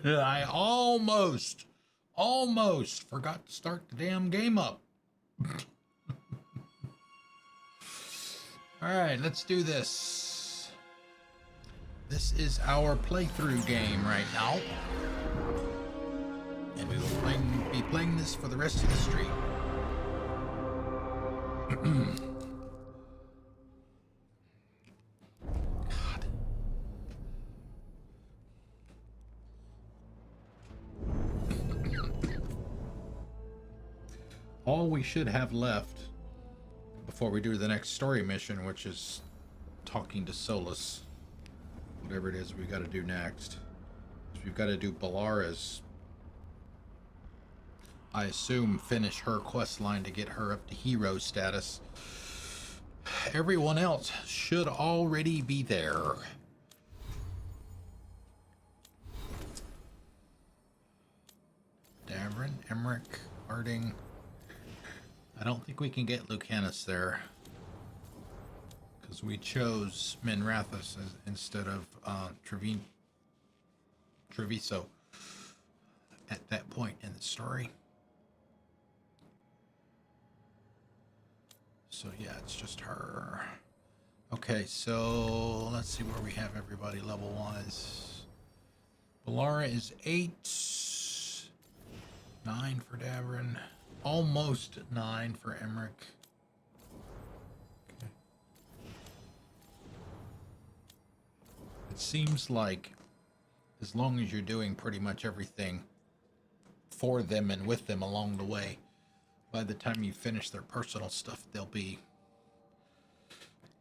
I almost forgot to start the damn game up. Alright, let's do this. This is our playthrough game right now. And we will be playing this for the rest of the stream. God. All we should have left before we do the next story mission, which is talking to Solas, whatever it is we got to do next. So we've got to do Bellara's, I assume, finish her quest line to get her up to hero status. Everyone else should already be there. Davrin, Emmerich, Harding. I don't think we can get Lucanus there, because we chose Minrathus instead of Treviso at that point in the story. So yeah, it's just her. Okay, so let's see where we have everybody level-wise. Bellara is 8. 9 for Davrin. Almost 9 for Emmerich. Okay. It seems like as long as you're doing pretty much everything for them and with them along the way, by the time you finish their personal stuff, they'll be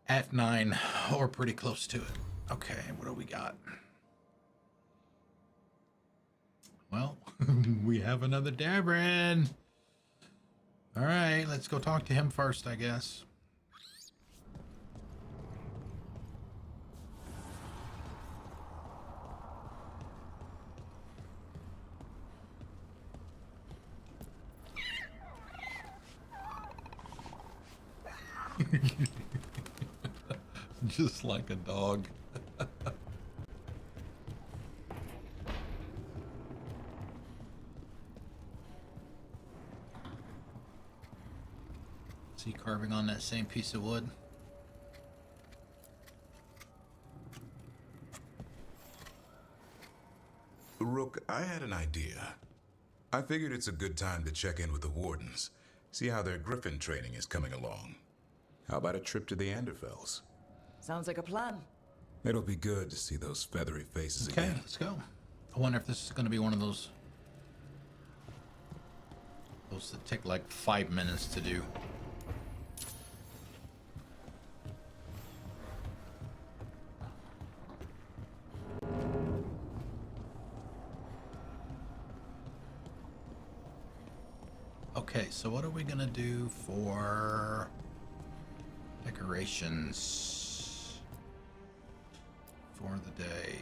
at 9 or pretty close to it. Okay, what do we got? Well, we have another Davrin. All right, let's go talk to him first, I guess. Just like a dog. Is he carving on that same piece of wood? Rook, I had an idea. I figured it's a good time to check in with the wardens, see how their griffin training is coming along. How about a trip to the Anderfells? Sounds like a plan. It'll be good to see those feathery faces Okay, again. let's go. I wonder if this is going to be one of those that take like 5 minutes to do. Okay, so what are we gonna do for decorations for the day?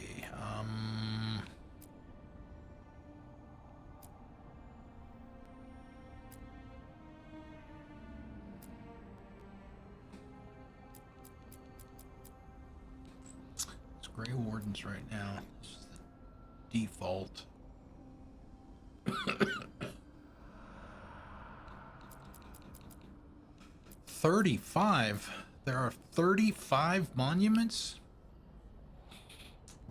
It's Grey Wardens right now. This is the default. 35? There are 35 monuments?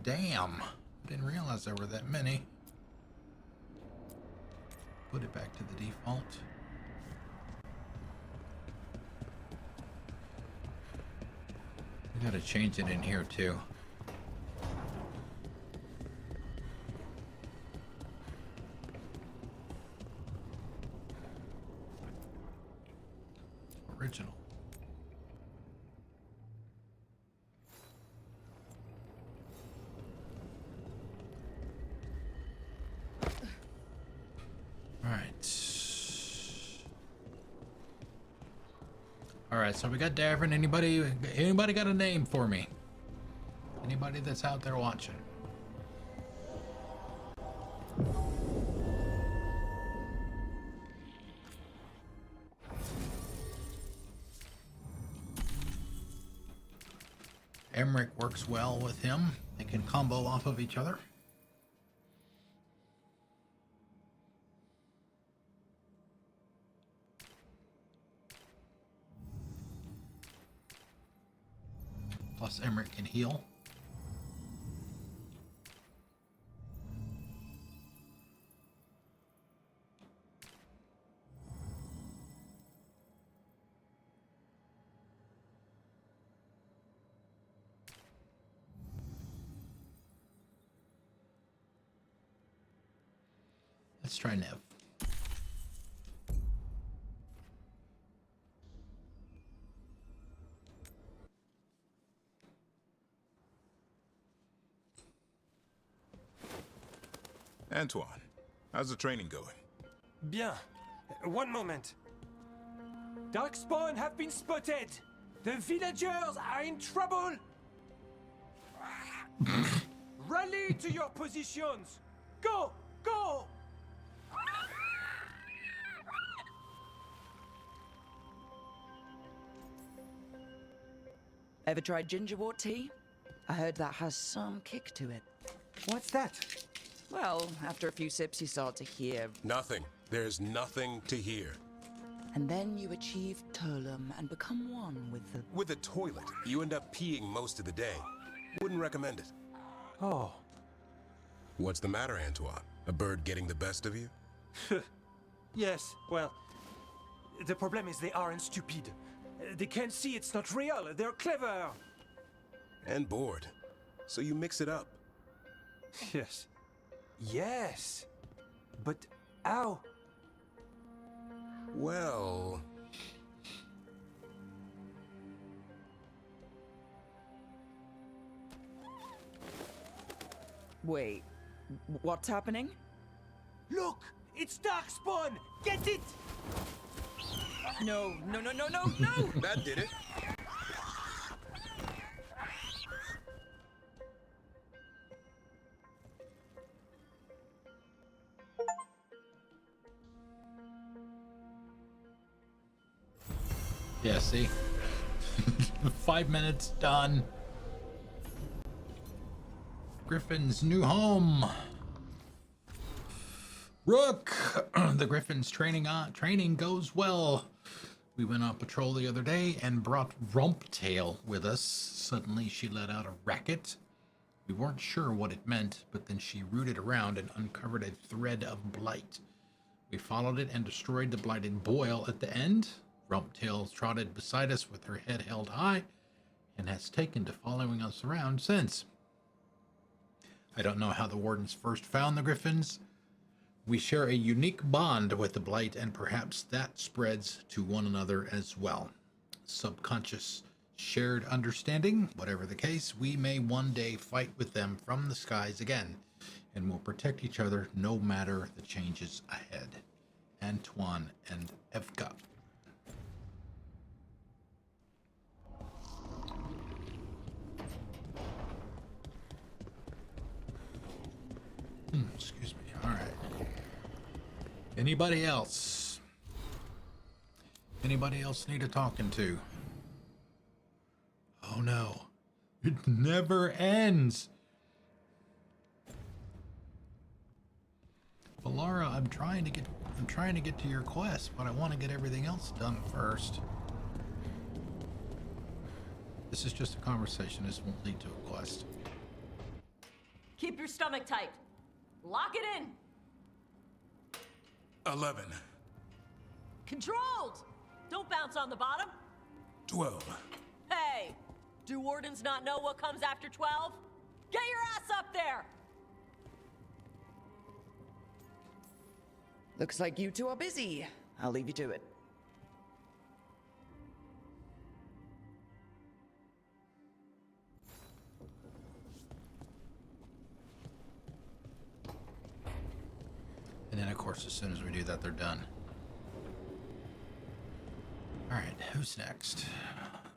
Damn. Didn't realize there were that many. Put it back to the default. We gotta change it in here too. Original. All right, so we got Davrin. Anybody got a name for me? Anybody that's out there watching? Emmerich works well with him. They can combo off of each other. Plus Emmerich can heal. Let's try Nev. Antoine, how's the training going? Bien. One moment. Darkspawn have been spotted. The villagers are in trouble. Rally to your positions. Go! Go! Ever tried gingerwort tea? I heard that has some kick to it. What's that? Well, after a few sips, you start to hear, Nothing. There's nothing to hear. and then you achieve Turlum and become one with the. With a toilet, you end up peeing most of the day. Wouldn't recommend it. Oh. What's the matter, Antoine? A bird getting the best of you? Yes, well, the problem is they aren't stupid. They can't see it's not real. They're clever. And bored. So you mix it up. Yes. Yes. But how? Well... Wait, what's happening? Look! It's Darkspawn! Get it! No, no, no, no, no, no! That did it. Yeah, see? 5 minutes done. Griffin's new home. Rook! The Griffin's training goes well. We went on patrol the other day and brought Rumptail with us. Suddenly she let out a racket. We weren't sure what it meant, but then she rooted around and uncovered a thread of blight. We followed it and destroyed the blighted boil at the end. Rumptail trotted beside us with her head held high and has taken to following us around since. I don't know how the wardens first found the Griffins. We share a unique bond with the blight, and perhaps that spreads to one another as well. Subconscious shared understanding. Whatever the case, we may one day fight with them from the skies again, and will protect each other no matter the changes ahead. Antoine and Evka. Excuse me. All right. Anybody else? Anybody else need a talking to? Oh no. It never ends. Bellara, I'm trying to get to your quest, but I want to get everything else done first. This is just a conversation. This won't lead to a quest. Keep your stomach tight. Lock it in. 11. Controlled. Don't bounce on the bottom. 12. Hey, do wardens not know what comes after 12? Get your ass up there. Looks like you two are busy. I'll leave you to it. And then, of course, as soon as we do that, they're done. All right, who's next?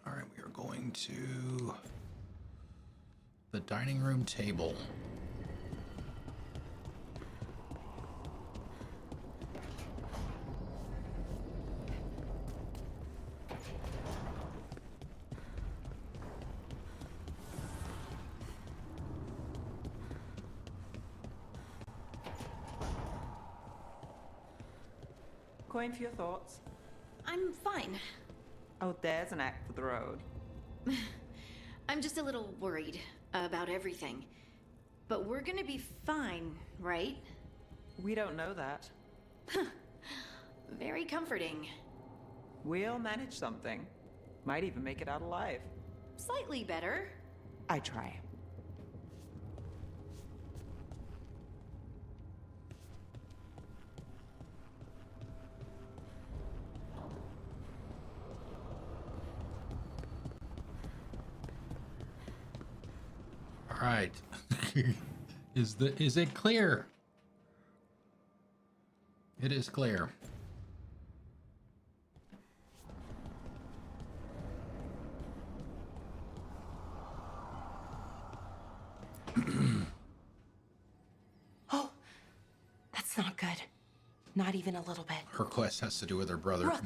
All right, we are going to the dining room table. Coin for your thoughts. I'm fine. Oh, there's an act for the road. I'm just a little worried about everything. But we're gonna be fine, right? We don't know that. Very comforting. We'll manage something. Might even make it out alive. Slightly better. I try. All right. Is it clear? It is clear. Oh, that's not good. Not even a little bit. Her quest has to do with her brother. Rook,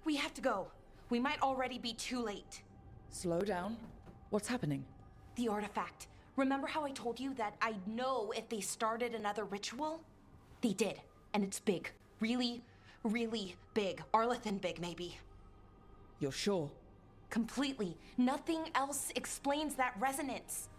we have to go. We might already be too late. Slow down. What's happening? The artifact. Remember how I told you that I'd know if they started another ritual? They did, and it's big. Really, really big. Arlethan big, maybe. You're sure? Completely. Nothing else explains that resonance.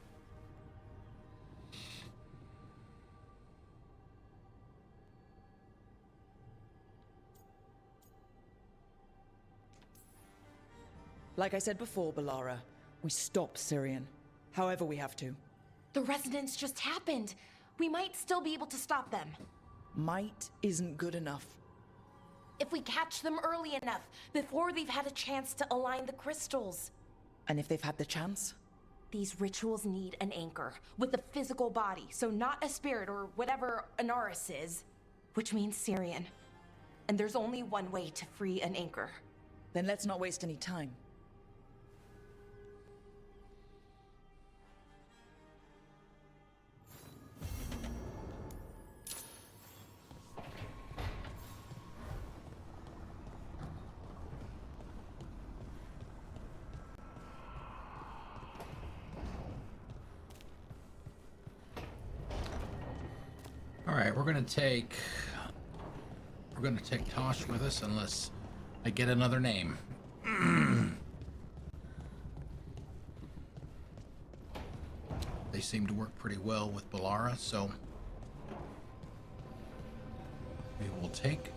Like I said before, Bellara, we stop Syrian. However we have to. The resonance just happened. We might still be able to stop them. Might isn't good enough. If we catch them early enough, before they've had a chance to align the crystals. And if they've had the chance? These rituals need an anchor, with a physical body, so not a spirit or whatever Anaris is, which means Syrian. And there's only one way to free an anchor. Then let's not waste any time. All right, we're gonna take Taash with us unless I get another name. They seem to work pretty well with Bellara, so we will take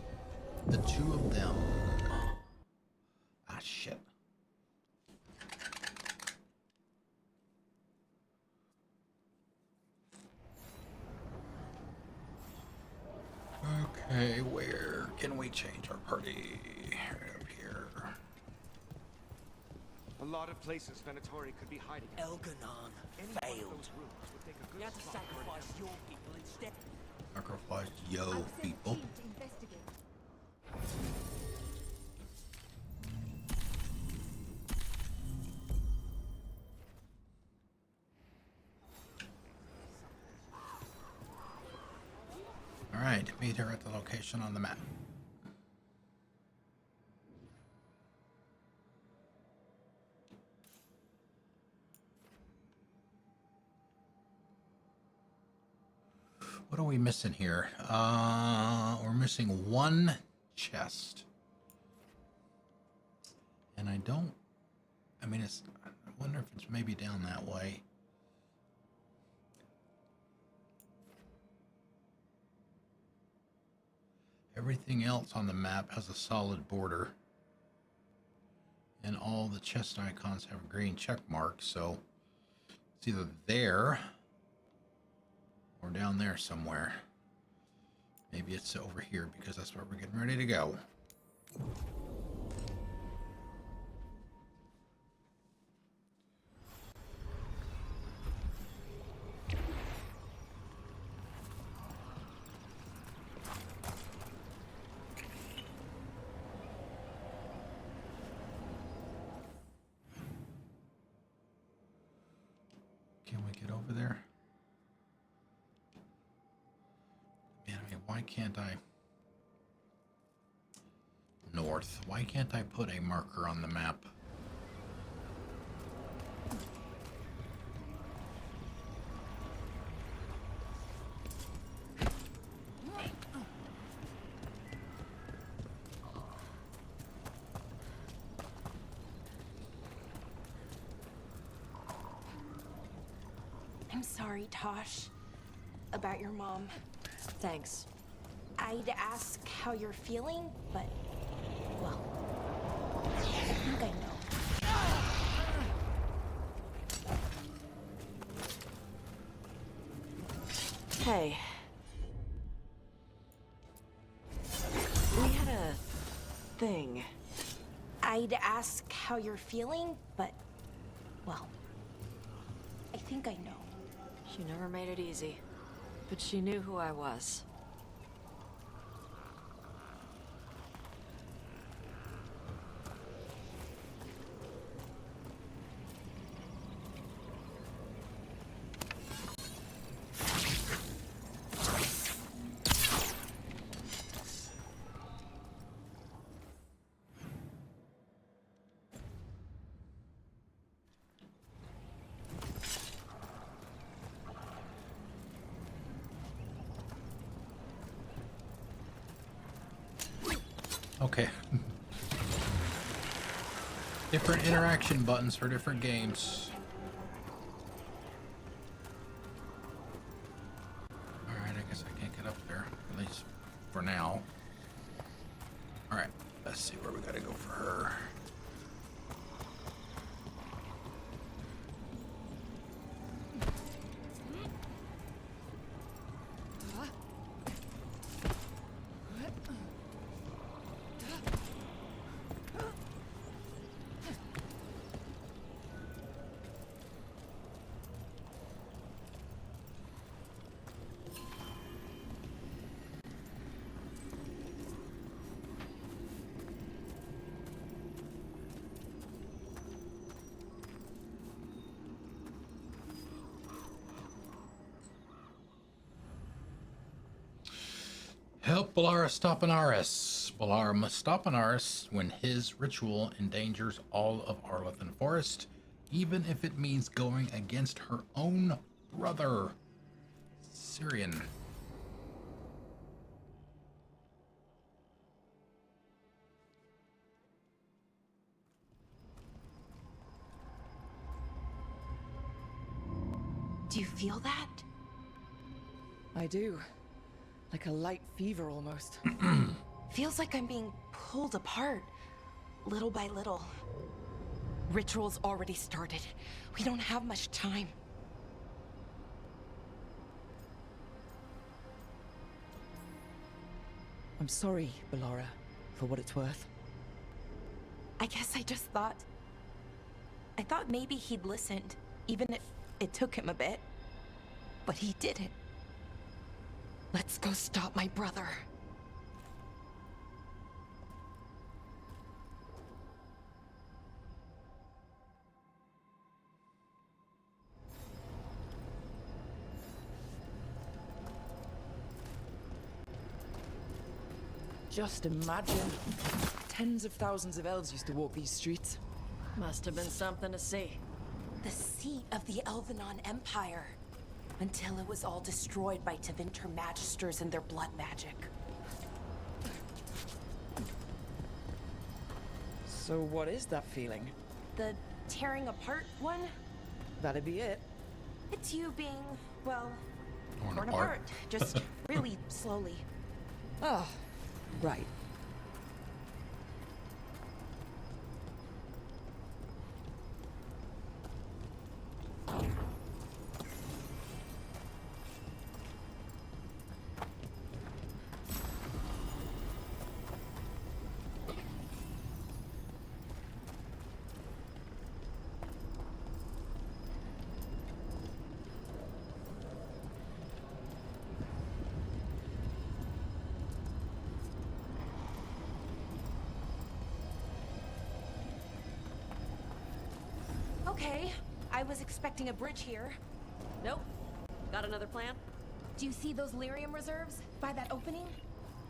the two of them. Ah, shit. Okay, where can we change our party? Right up here. A lot of places Venatori could be hiding. Elganon failed. You have to sacrifice your people instead. Sacrifice yo people. All right, meet her at the location on the map. What are we missing here? We're missing one chest. And I wonder if it's maybe down that way. Everything else on the map has a solid border. And all the chest icons have a green check mark, so it's either there or down there somewhere. Maybe it's over here because that's where we're getting ready to go. Can we get over there? Man, I mean, why can't I? North. Why can't I put a marker on the map? sorry, Taash, about your mom. Thanks. I'd ask how you're feeling, but, well, I think I know. Hey. We had a thing. I'd ask how you're feeling, but, well, I think I know. She never made it easy, but she knew who I was. Okay. Different interaction buttons for different games. Alright, I guess I can't get up there. At least for now. Alright, let's see where we gotta go for her. Help Bellara stop an Aris. Bellara must stop an Aris when his ritual endangers all of Arlethan Forest, even if it means going against her own brother, Syrian. Do you feel that? I do. Like a light fever almost. Feels like I'm being pulled apart, little by little. Ritual's already started. We don't have much time. I'm sorry, Bellara, for what it's worth. I guess I just thought... I thought maybe he'd listened, even if it took him a bit. But he didn't. Let's go stop my brother. Just imagine. Tens of thousands of elves used to walk these streets. Must have been something to see. The seat of the Elvenon Empire. Until it was all destroyed by Tevinter Magisters and their blood magic. So what is that feeling? The tearing apart one? That'd be it. It's you being, well, Torn torn apart. Just really slowly. Ah, right. Okay, I was expecting a bridge here. Nope. Got another plan? Do you see those lyrium reserves by that opening?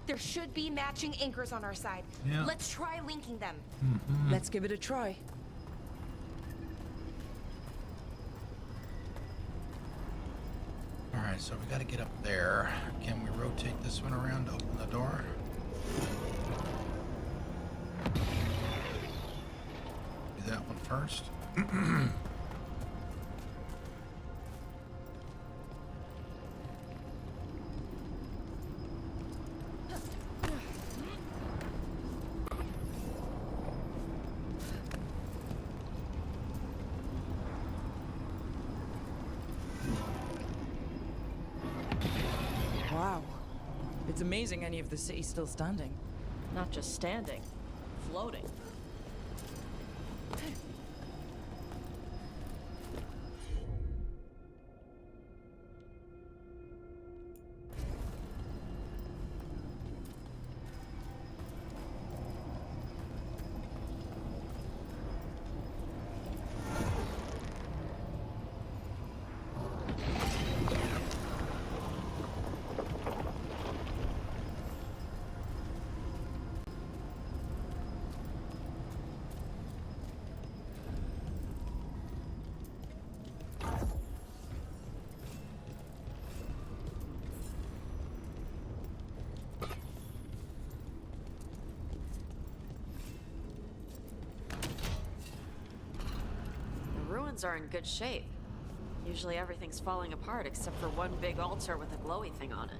There should be matching anchors on our side. Yeah. Let's try linking them. Let's give it a try. Alright, so we gotta get up there. Can we rotate this one around to open the door? Do that one first. Wow. It's amazing any of the city's still standing. Not just standing, floating. Are in good shape. Usually everything's falling apart except for one big altar with a glowy thing on it.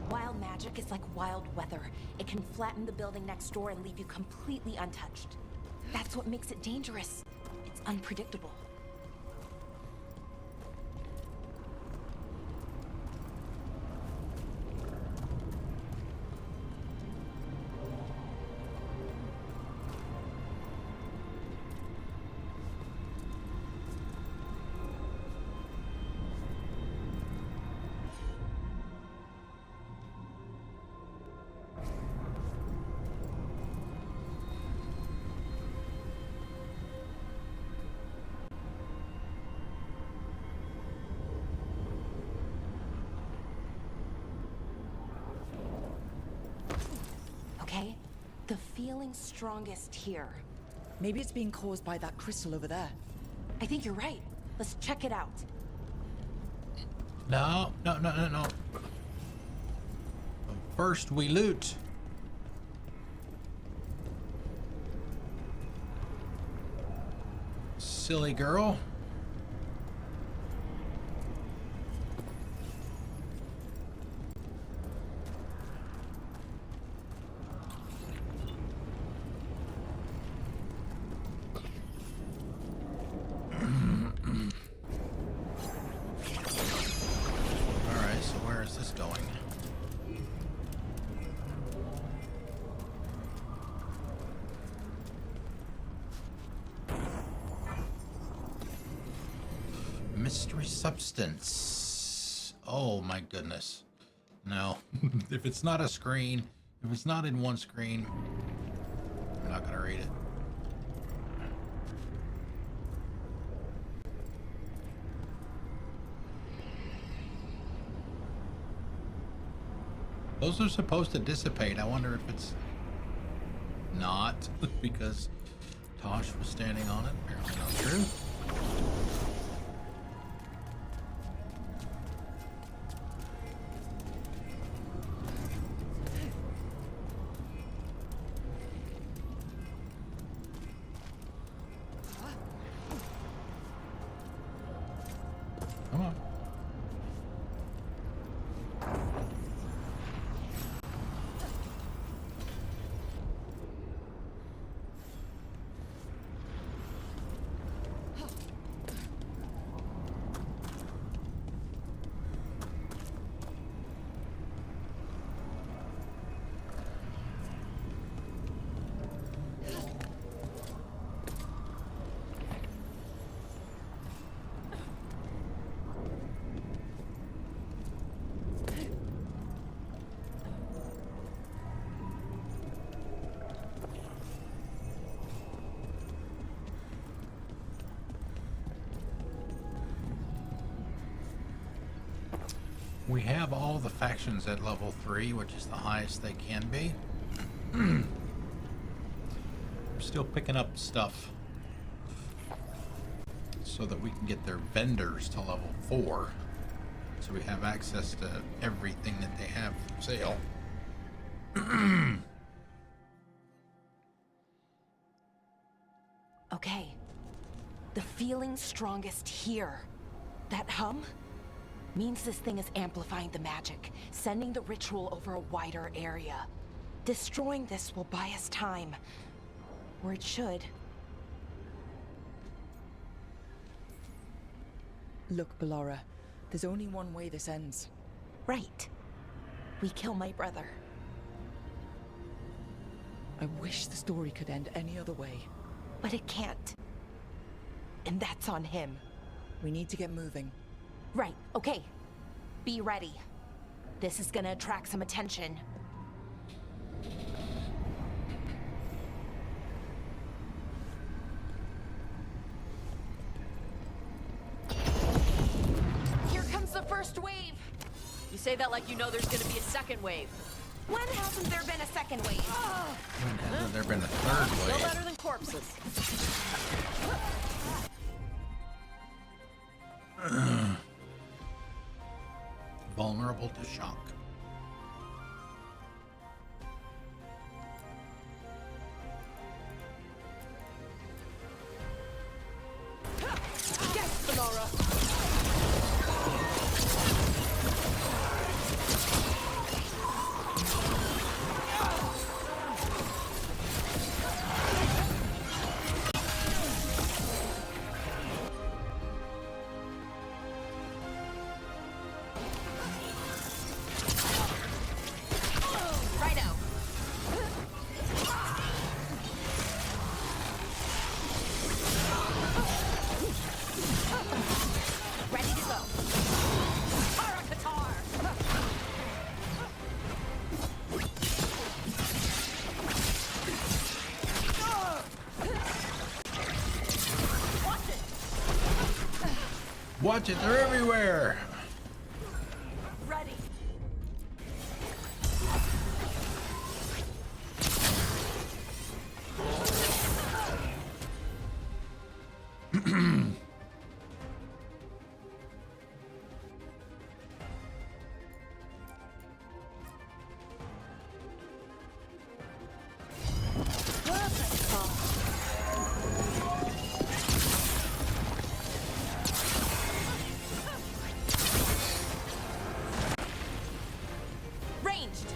Wild magic is like wild weather. It can flatten the building next door and leave you completely untouched. That's what makes it dangerous. It's unpredictable. Okay? The feeling's strongest here. Maybe it's being caused by that crystal over there. I think you're right. Let's check it out. No. First, we loot. Silly girl. Mystery substance. Oh my goodness. No. If it's not a screen, if it's not in one screen, I'm not gonna read it. Those are supposed to dissipate. I wonder if it's not because Taash was standing on it. Apparently not true. Come on. We have all the factions at level 3, which is the highest they can be. We're still picking up stuff so that we can get their vendors to level 4. So we have access to everything that they have for sale. Okay. The feeling's strongest here. That hum means this thing is amplifying the magic, sending the ritual over a wider area. Destroying this will buy us time. Or it should. Look, Bellara, there's only one way this ends. Right. we kill my brother. I wish the story could end any other way. But it can't. And that's on him. We need to get moving. Right, okay. Be ready. This is gonna attract some attention. Here comes the first wave! You say that like you know there's gonna be a second wave. When hasn't there been a second wave? When hasn't there been a third No wave? better than corpses. Vulnerable to shock. Yes, Bellara! Righto. Ready to go. Parakatar! Watch it, they're everywhere! Ready. Ranged.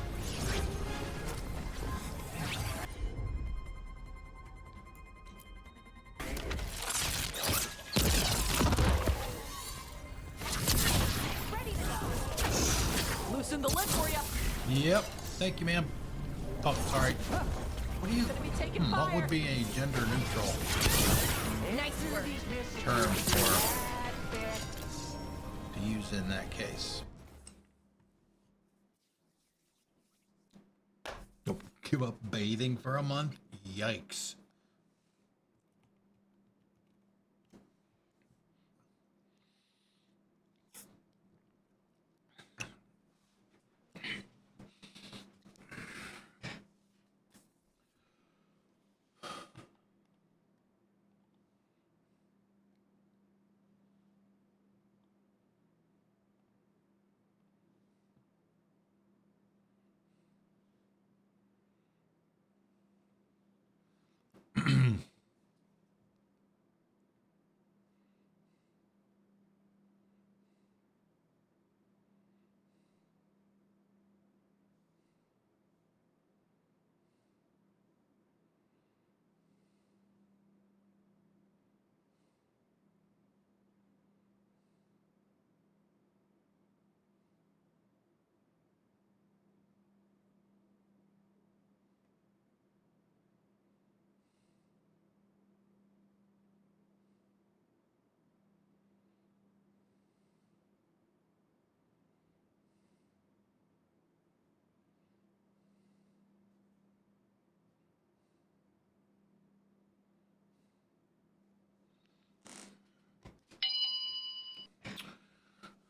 Ready to go. Loosen the lid for you. Yep, thank you, ma'am. Oh, sorry. What do you? Gonna be taking What fire. would be a gender neutral Nice work. term for to use in that case? Nope. Give up bathing for a month? Yikes.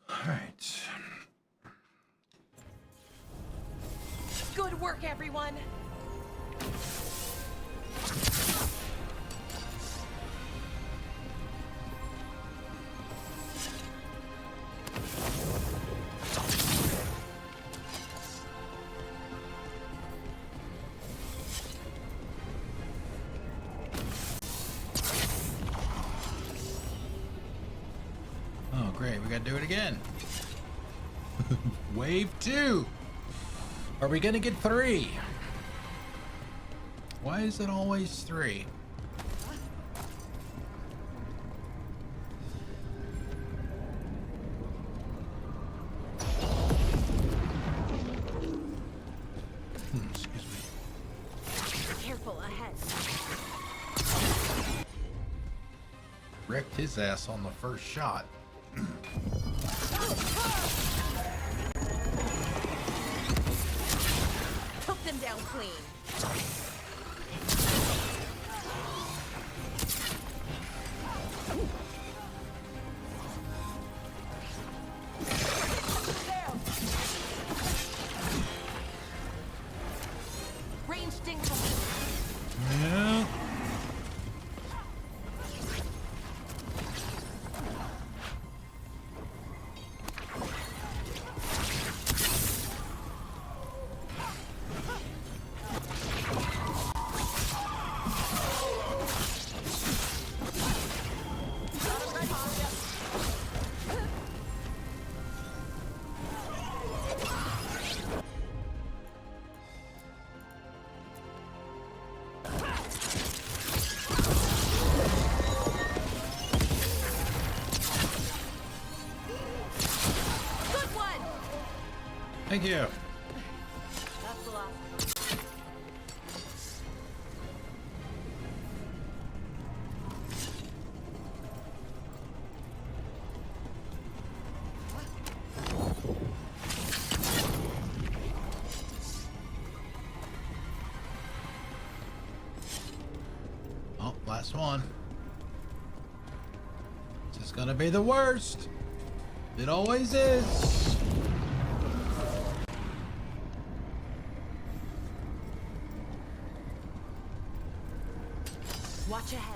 All right. Good work, everyone. Oh, great. We got to do it again. Wave 2. Are we going to get 3? Why is it always 3? wrecked his ass on the first shot. Took them down clean. Range dingle. Yeah. Thank you. That's the last. Oh, last one. This is gonna be the worst. It always is. Watch ahead.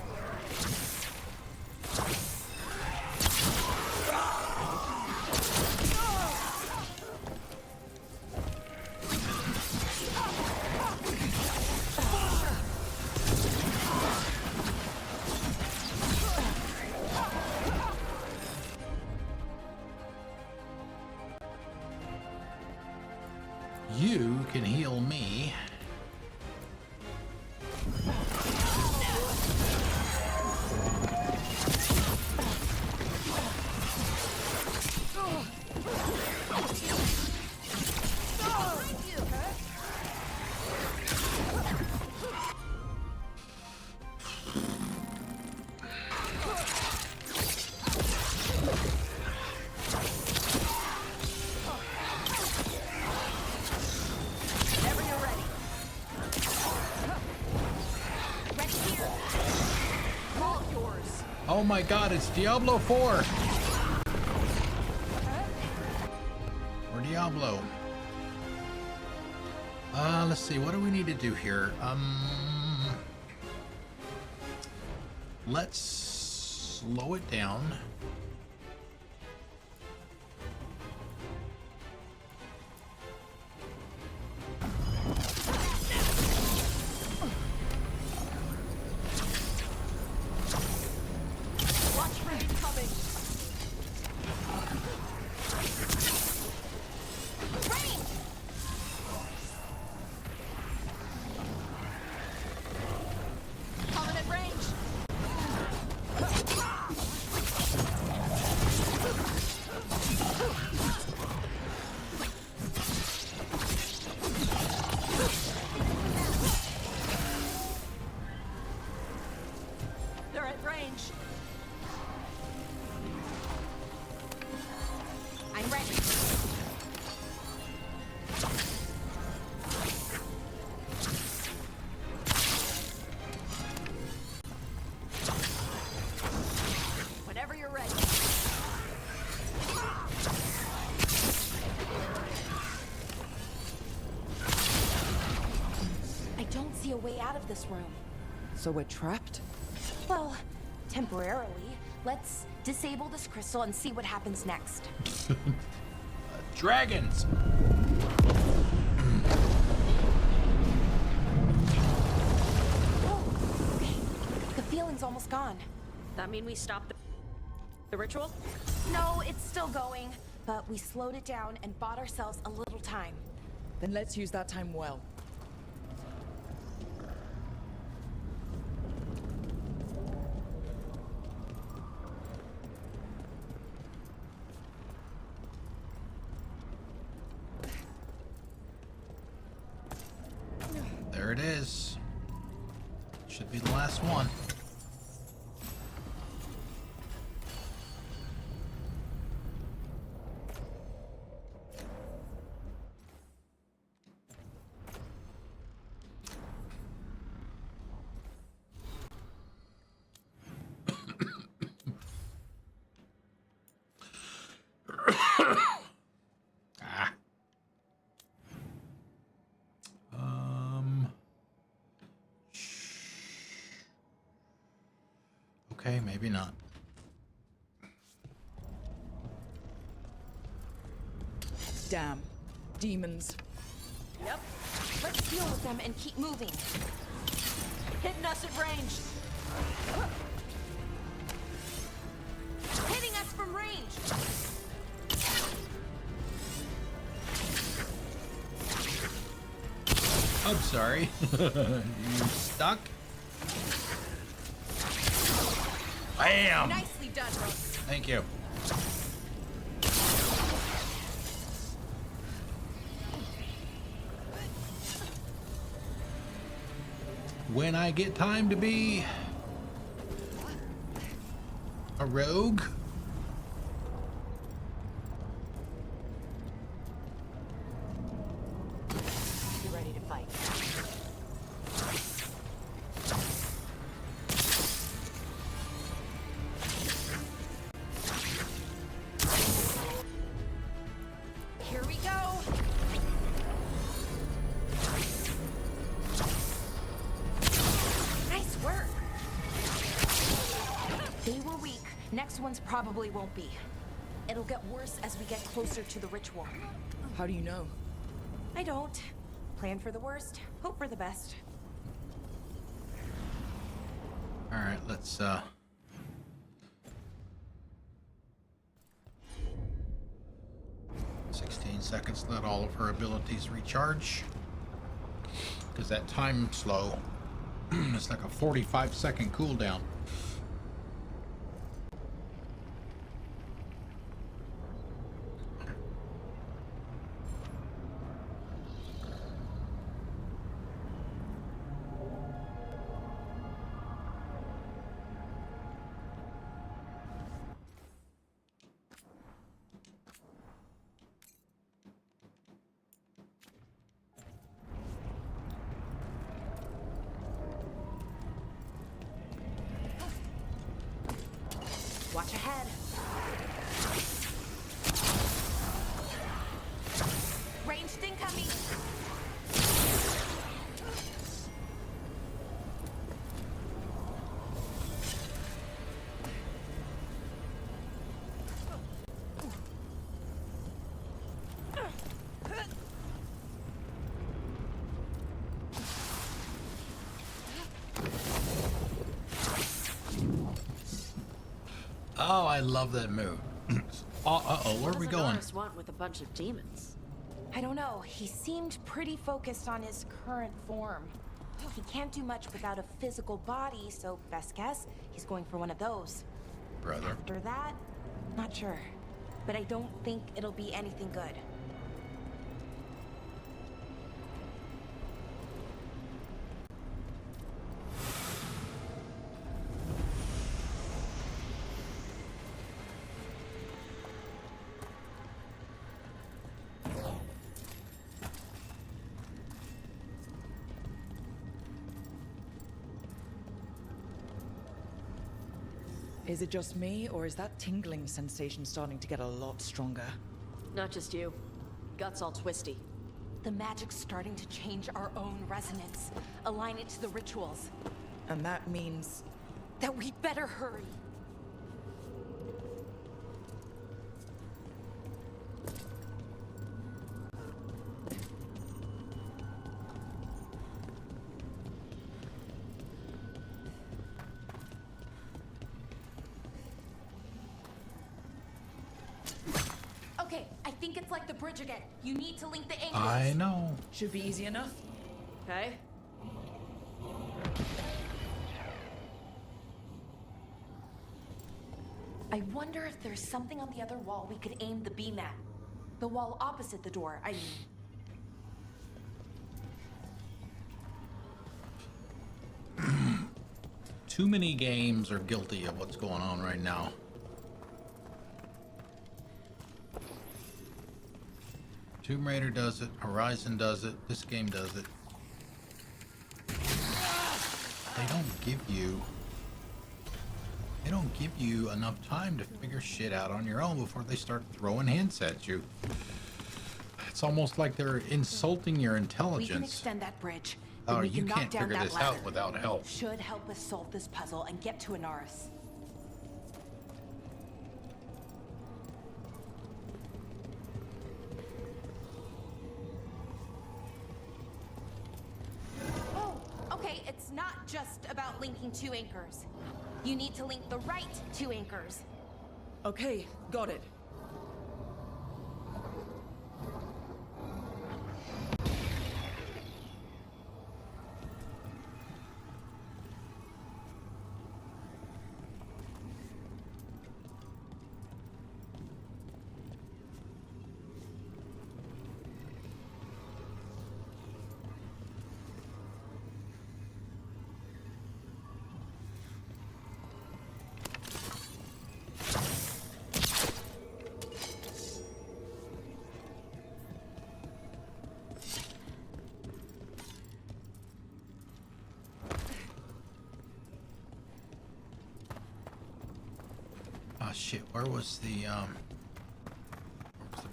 You can heal me. Oh my god, it's Diablo 4! Or Diablo. Let's see, what do we need to do here? Let's slow it down. A way out of this room. So we're trapped? Well, temporarily. Let's disable this crystal and see what happens next. Dragons! Oh, okay. The feeling's almost gone. That mean we stopped the ritual? No, it's still going, but we slowed it down and bought ourselves a little time. Then let's use that time well. There it is. Should be the last one. Okay, maybe not. Damn. Demons. Yep. Let's deal with them and keep moving. Hitting us at range. Hitting us from range. I'm sorry. You stuck? Bam! Nicely done, Roost. Thank you. When I get time to be a rogue. You ready to fight? Here we go. Nice work. They were weak. Next ones probably won't be. It'll get worse as we get closer to the ritual. How do you know? I don't. Plan for the worst, hope for the best. All right, let's 16 seconds, let all of her abilities recharge. Because that time slow, it's like a 45-second cooldown. Watch ahead. Ranged incoming. Oh, I love that move. Uh-oh, where are we going? What does want with a bunch of demons? I don't know. He seemed pretty focused on his current form. He can't do much without a physical body, so best guess, he's going for one of those. Brother. After that, not sure. But I don't think it'll be anything good. Is it just me, or is that tingling sensation starting to get a lot stronger? Not just you. Gut's all twisty. The magic's starting to change our own resonance, align it to the rituals. And that means... That we'd better hurry. Okay, I think it's like the bridge again. You need to link the angles. I know. Should be easy enough. Okay? I wonder if there's something on the other wall we could aim the beam at. The wall opposite the door, I mean. Too many games are guilty of what's going on right now. Tomb Raider does it, Horizon does it, this game does it. They don't give you enough time to figure shit out on your own before they start throwing hints at you. It's almost like they're insulting your We can intelligence. extend that bridge. Then Oh, we you can knock can't down figure that this ladder. out without help. Should help us solve this puzzle and get to Anaris. Okay, it's not just about linking two anchors. You need to link the right two anchors. Okay, got it. Ah, shit, where was the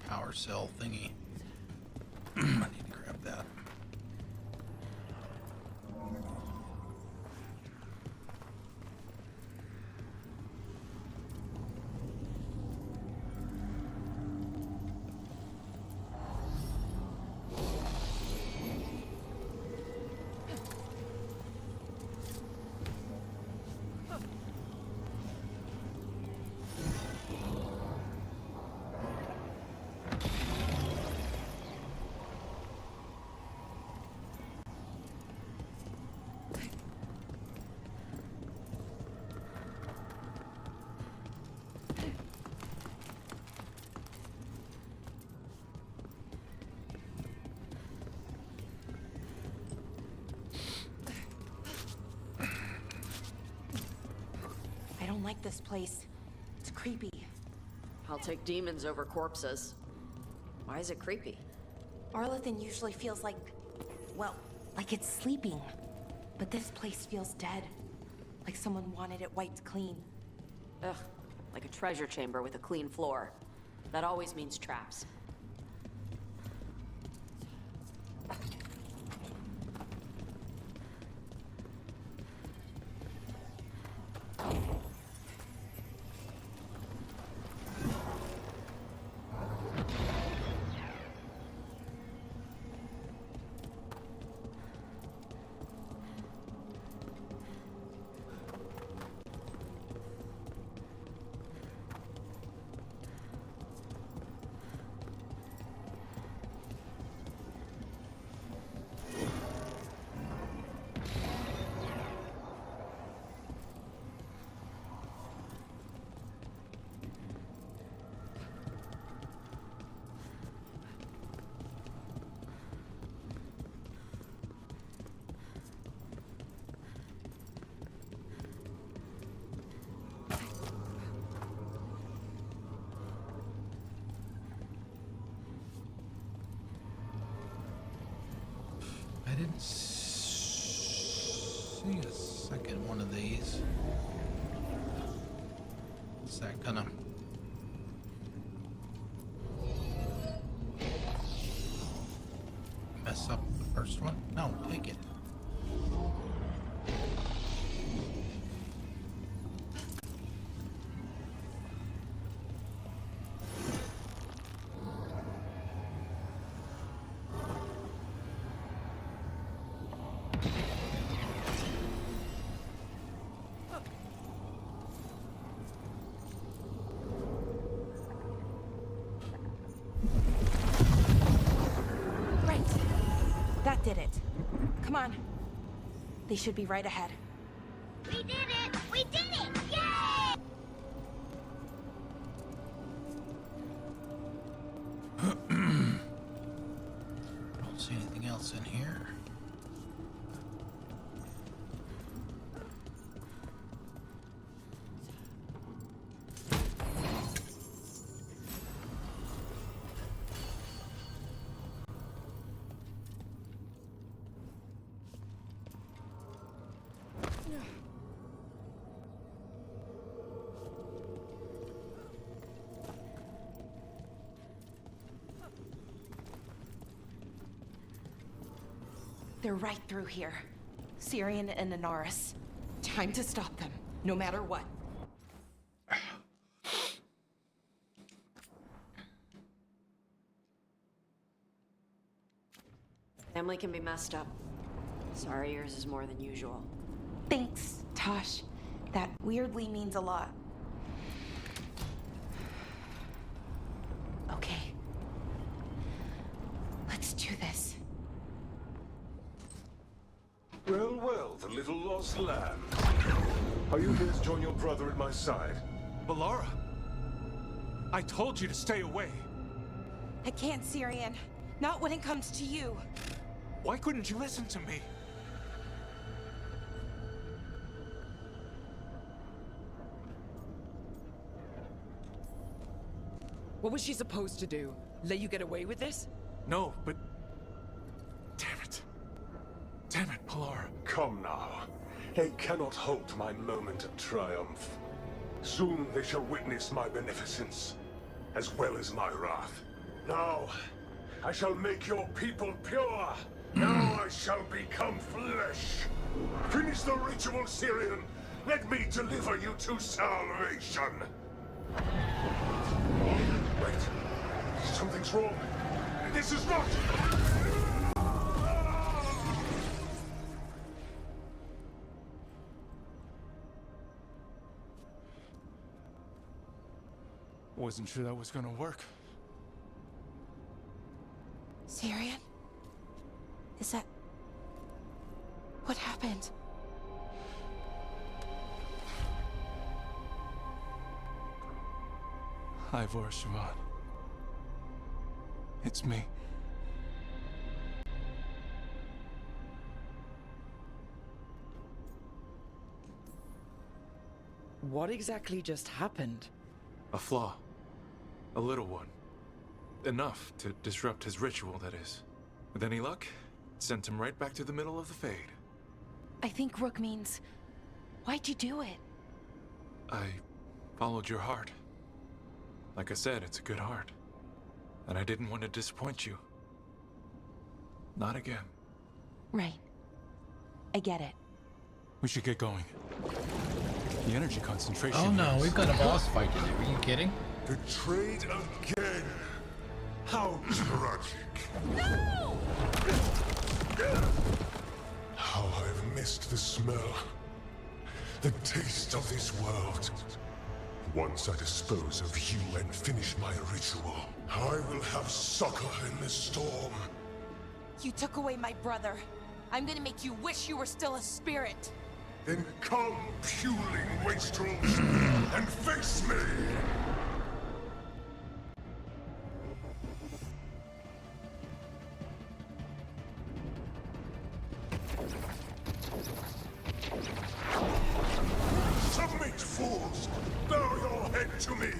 power cell thingy? I need to grab that. I don't like this place. It's creepy. I'll take demons over corpses. Why is it creepy? Arlathan usually feels like, well, like it's sleeping. But this place feels dead. Like someone wanted it wiped clean. Ugh, like a treasure chamber with a clean floor. That always means traps. I didn't see a second one of these. Is that gonna... mess up the first one? No, take it. That did it. Come on. They should be right ahead. We did it! We did it! Yay! Don't see anything else in here. They're right through here. Syrian and Anaris. Time to stop them, no matter what. Family can be messed up. Sorry, yours is more than usual. Thanks, Taash. That weirdly means a lot. Okay. Let's do this. Well, well, the little lost lamb. Are you here to join your brother at my side? Bellara! I told you to stay away! I can't, Syrian. Not when it comes to you. Why couldn't you listen to me? What was she supposed to do? Let you get away with this? No, but... Damn it. Damn it, Bellara. Come now. They cannot halt my moment of triumph. Soon they shall witness my beneficence, as well as my wrath. Now, I shall make your people pure. Now I shall become flesh. Finish the ritual, Syrian. Let me deliver you to salvation. Wait. Something's wrong. This is not... Wasn't sure that was gonna work. Syrian? Is that... What happened? Ivor Siobhan. It's me. What exactly just happened? A flaw. A little one. Enough to disrupt his ritual, that is. With any luck, it sent him right back to the middle of the Fade. I think Rook means... Why'd you do it? I followed your heart. Like I said, it's a good heart. And I didn't want to disappoint you. Not again. Right. I get it. We should get going. The energy concentration... Oh no, here is- we've got a boss fight to do. Are you kidding? Betrayed again. How tragic. No! How I've missed the smell. The taste of this world. Once I dispose of you and finish my ritual, I will have succor in the storm. You took away my brother. I'm gonna make you wish you were still a spirit. Then come, puling wastrels, and face me! Submit, fools! Bow your head to me!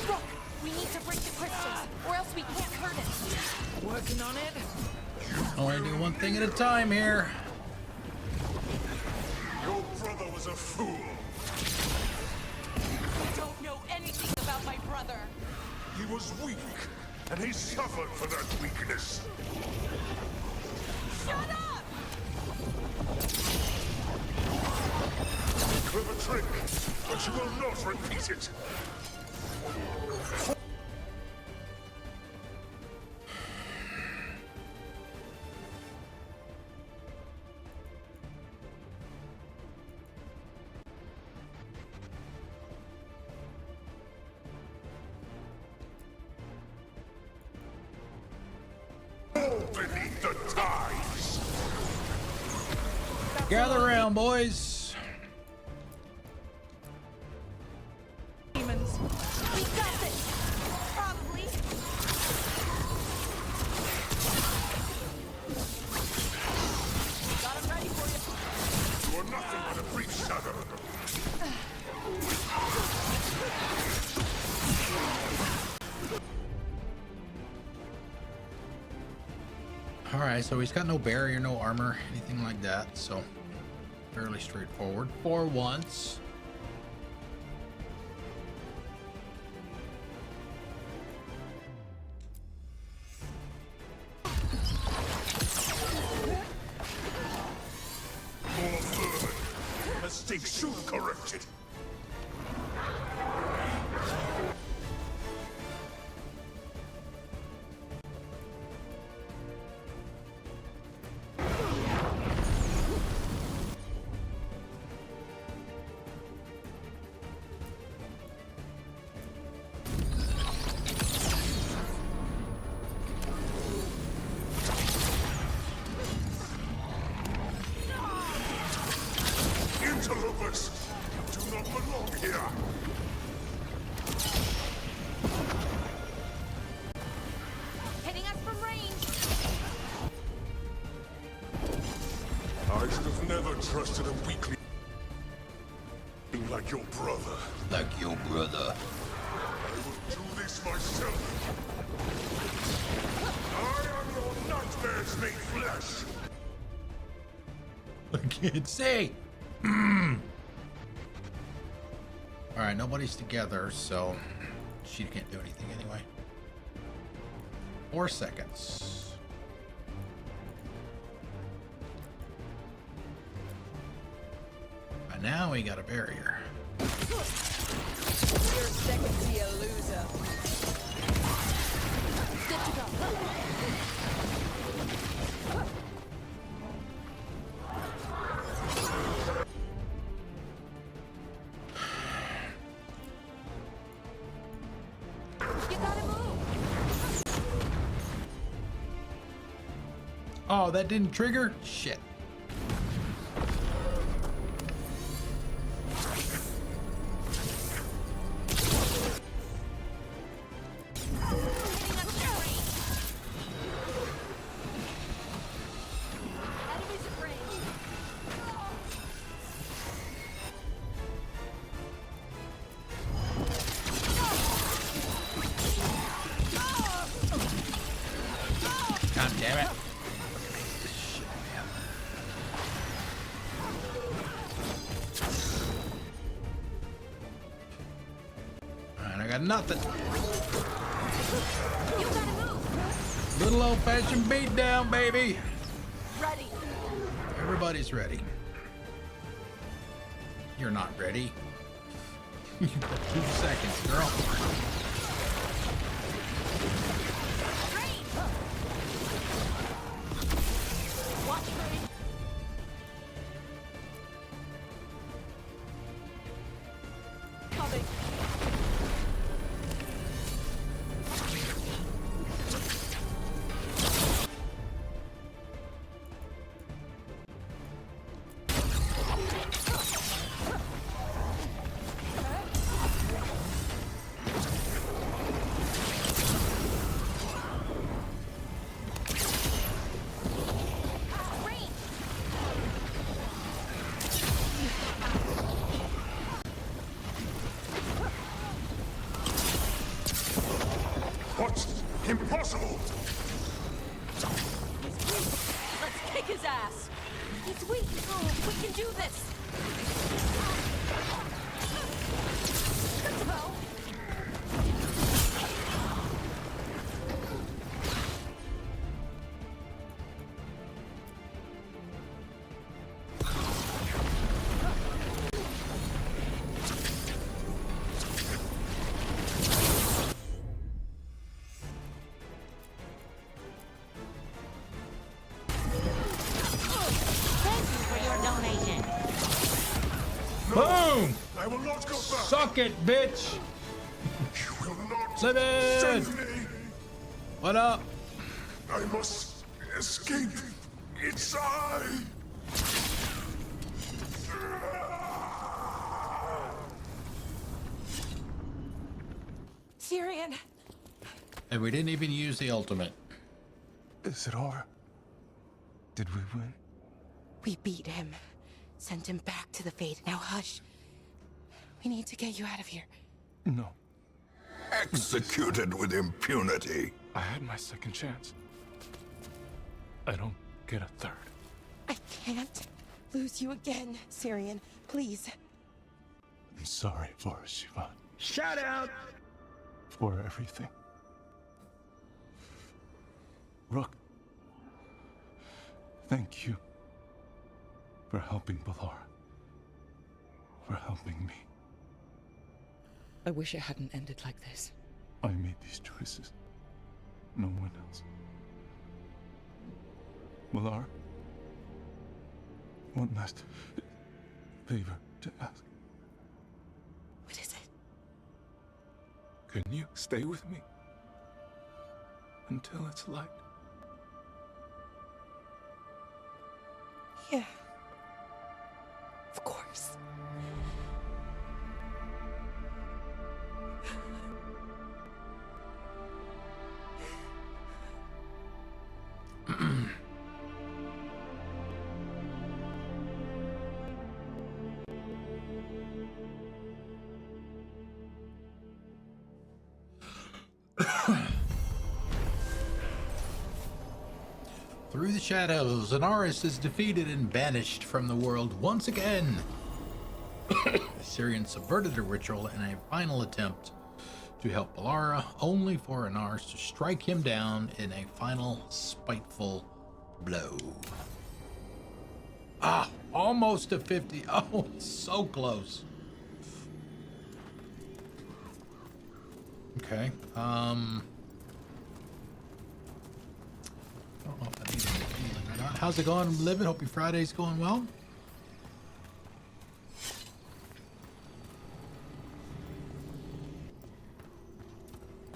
Rook, we need to break the crystals, or else we can't hurt it. Working on it? I want to do one thing at a time here. Your brother was a fool. You don't know anything about my brother. He was weak, and he suffered for that weakness. Shut up! Clever trick, but you will not repeat it. Beneath the tides. Gather around, boys. Demons. We got this! Probably. Got him ready for you. You are nothing but a brief shadow. Alright, so he's got no barrier, no armor, anything like that, so fairly straightforward for once. More vermin. Mistake soon corrected. trusted a weakling like your brother. Like your brother. I will do this myself. I am your nightmares made flesh. I can't say. Alright, nobody's together, so she can't do anything anyway. 4 seconds. And now we got a barrier. You're second to you, loser. Good to go. You gotta move. Oh, that didn't trigger? Shit. God damn it. Shit, man. Alright, I got nothing. You gotta move. Little old-fashioned beatdown, baby. Ready. Everybody's ready. You're not ready. You got 2 seconds, girl. Watch Rain. Coming. What's impossible? Let's kick his ass. He's weak. Oh, we can do this. Good to go. Boom! I will not go back. Suck it, bitch! You will not Livin'! save me. What up? I must escape. It's I. Tyrion. And we didn't even use the ultimate. Is it over? Did we win? We beat him. Sent him back to the Fate. Now hush. We need to get you out of here. No. Executed with impunity. I had my second chance. I don't get a third. I can't lose you again, Tyrion. Please. I'm sorry for Siobhan. Shout out! For everything. Rook. Thank you. For helping Bellara. For helping me. I wish it hadn't ended like this. I made these choices. No one else. Bellara? One last favor to ask. What is it? Can you stay with me? Until it's light? Yeah. Of course. Through the shadows, Anaris is defeated and banished from the world once again. Syrian subverted a ritual in a final attempt to help Bellara, only for Anaris to strike him down in a final spiteful blow. Ah, almost a 50. Oh, so close. Okay. I don't know if I need any healing or not. How's it going, Living? Hope your Friday's going well.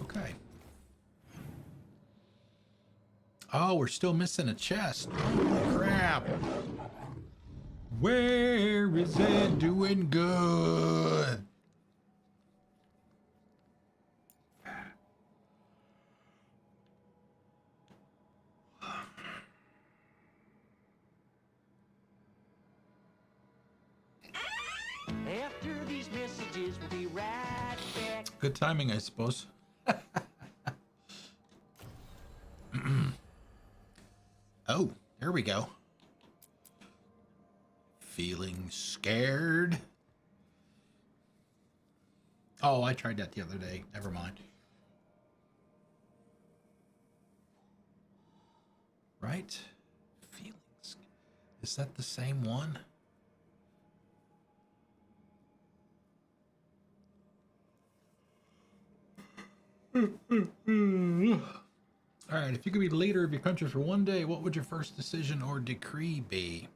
Okay. Oh, we're still missing a chest. Holy crap. Where is it doing good? After these messages, we'll be right back. Good timing, I suppose. Oh, there we go. Feeling scared? Oh, I tried that the other day. Never mind. Right? Feelings. Is that the same one? All right, if you could be the leader of your country for one day, what would your first decision or decree be?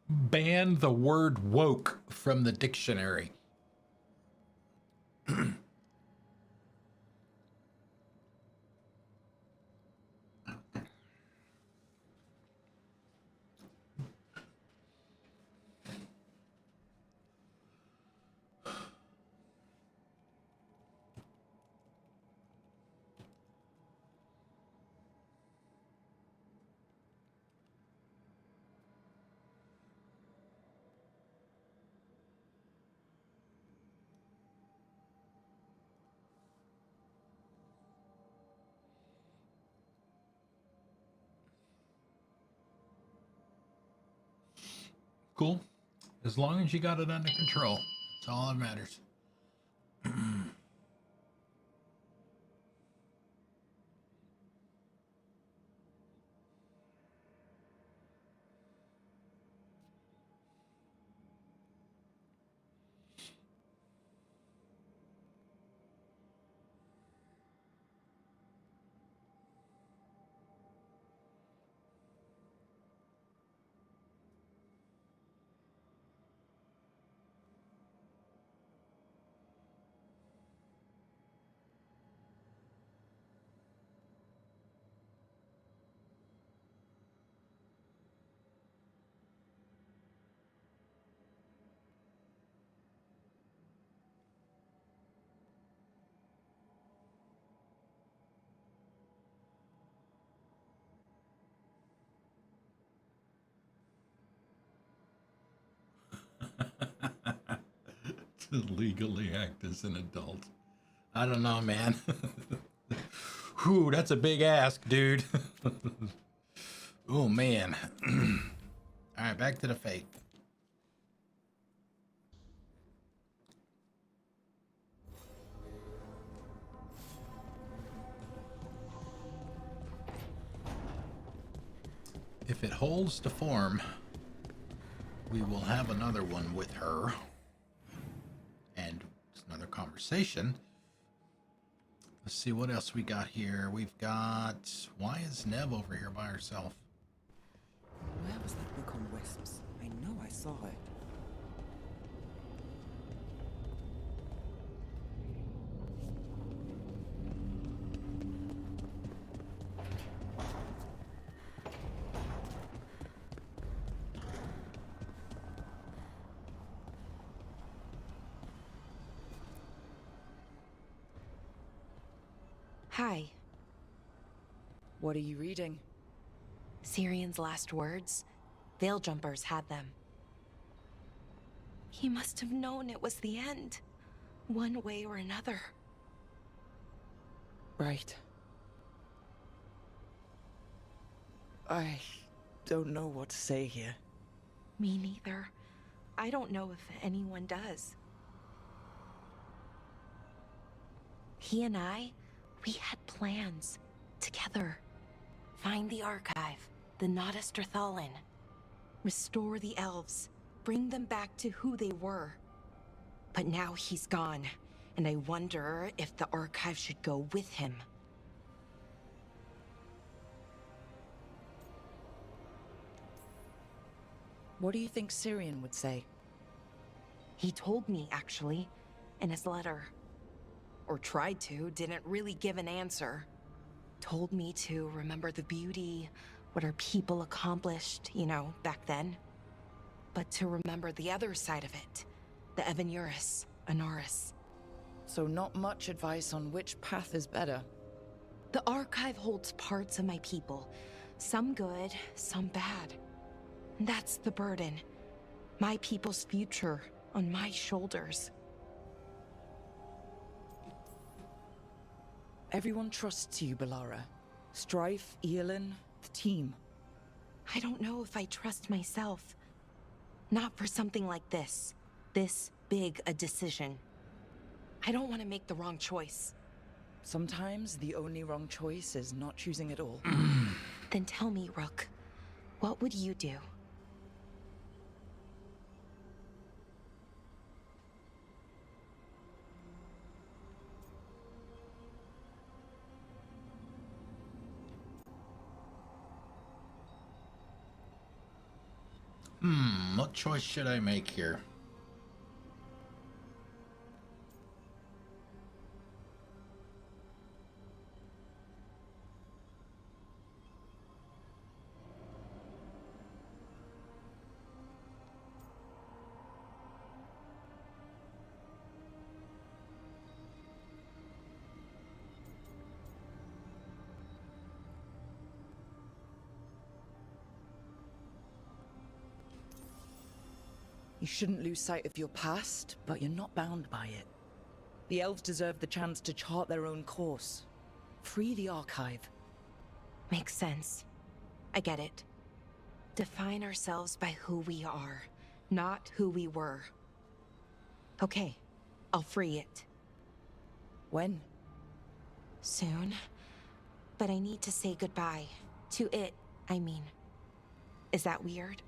Ban the word woke from the dictionary. Cool. As long as you got it under control. That's all that matters. To legally act as an adult. I don't know, man. Whew, that's a big ask, dude. Oh, man. All right, back to the faith. If it holds to form, we will have another one with her. And it's another conversation. Let's see what else we got here. We've got... Why is Nev over here by herself? Where was that book on wisps? I know I saw it. Hi. What are you reading? Syrian's last words. Veil Jumpers had them. He must have known it was the end, one way or another. Right. I don't know what to say here. Me neither. I don't know if anyone does. He and I, we had plans. Together. Find the archive, the Nodasterthalin. Restore the elves. Bring them back to who they were. But now he's gone, and I wonder if the archive should go with him. What do you think Syrian would say? He told me, actually, in his letter. Or tried to, didn't really give an answer. Told me to remember the beauty, what our people accomplished, you know, back then. But to remember the other side of it, the Evanuris, Anaris. So not much advice on which path is better. The archive holds parts of my people, some good, some bad. That's the burden. My people's future on my shoulders. Everyone trusts you, Bellara. Strife, Eolin, the team. I don't know if I trust myself. Not for something like this. This big a decision. I don't want to make the wrong choice. Sometimes the only wrong choice is not choosing at all. Then tell me, Rook, what would you do? What choice should I make here? You shouldn't lose sight of your past, but you're not bound by it. The elves deserve the chance to chart their own course. Free the archive. Makes sense. I get it. Define ourselves by who we are, not who we were. Okay, I'll free it. When? Soon. But I need to say goodbye. To it, I mean. Is that weird?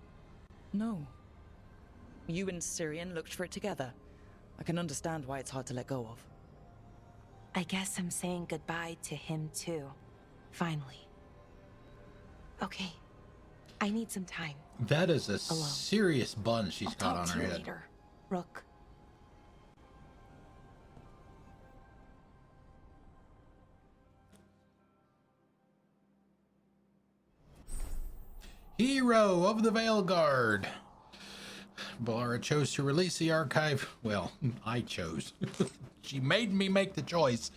No. You and Syrian looked for it together. I can understand why it's hard to let go of. I guess I'm saying goodbye to him too. Finally. Okay. I need some time. That is a Alone. serious bun she's got on her head. Later, Rook. Hero of the Veilguard. Bellara chose to release the archive. Well, I chose. She made me make the choice.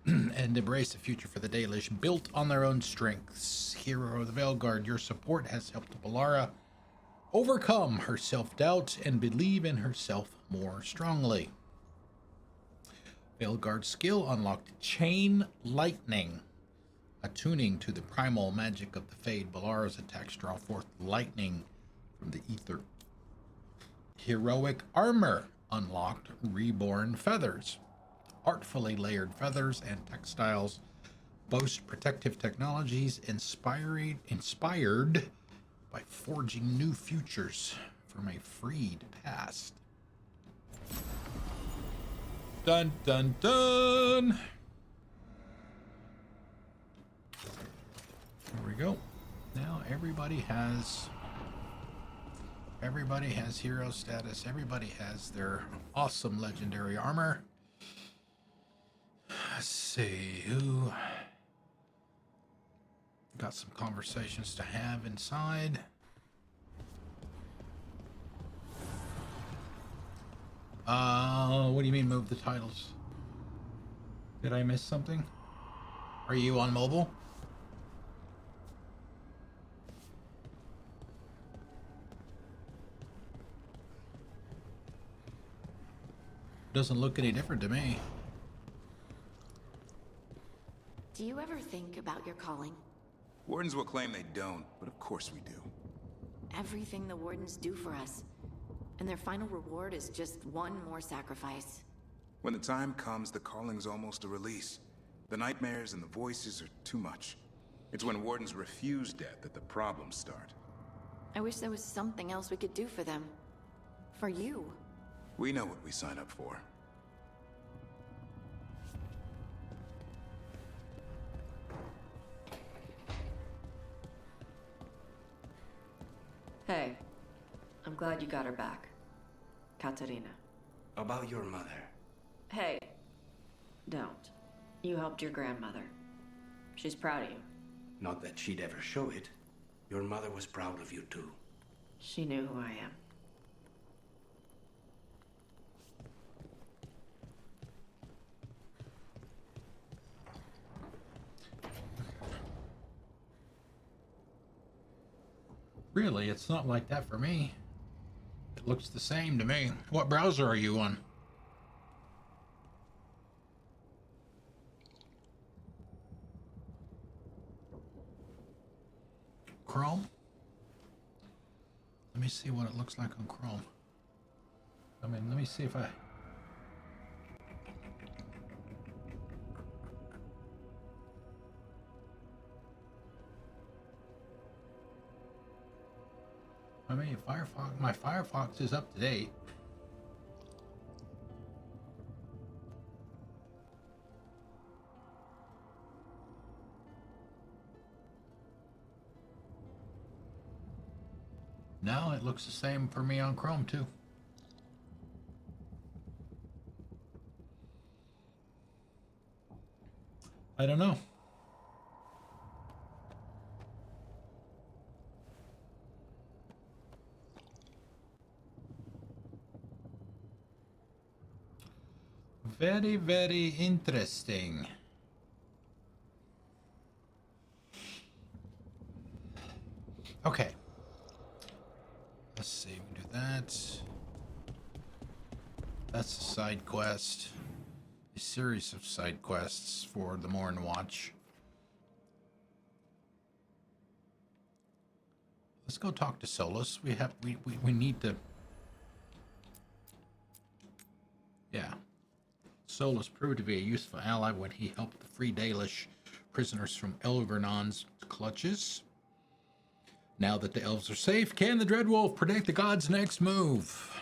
And embrace the future for the Dalish, built on their own strengths. Hero of the Veilguard, your support has helped Bellara overcome her self-doubt and believe in herself more strongly. Veilguard's skill unlocked Chain Lightning. Attuning to the primal magic of the Fade, Bellara's attacks draw forth lightning from the ether. Heroic armor unlocked Reborn Feathers. Artfully layered feathers and textiles boast protective technologies inspired by forging new futures from a freed past. Dun dun dun! There we go. Now everybody has hero status. Everybody has their awesome legendary armor. Let's see who got some conversations to have inside. What do you mean move the titles? Did I miss something? Are you on mobile? Doesn't look any different to me. Do you ever think about your calling? Wardens will claim they don't, but of course we do. Everything the Wardens do for us. And their final reward is just one more sacrifice. When the time comes, the calling's almost a release. The nightmares and the voices are too much. It's when Wardens refuse death that the problems start. I wish there was something else we could do for them. For you. We know what we sign up for. Hey, I'm glad you got her back. Katarina. About your mother. Hey, don't. You helped your grandmother. She's proud of you. Not that she'd ever show it. Your mother was proud of you too. She knew who I am. Really, it's not like that for me. It looks the same to me. What browser are you on? Chrome? Let me see what it looks like on Chrome. I mean, let me see if I... Firefox, my Firefox is up to date. Now it looks the same for me on Chrome too. I don't know. Very, very interesting. Okay. Let's see, we do that. That's a side quest. A series of side quests for the Morn Watch. Let's go talk to Solas. We need to... Yeah. Solas proved to be a useful ally when he helped the free Dalish prisoners from Elvernon's clutches. Now that the elves are safe, can the Dreadwolf predict the god's next move?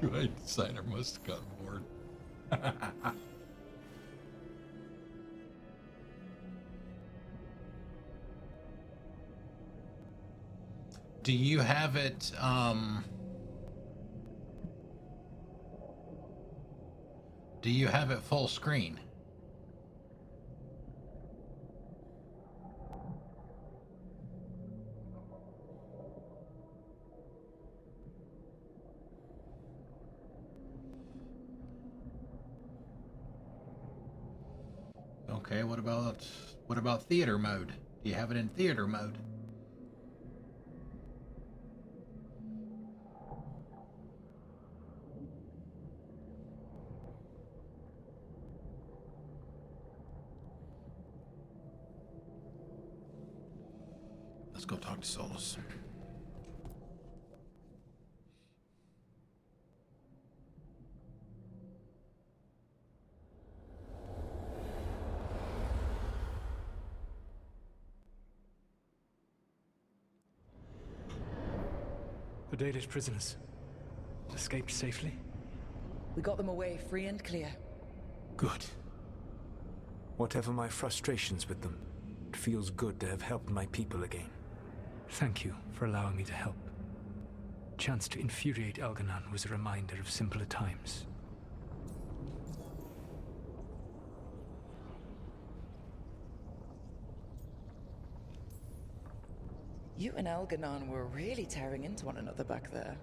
Right, designer must have gotten bored. Do you have it, do you have it full screen? Okay, what about theater mode? Do you have it in theater mode? Let's go talk to Solas. The Dalish prisoners escaped safely? We got them away free and clear. Good. Whatever my frustrations with them, it feels good to have helped my people again. Thank you for allowing me to help. Chance to infuriate Elganon was a reminder of simpler times. You and Elganon were really tearing into one another back there.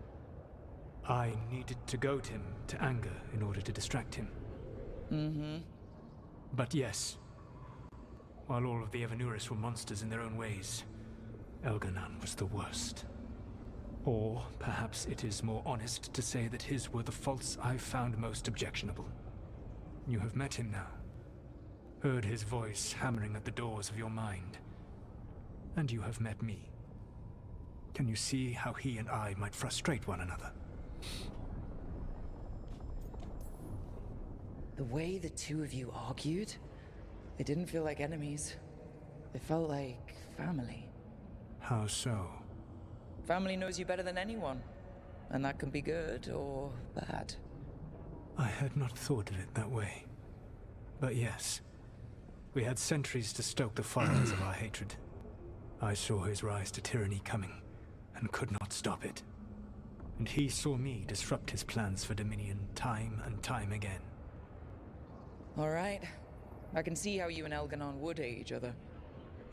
I needed to goad him to anger in order to distract him. Mm-hmm. But yes, while all of the Evanuris were monsters in their own ways, Elganon was the worst. Or perhaps it is more honest to say that his were the faults I found most objectionable. You have met him now, heard his voice hammering at the doors of your mind, and you have met me. Can you see how he and I might frustrate one another? The way the two of you argued, it didn't feel like enemies. It felt like family. How so? Family knows you better than anyone, and that can be good or bad. I had not thought of it that way. But yes, we had centuries to stoke the fires of our hatred. I saw his rise to tyranny coming, and could not stop it. And he saw me disrupt his plans for dominion time and time again. All right. I can see how you and Elganon would hate each other.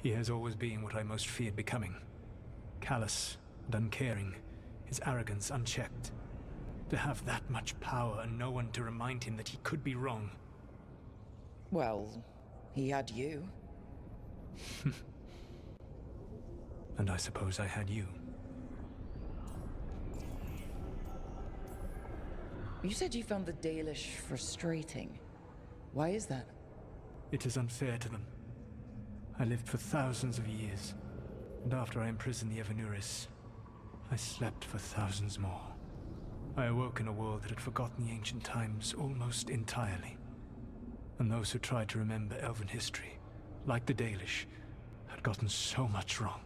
He has always been what I most feared becoming. Callous and uncaring, his arrogance unchecked. To have that much power and no one to remind him that he could be wrong. Well, he had you. And I suppose I had you. You said you found the Dalish frustrating. Why is that? It is unfair to them. I lived for thousands of years, and after I imprisoned the Evanuris, I slept for thousands more. I awoke in a world that had forgotten the ancient times almost entirely. And those who tried to remember Elven history, like the Dalish, had gotten so much wrong.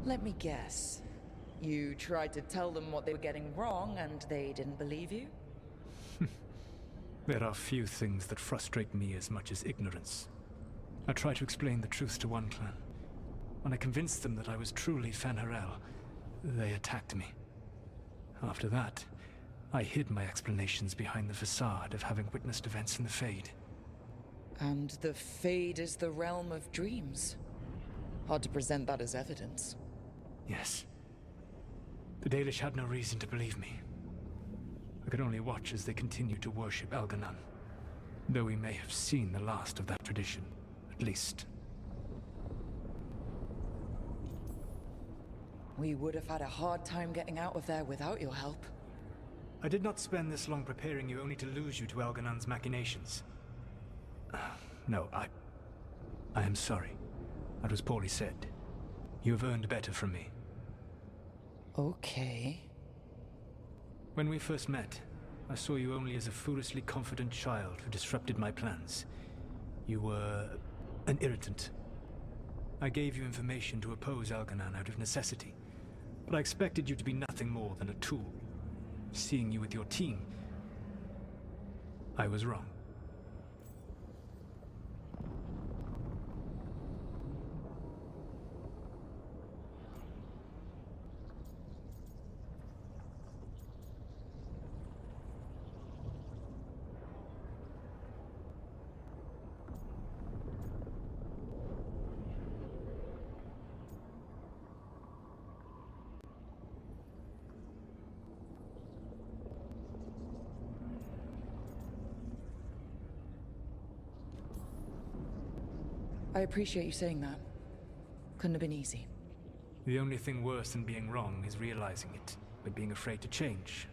Let me guess. You tried to tell them what they were getting wrong, and they didn't believe you? There are few things that frustrate me as much as ignorance. I tried to explain the truth to one clan. When I convinced them that I was truly Fen'Harel, they attacked me. After that, I hid my explanations behind the facade of having witnessed events in the Fade. And the Fade is the realm of dreams. Hard to present that as evidence. Yes. The Dalish had no reason to believe me. I could only watch as they continued to worship Elganon, though we may have seen the last of that tradition, at least. We would have had a hard time getting out of there without your help. I did not spend this long preparing you only to lose you to Elganon's machinations. No, I am sorry. That was poorly said. You have earned better from me. Okay. When we first met, I saw you only as a foolishly confident child who disrupted my plans. You were an irritant. I gave you information to oppose Elganon out of necessity, but I expected you to be nothing more than a tool. Seeing you with your team, I was wrong. I appreciate you saying that. Couldn't have been easy. The only thing worse than being wrong is realizing it, but being afraid to change.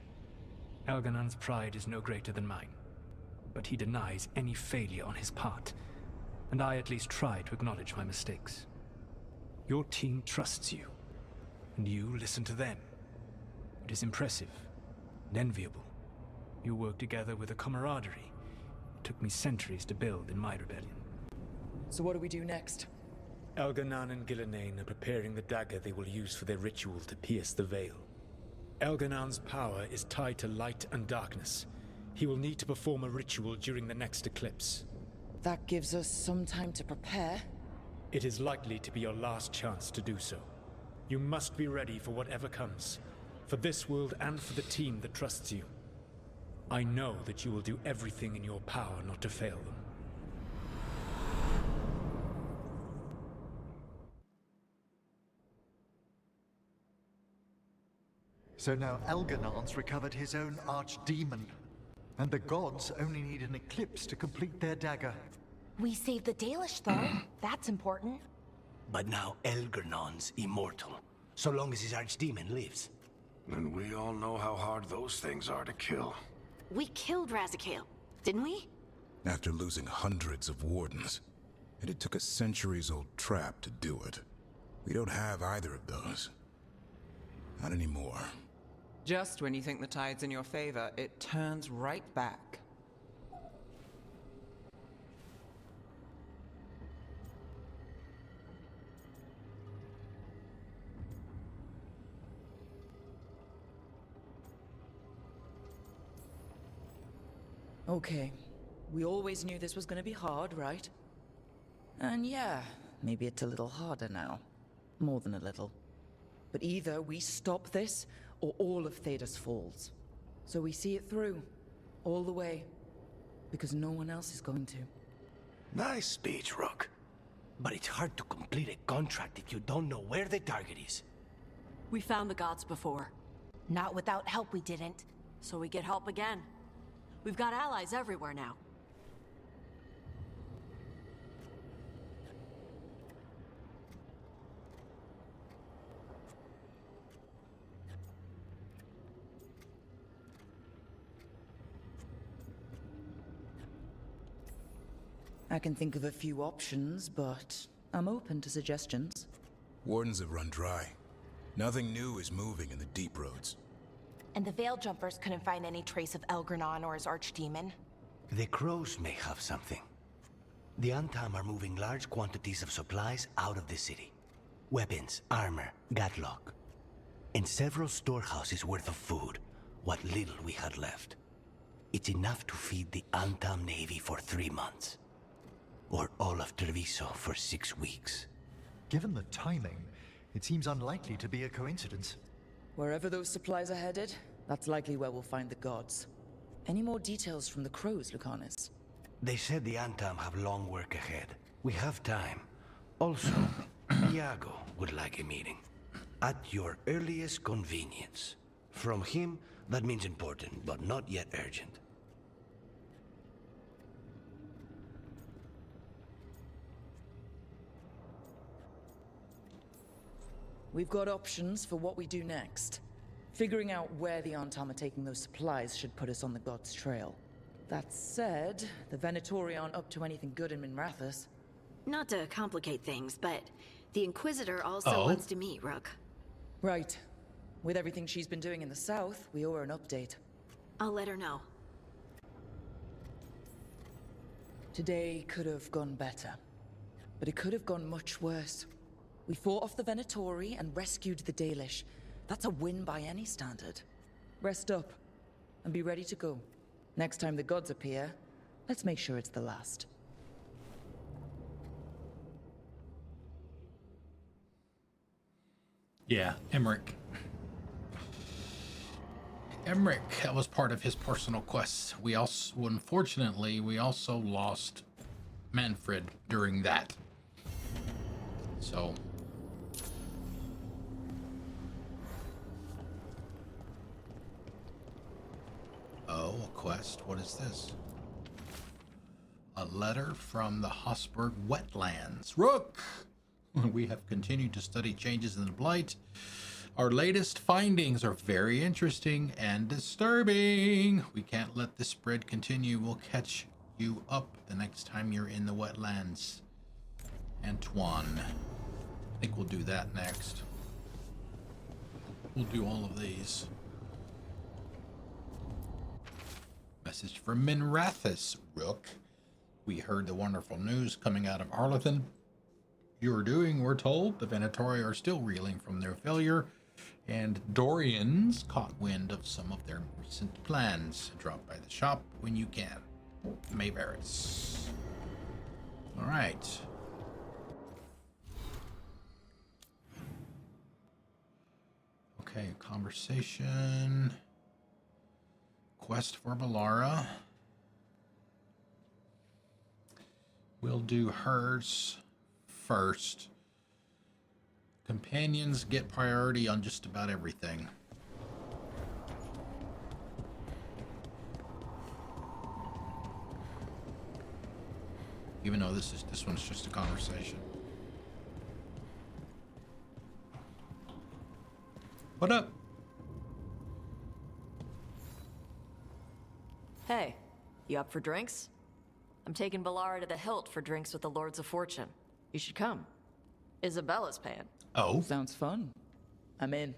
Elganon's pride is no greater than mine, but he denies any failure on his part, and I at least try to acknowledge my mistakes. Your team trusts you, and you listen to them. It is impressive and enviable. You work together with a camaraderie it took me centuries to build in my rebellion. So what do we do next? Elganon and Gillenane are preparing the dagger they will use for their ritual to pierce the veil. Elganon's power is tied to light and darkness. He will need to perform a ritual during the next eclipse. That gives us some time to prepare. It is likely to be your last chance to do so. You must be ready for whatever comes, for this world and for the team that trusts you. I know that you will do everything in your power not to fail them. So now Elganon's recovered his own archdemon, and the gods only need an eclipse to complete their dagger. We saved the Dalish, though. That's important. But now Elgernon's immortal, so long as his archdemon lives. And we all know how hard those things are to kill. We killed Razikale, didn't we? After losing hundreds of wardens, and it took a centuries-old trap to do it. We don't have either of those. Not anymore. Just when you think the tide's in your favor, it turns right back. Okay. We always knew this was gonna be hard, right? And yeah, maybe it's a little harder now. More than a little. But either we stop this, or all of Thedas falls. So we see it through. All the way. Because no one else is going to. Nice speech, Rook. But it's hard to complete a contract if you don't know where the target is. We found the gods before. Not without help, we didn't. So we get help again. We've got allies everywhere now. I can think of a few options, but I'm open to suggestions. Wardens have run dry. Nothing new is moving in the deep roads. And the Veil Jumpers couldn't find any trace of Elgernon or his archdemon. The crows may have something. The Antam are moving large quantities of supplies out of the city. Weapons, armor, gatlock. And several storehouses worth of food, what little we had left. It's enough to feed the Antam Navy for 3 months. Or all of Treviso for 6 weeks. Given the timing, it seems unlikely to be a coincidence. Wherever those supplies are headed, that's likely where we'll find the gods. Any more details from the crows, Lucanus? They said the Antam have long work ahead. We have time. Also, Iago would like a meeting. At your earliest convenience. From him, that means important, but not yet urgent. We've got options for what we do next. Figuring out where the Antam are taking those supplies should put us on the gods' trail. That said, the Venatori aren't up to anything good in Minrathous. Not to complicate things, but the Inquisitor also wants to meet Rook. Right. With everything she's been doing in the south, we owe her an update. I'll let her know. Today could have gone better. But it could have gone much worse. We fought off the Venatori and rescued the Dalish. That's a win by any standard. Rest up, and be ready to go. Next time the gods appear, let's make sure it's the last. Yeah, Emmerich. That was part of his personal quest. We also, unfortunately, we also lost Manfred during that. So... Oh, a quest. What is this? A letter from the Hossberg Wetlands. Rook! We have continued to study changes in the Blight. Our latest findings are very interesting and disturbing. We can't let this spread continue. We'll catch you up the next time you're in the Wetlands. Antoine. I think we'll do that next. We'll do all of these. Message from Minrathous, Rook. We heard the wonderful news coming out of Arlathan. You're doing, we're told. The Venatori are still reeling from their failure, and Dorians caught wind of some of their recent plans. Drop by the shop when you can. Mayveris. All right. Okay, conversation. Quest for Bellara. We'll do hers first. Companions get priority on just about everything. Even though this one's just a conversation. What up? Hey, you up for drinks? I'm taking Bellara to the Hilt for drinks with the Lords of Fortune. You should come. Isabella's paying. Oh. Sounds fun. I'm in.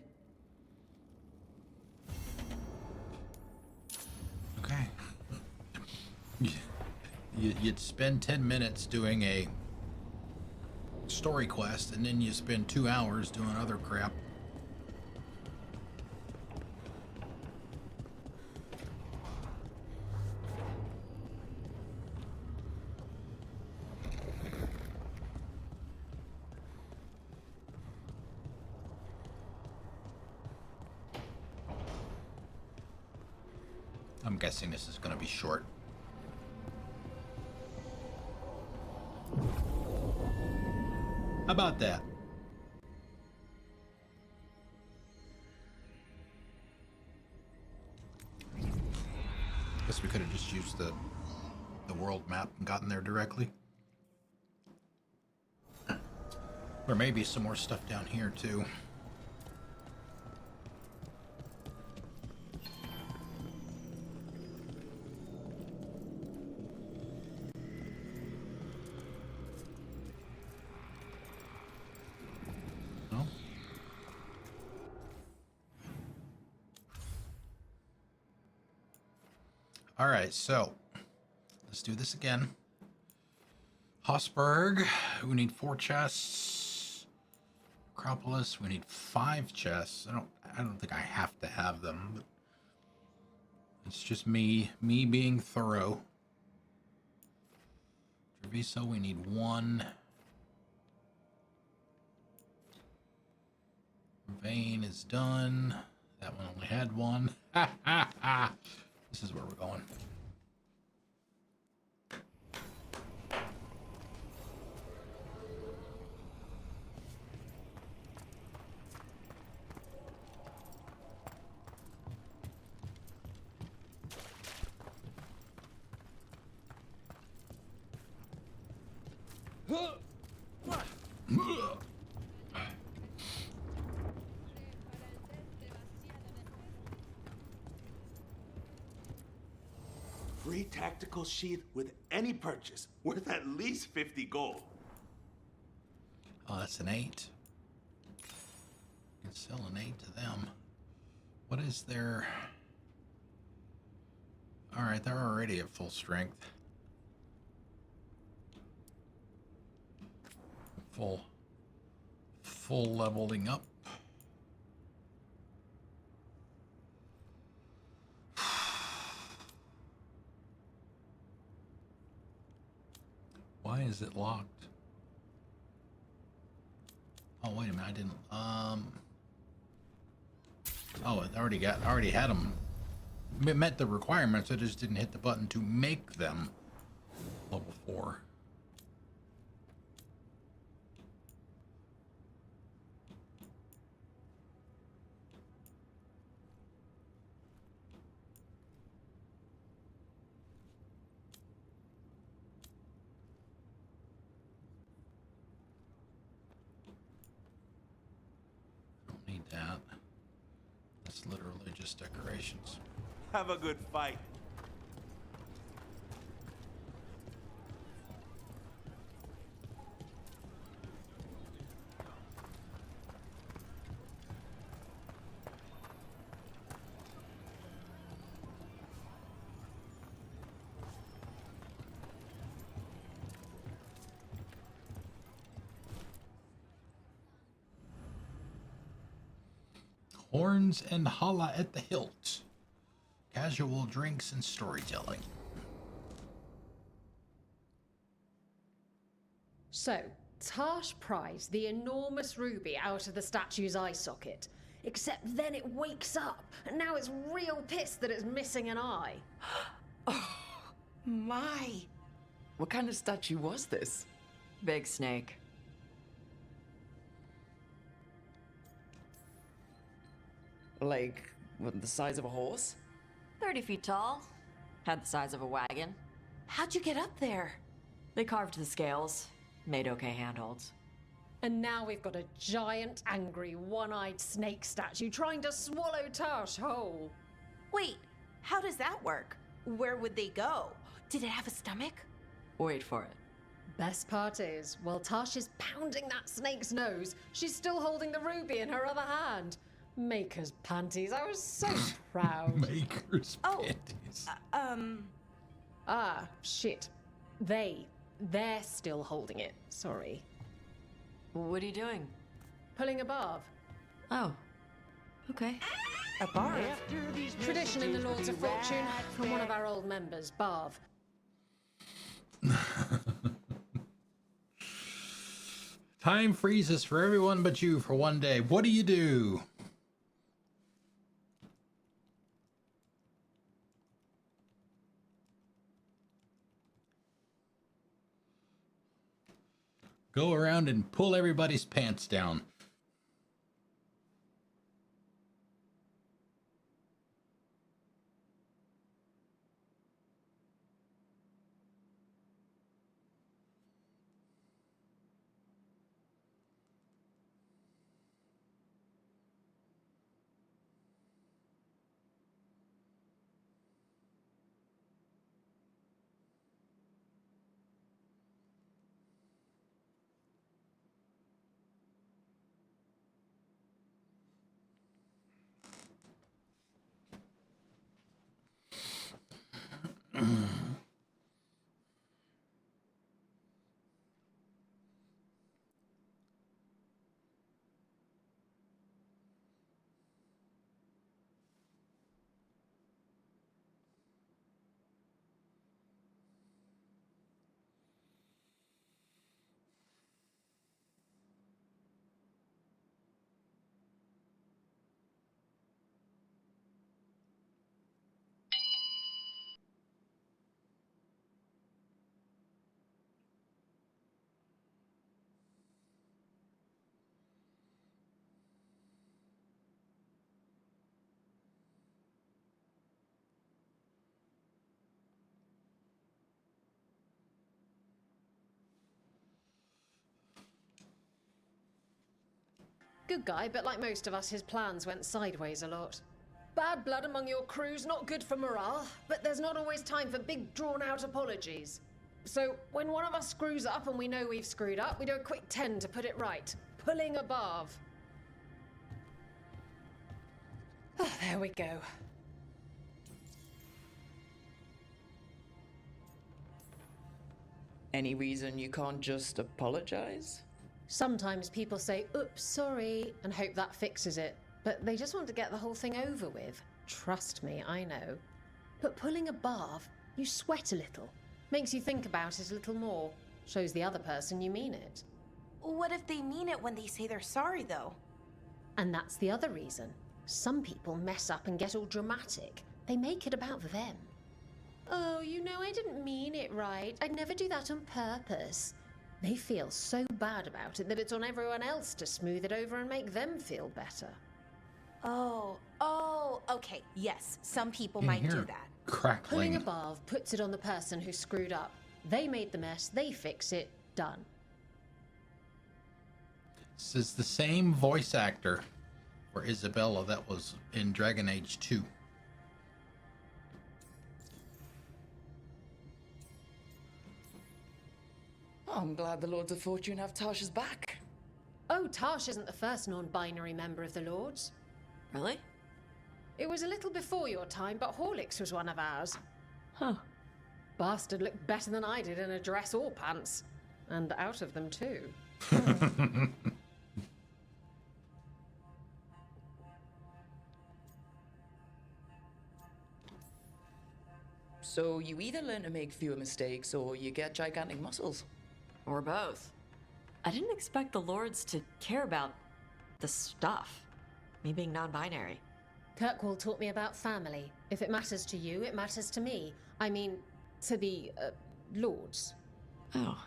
Okay. You'd spend 10 minutes doing a story quest, and then you spend 2 hours doing other crap. I'm guessing this is going to be short. How about that? Guess we could have just used the world map and gotten there directly. There may be some more stuff down here too. All right, so let's do this again. Hossberg, we need 4 chests. Acropolis, we need 5 chests. I don't think I have to have them, but it's just me being thorough. Treviso, we need 1. Vein is done. That one only had 1. Ha ha ha! This is where we're going. Free tactical sheath with any purchase, worth at least 50 gold. Oh, that's an 8. You can sell an 8 to them. What is their... Alright, they're already at full strength. Full leveling up. Why is it locked? Oh, wait a minute, I didn't, oh, it already had them. It met the requirements, I just didn't hit the button to make them level 4. That. That's literally just decorations. Have a good fight. Horns and Halla at the Hilt. Casual drinks and storytelling. So, Taash prized the enormous ruby out of the statue's eye socket. except then it wakes up, and now it's real pissed that it's missing an eye. Oh, my. What kind of statue was this? Big snake. Like, what, the size of a horse? 30 feet tall. Had the size of a wagon. How'd you get up there? They carved the scales. Made okay handholds. And now we've got a giant, angry, one-eyed snake statue trying to swallow Taash whole. Wait, how does that work? Where would they go? Did it have a stomach? Wait for it. Best part is, while Taash is pounding that snake's nose, she's still holding the ruby in her other hand. Maker's panties. I was so proud. Maker's panties. Ah, shit. They're still holding it. Sorry. What are you doing? Pulling a barb. Oh. Okay. A barb? Tradition in the Lords of Fortune from one of our old members, Barv. Time freezes for everyone but you for one day. What do you do? Go around and pull everybody's pants down. Good guy, but like most of us, his plans went sideways a lot. Bad blood among your crew's not good for morale, but there's not always time for big, drawn-out apologies. So, when one of us screws up and we know we've screwed up, we do a quick 10 to put it right. Pulling a barb. Oh, there we go. Any reason you can't just apologize? Sometimes people say, oops, sorry, and hope that fixes it. But they just want to get the whole thing over with. Trust me, I know. But pulling a barb, you sweat a little. Makes you think about it a little more. Shows the other person you mean it. What if they mean it when they say they're sorry, though? And that's the other reason. Some people mess up and get all dramatic. They make it about them. Oh, you know, I didn't mean it right. I'd never do that on purpose. They feel so bad about it that it's on everyone else to smooth it over and make them feel better. Oh, okay. Yes, some people might do that. Crackling. Pulling a barb puts it on the person who screwed up. They made the mess, they fix it, done. This is the same voice actor for Isabella that was in Dragon Age 2. Oh, I'm glad the Lords of Fortune have Taash's back. Oh, Taash isn't the first non-binary member of the Lords. Really? It was a little before your time, but Horlicks was one of ours. Huh. Bastard looked better than I did in a dress or pants. And out of them, too. So you either learn to make fewer mistakes or you get gigantic muscles. Or both. I didn't expect the Lords to care about the stuff. Me being non-binary. Kirkwall taught me about family. If it matters to you, it matters to me. I mean, to the, lords. Oh.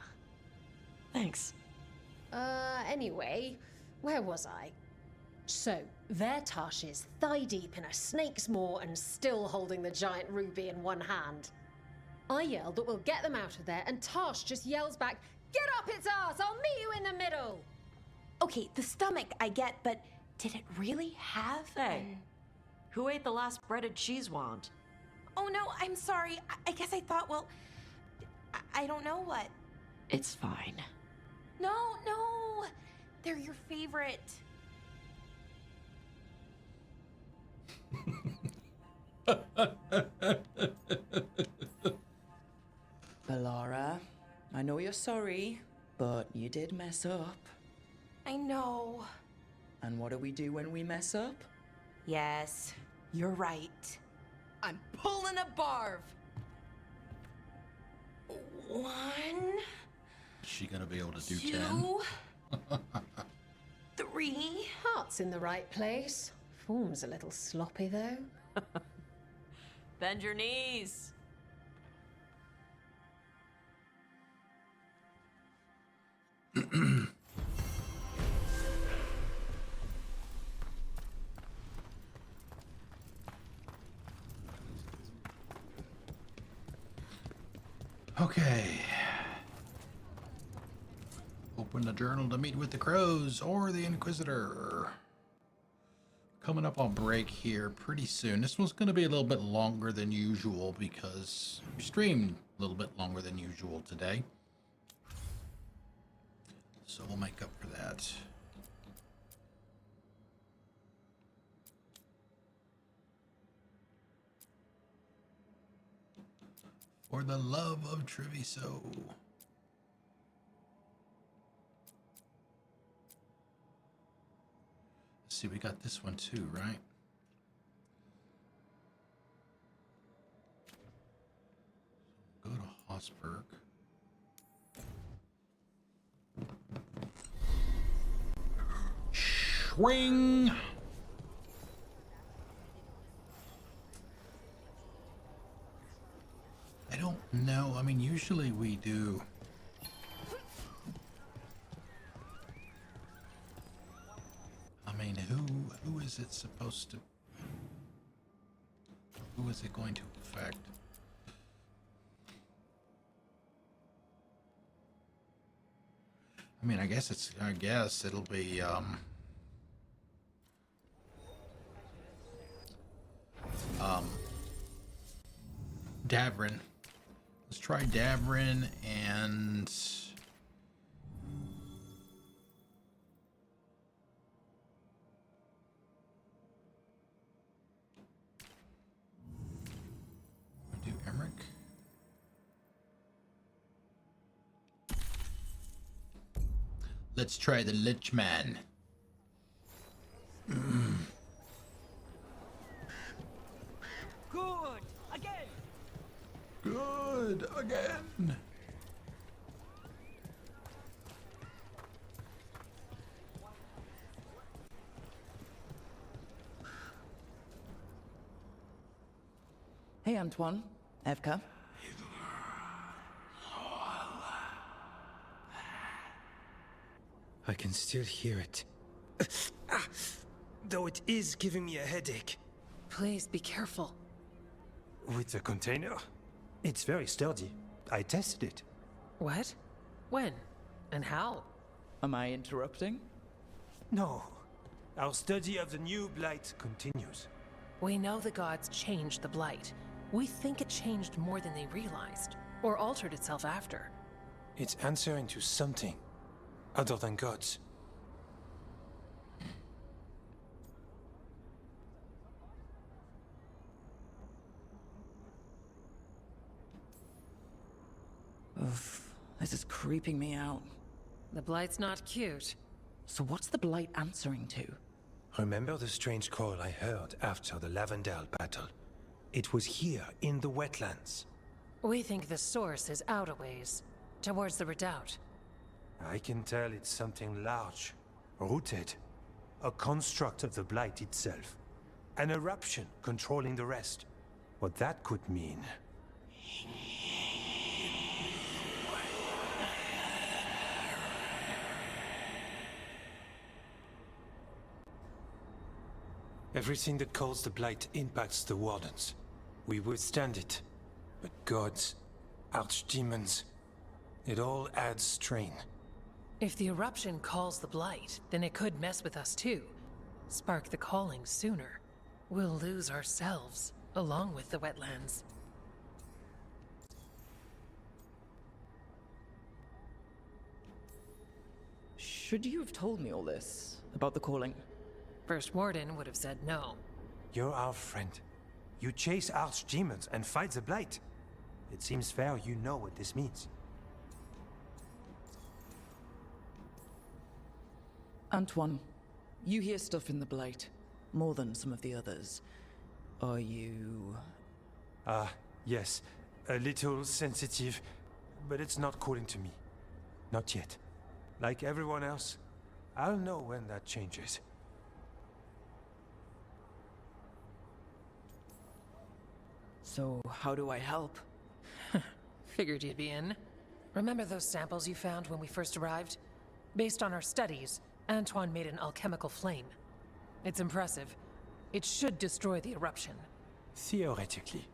Thanks. Anyway, where was I? So, there Taash is, thigh-deep in a snake's maw and still holding the giant ruby in one hand. I yell that we'll get them out of there, and Taash just yells back, "Get up its ass! I'll meet you in the middle!" Okay, the stomach I get, but did it really have? Hey, who ate the last breaded cheese wand? Oh no, I'm sorry. I guess I thought, well, I don't know what. It's fine. No, no, they're your favorite. Bellara, I know you're sorry, but you did mess up. I know. And what do we do when we mess up? Yes, you're right. I'm pulling a barv. 1, Is she gonna be able to do 2, 10? 3. Heart's in the right place. Form's a little sloppy, though. Bend your knees. Okay. Open the journal to meet with the crows or the Inquisitor. Coming up on break here pretty soon. This one's going to be a little bit longer than usual because we streamed a little bit longer than usual today. So we'll make up for that. For the love of Treviso. Let's see, we got this one too, right? Go to Hossberg. Swing! I don't know. I mean, usually we do. I mean, who is it supposed to... Who is it going to affect? I mean, I guess it'll be, Davrin. Let's try Davrin and... do Emmerich. Let's try the Lichman. Good! Again! Good again. Hey, Antoine. Evka. I can still hear it. Though it is giving me a headache. Please be careful. With the container? It's very sturdy. I tested it. What? When? And how? Am I interrupting? No. Our study of the new blight continues. We know the gods changed the Blight. We think it changed more than they realized, or altered itself after. It's answering to something other than gods. Oof, this is creeping me out. The Blight's not cute. So what's the Blight answering to? Remember the strange call I heard after the Lavendale battle? It was here, in the Wetlands. We think the source is out a ways, towards the redoubt. I can tell it's something large, rooted, a construct of the Blight itself. An eruption controlling the rest. What that could mean... Everything that calls the Blight impacts the Wardens. We withstand it. But gods, archdemons, it all adds strain. If the eruption calls the Blight, then it could mess with us too. Spark the calling sooner. We'll lose ourselves, along with the Wetlands. Should you have told me all this about the calling? First Warden would have said no. You're our friend. You chase archdemons and fight the Blight. It seems fair you know what this means. Antoine, you hear stuff in the Blight, more than some of the others. Are you... Yes. A little sensitive, but it's not calling to me. Not yet. Like everyone else, I'll know when that changes. So, how do I help? Figured you'd be in. Remember those samples you found when we first arrived? Based on our studies, Antoine made an alchemical flame. It's impressive. It should destroy the eruption. Theoretically.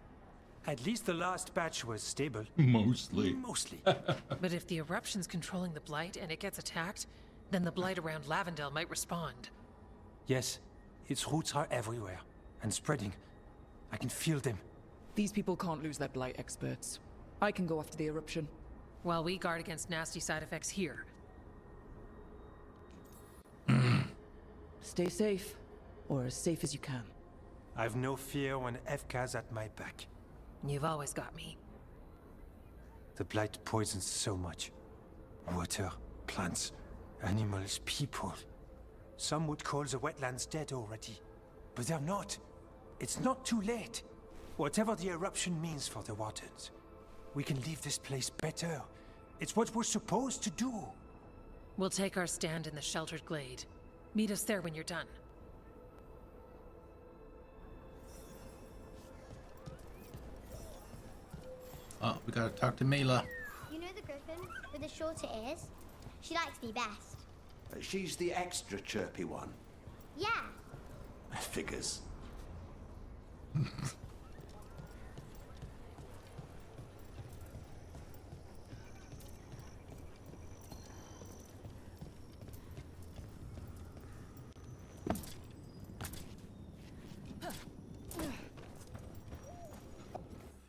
At least the last batch was stable. Mostly. Mostly. But if the eruption's controlling the Blight and it gets attacked, then the Blight around Lavendel might respond. Yes, its roots are everywhere, and spreading. I can feel them. These people can't lose their Blight experts. I can go after the eruption. While we guard against nasty side effects here. Stay safe, or as safe as you can. I've no fear when Efka's at my back. You've always got me. The Blight poisons so much. Water, plants, animals, people. Some would call the Wetlands dead already. But they're not. It's not too late. Whatever the eruption means for the Wardens, we can leave this place better. It's what we're supposed to do. We'll take our stand in the sheltered glade. Meet us there when you're done. Oh, we gotta talk to Mila. You know the griffin with the shorter ears? She likes me best. She's the extra chirpy one. Yeah. Figures.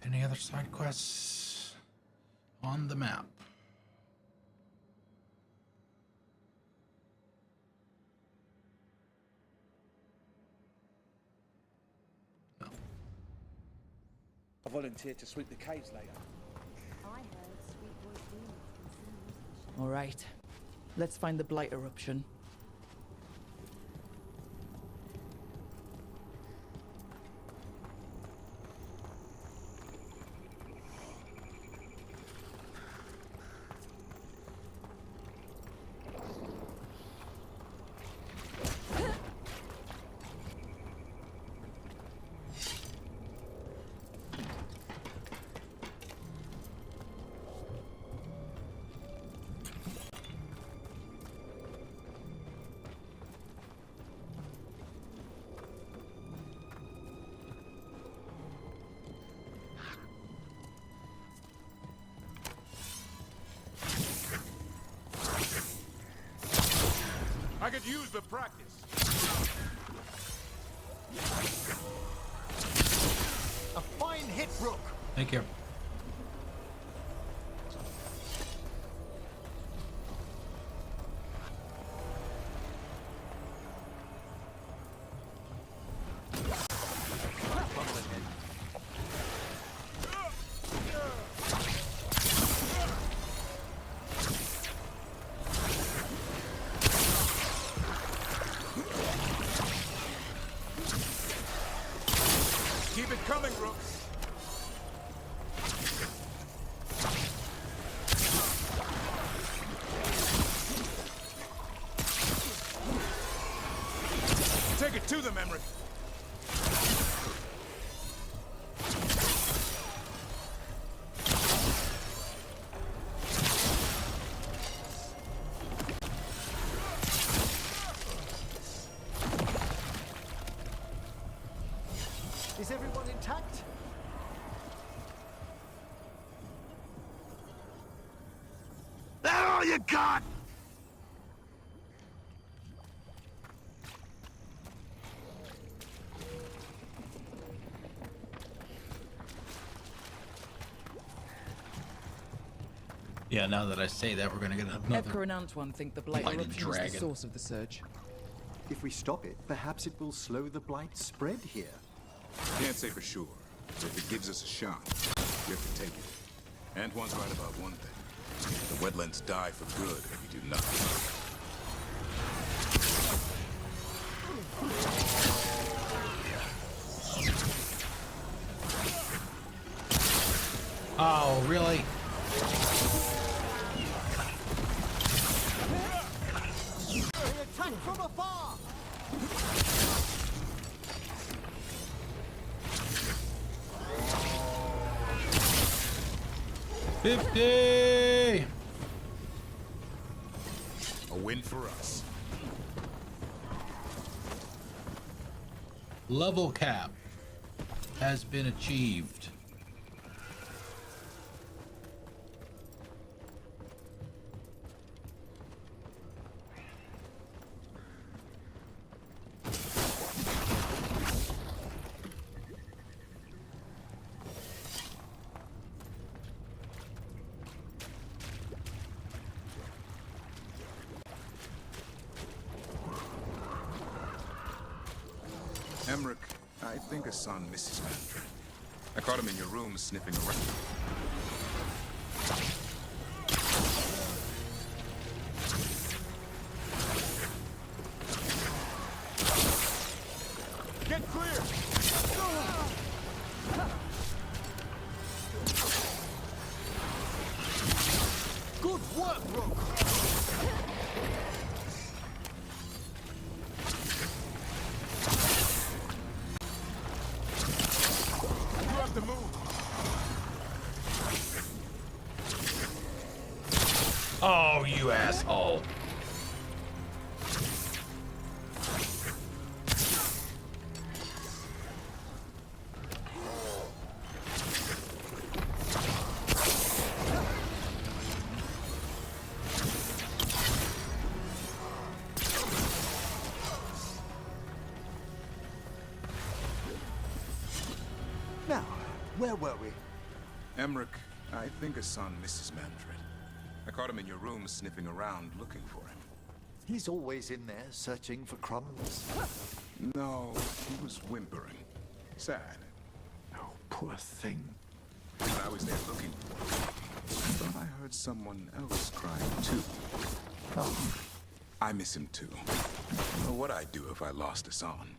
Any other side quests on the map? No. I volunteered to sweep the caves later. I heard sweet voice demons can see music. All right. Let's find the Blight eruption. I could use the practice. A fine hit, Rook. Thank you. Keep it coming, Rook. To them, Emmerich. Is everyone intact? That all you got? Yeah, now that I say that, we're gonna get another Ebker and Antoine think the Blight blighted eruption is the dragon. source of the surge. If we stop it, perhaps it will slow the blight spread here. Can't say for sure, but if it gives us a shot, we have to take it. Antoine's right about one thing. The wetlands die for good if we do nothing. Oh, really? Attack from afar! 50! A win for us. Level cap has been achieved. Emmerich, I think Hassan misses Mandarin. I caught him in your room sniffing around. Get clear! Good work, Rook! You have to move! Oh, you asshole. Now, where were we? Emmerich, I think Hassan misses Mandarin. I caught him in your room sniffing around looking for him. He's always in there searching for crumbs. No, he was whimpering. Sad. Oh, poor thing. When I was there looking for him, I thought I heard someone else crying too. Oh. I miss him too. Well, what'd I do if I lost Hassan?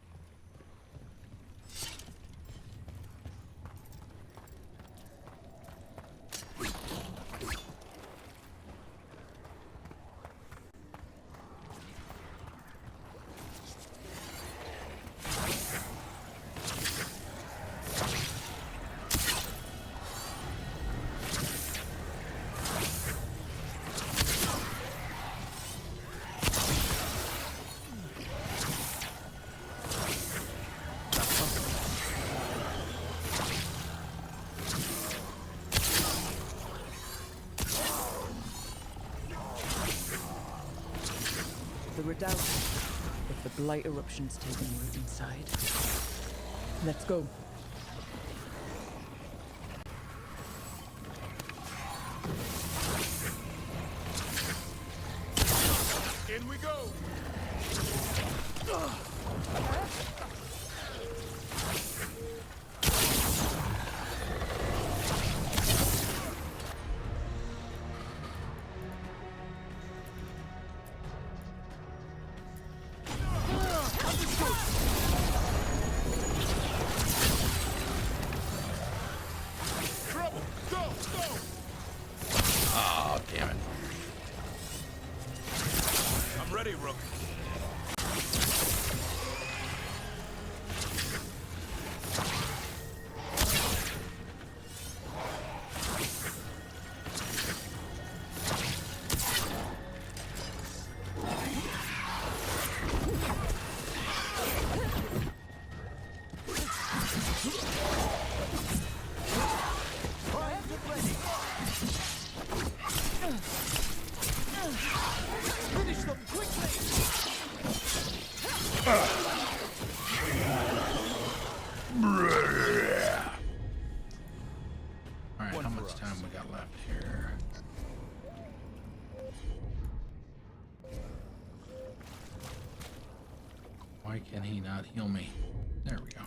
The redoubt. If the Blight eruption's taken root inside. Let's go. In we go! Oh, damn it. I'm ready, Rook. Alright, how much time we got left here? Why can he not heal me? There we go.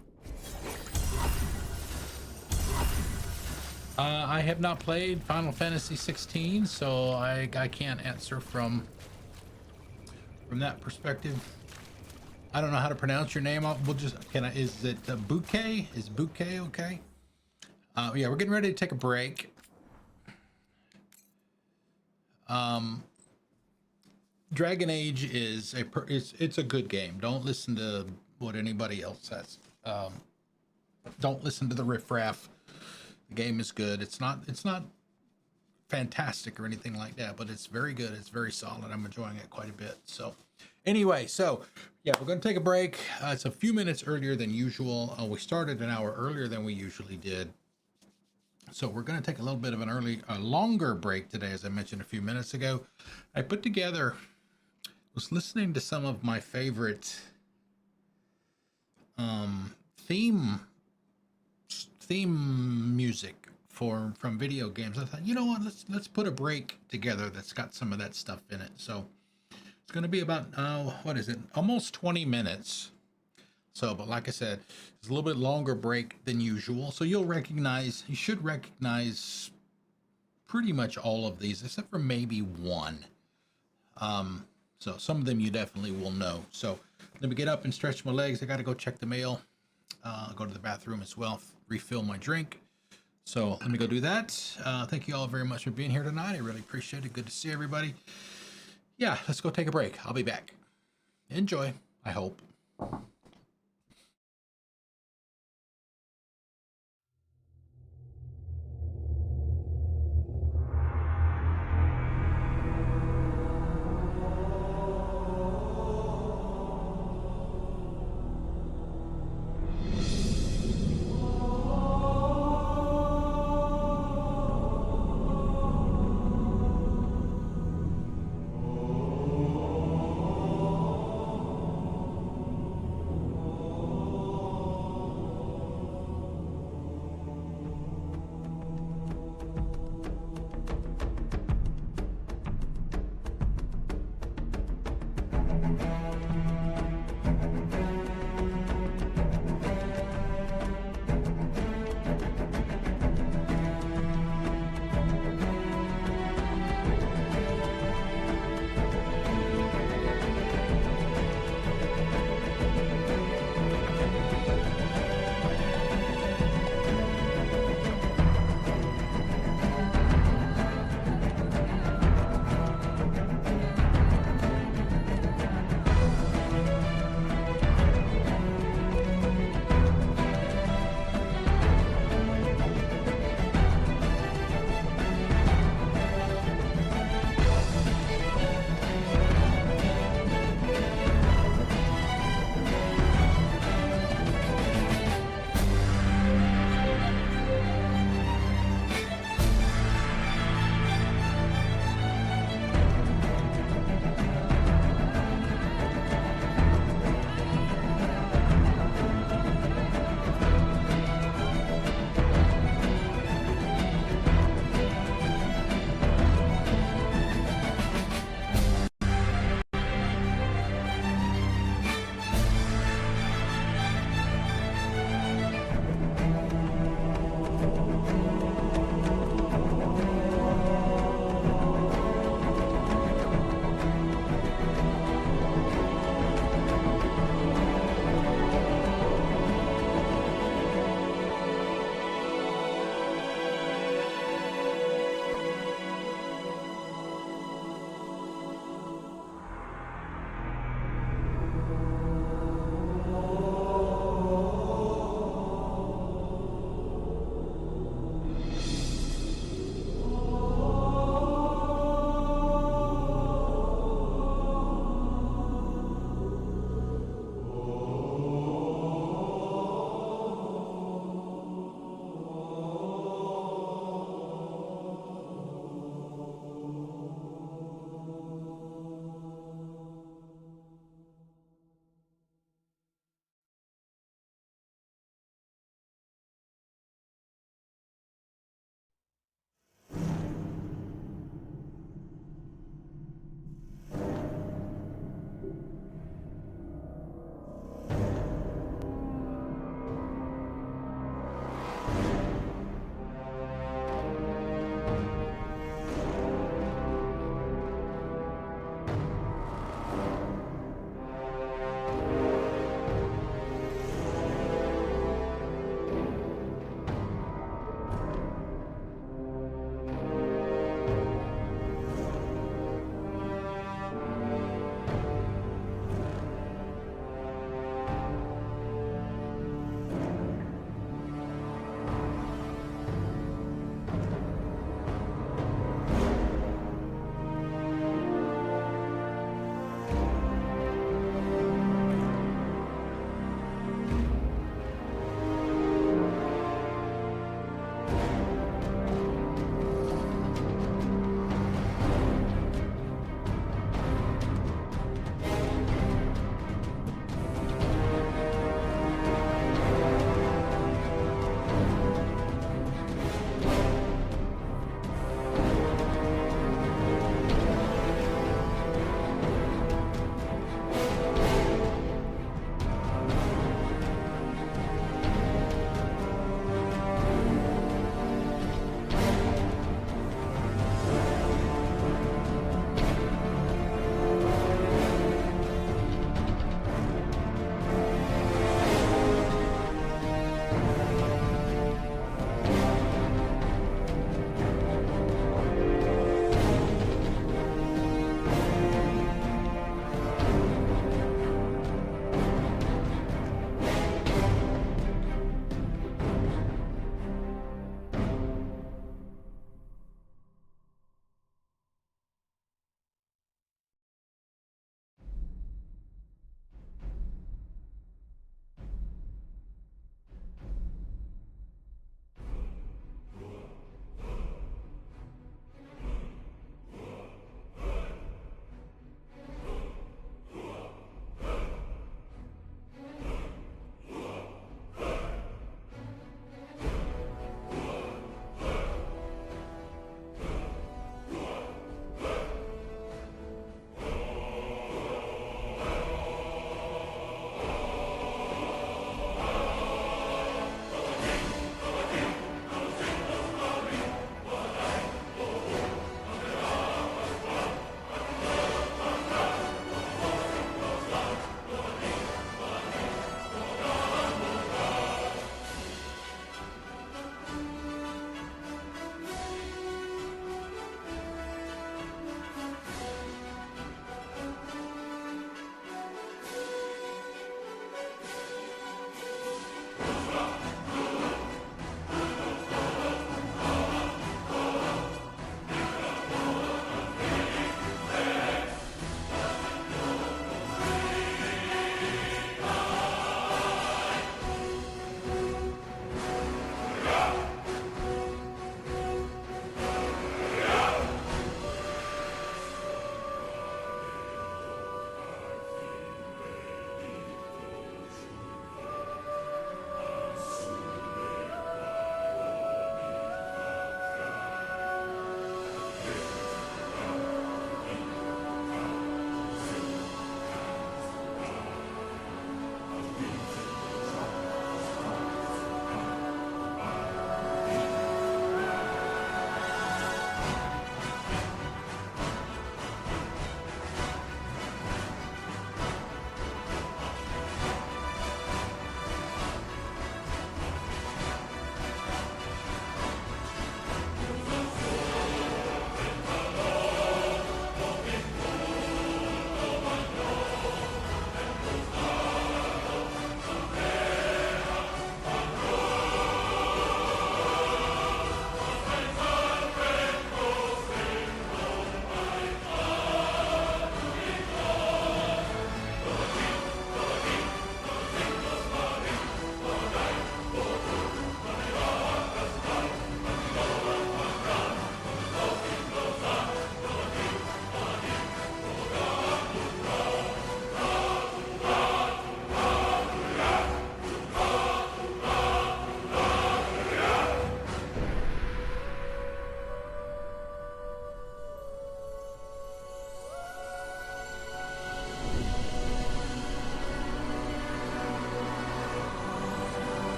I have not played Final Fantasy 16, so I can't answer from that perspective. I don't know how to pronounce your name. We'll just is it Bouquet? Is Bouquet okay? Yeah, we're getting ready to take a break. Dragon Age is it's a good game. Don't listen to what anybody else says. Don't listen to the riffraff. The game is good. It's not fantastic or anything like that, but it's very good. It's very solid. I'm enjoying it quite a bit. So anyway, yeah, we're going to take a break. It's a few minutes earlier than usual. We started an hour earlier than we usually did. So we're going to take a little bit of a longer break today, as I mentioned a few minutes ago. I put together, was listening to some of my favorite theme music from video games. I thought, you know what, let's put a break together that's got some of that stuff in it. So it's going to be about what is it, almost 20 minutes. So, but like I said, it's a little bit longer break than usual. So you should recognize pretty much all of these, except for maybe one. So some of them you definitely will know. So let me get up and stretch my legs. I got to go check the mail. Go to the bathroom as well, refill my drink. So let me go do that. Thank you all very much for being here tonight. I really appreciate it. Good to see everybody. Yeah, let's go take a break. I'll be back. Enjoy, I hope.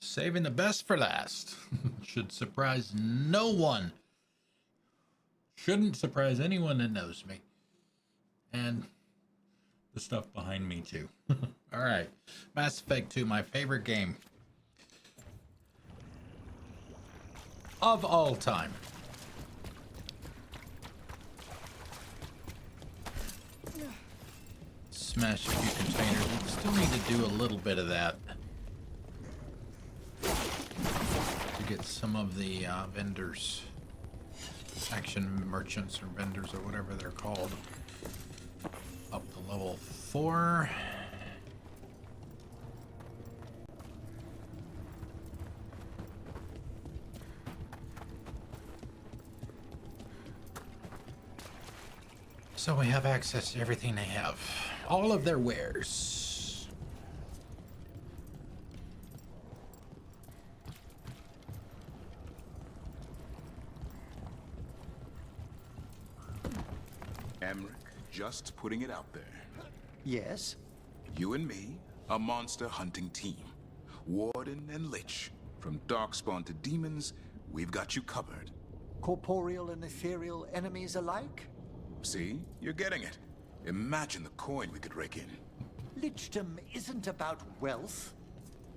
Saving the best for last. Should surprise no one. Shouldn't surprise anyone that knows me. And the stuff behind me too. All right. Mass Effect 2, my favorite game of all time. Smash a few containers. We still need to do a little bit of that to get some of the vendors, action merchants or vendors or whatever they're called, up to level 4. So we have access to everything they have. All of their wares. Emmerich, just putting it out there. Yes? You and me, a monster hunting team. Warden and Lich. From Darkspawn to demons, we've got you covered. Corporeal and ethereal enemies alike? See? You're getting it. Imagine the coin we could rake in. Lichdom isn't about wealth.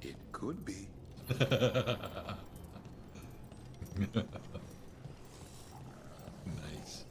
It could be. Nice.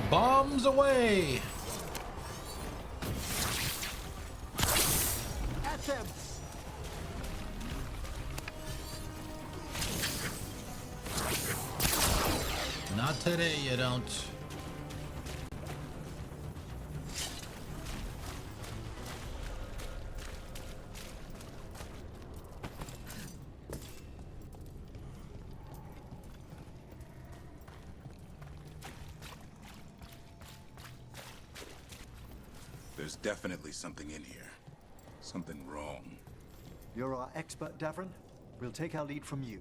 Bombs away! Atoms! Not today, you don't. There's definitely something in here. Something wrong. You're our expert, Davrin. We'll take our lead from you.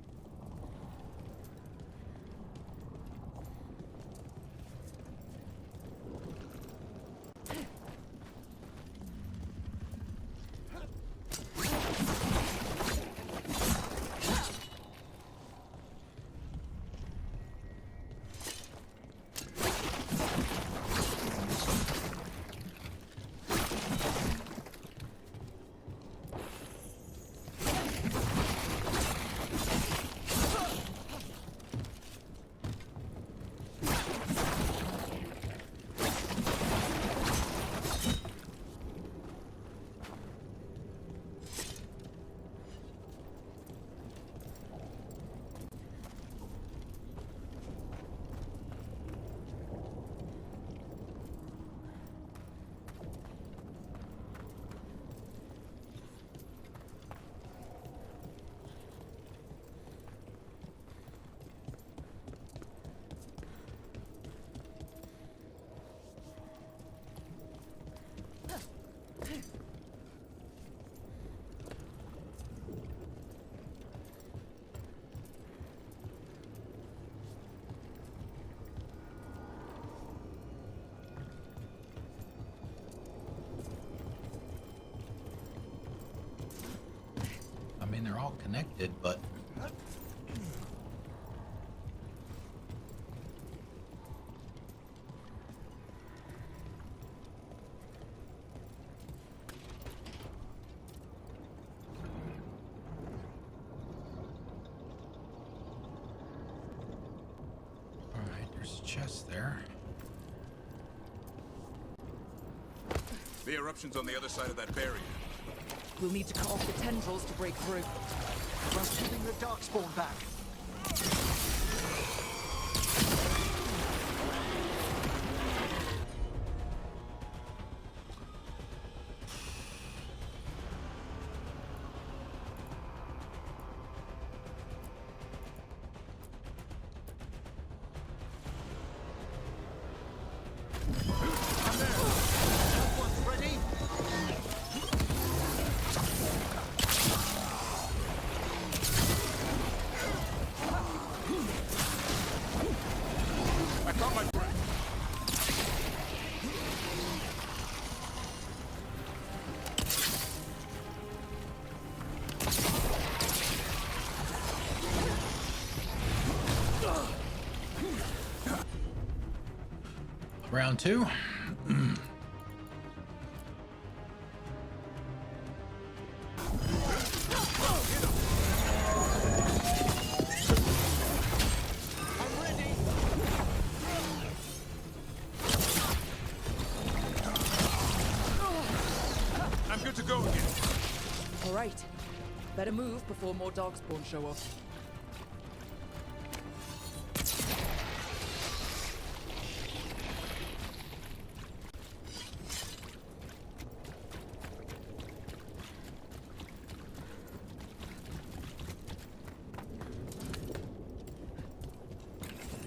I mean, they're all connected, but all right, there's a chest there. The eruption's on the other side of that barrier. We'll need to cut off the tendrils to break through. While keeping the darkspawn back. Round two. I'm good to go again. All right. Better move before more darkspawn show up.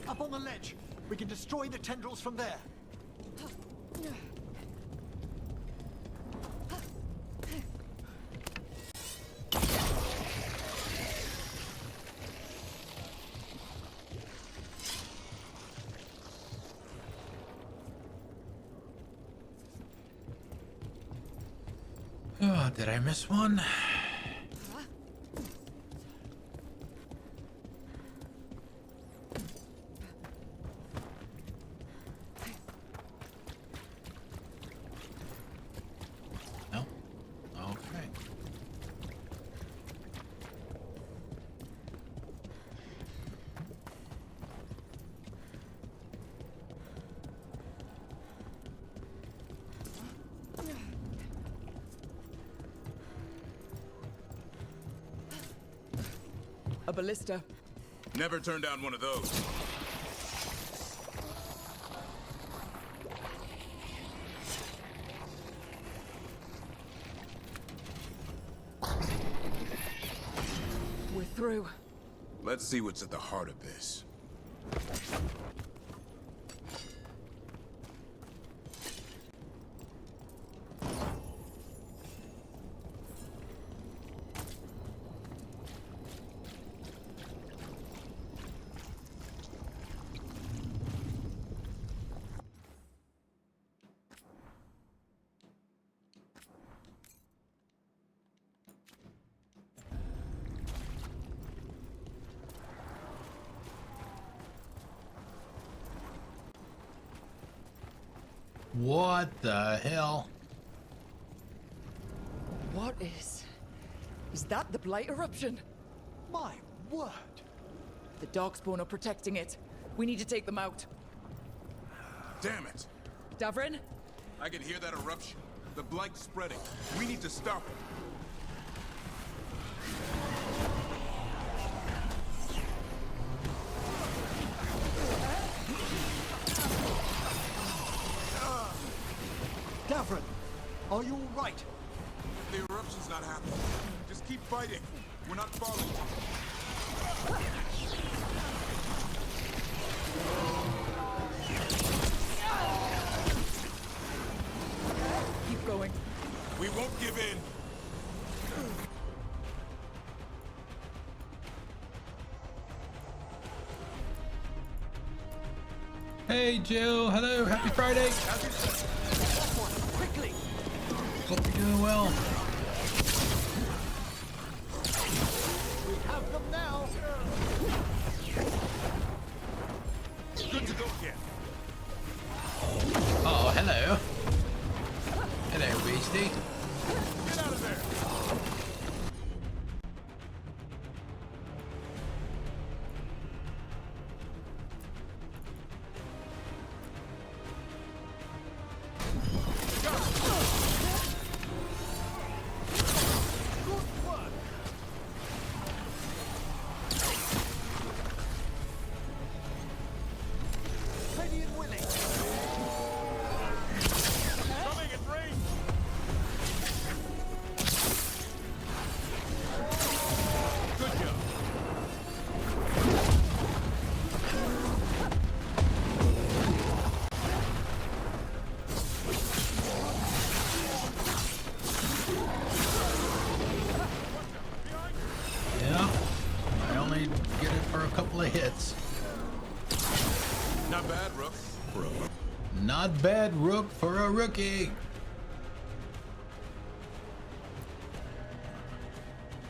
Up on the ledge. We can destroy the tendrils from there. Oh, did I miss one? No? Okay. A ballista. Never turn down one of those. We're through. Let's see what's at the heart of this. What the hell? What is... Is that the Blight eruption? My word! The Darkspawn are protecting it. We need to take them out. Damn it! Davrin? I can hear that eruption. The Blight's spreading. We need to stop it. Davrin, are you all right? The eruption's not happening. Just keep fighting. We're not falling. Keep going. We won't give in. Hey, Jill. Hello. Happy Friday. Quickly! Hope you're doing well. We have them now! Good to go again. Oh, hello. Hello, Beastie. Get out of there. Not bad, Rook. Not bad, Rook, for a rookie.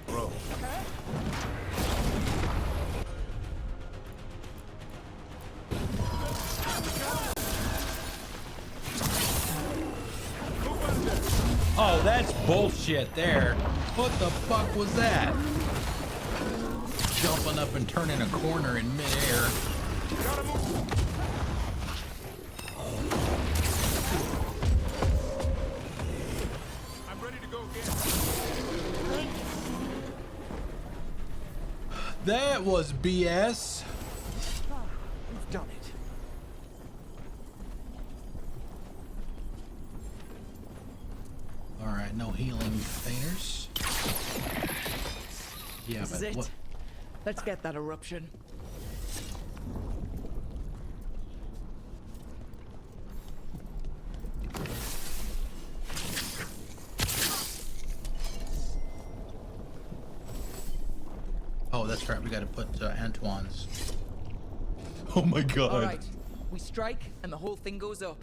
Bro. Oh, that's bullshit there. What the fuck was that? Jumping up and turning a corner in midair. I'm ready to go again. That was BS. We've done it. All right, no healing containers. Yeah, This is but it. what? Let's get that eruption. Oh, that's right. We got to put Antoine's. Oh my god. All right, we strike and the whole thing goes up.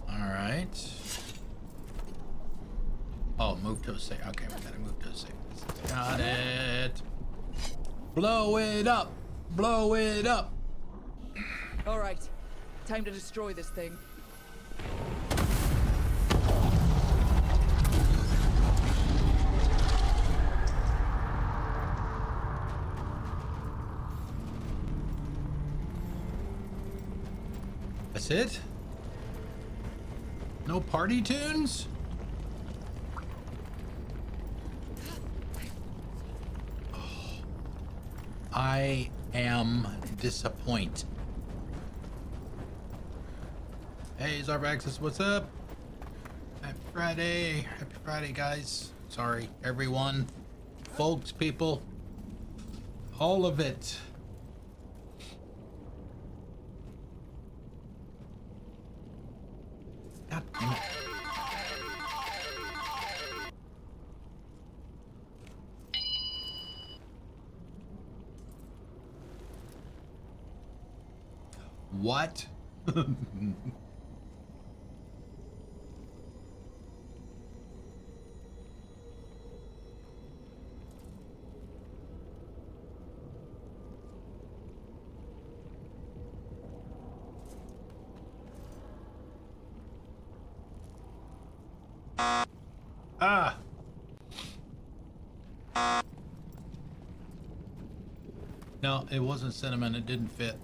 All right. Oh, move to a safe. Okay, we gotta move to a safe. Got it. Blow it up. Blow it up. All right, time to destroy this thing. That's it? No party tunes? Oh, I am disappointed. Hey, Zarbaxis, what's up? Happy Friday. Happy Friday, guys. Sorry, everyone. Folks, people. All of it. God damn it. What? Ah. No, it wasn't cinnamon. It didn't fit.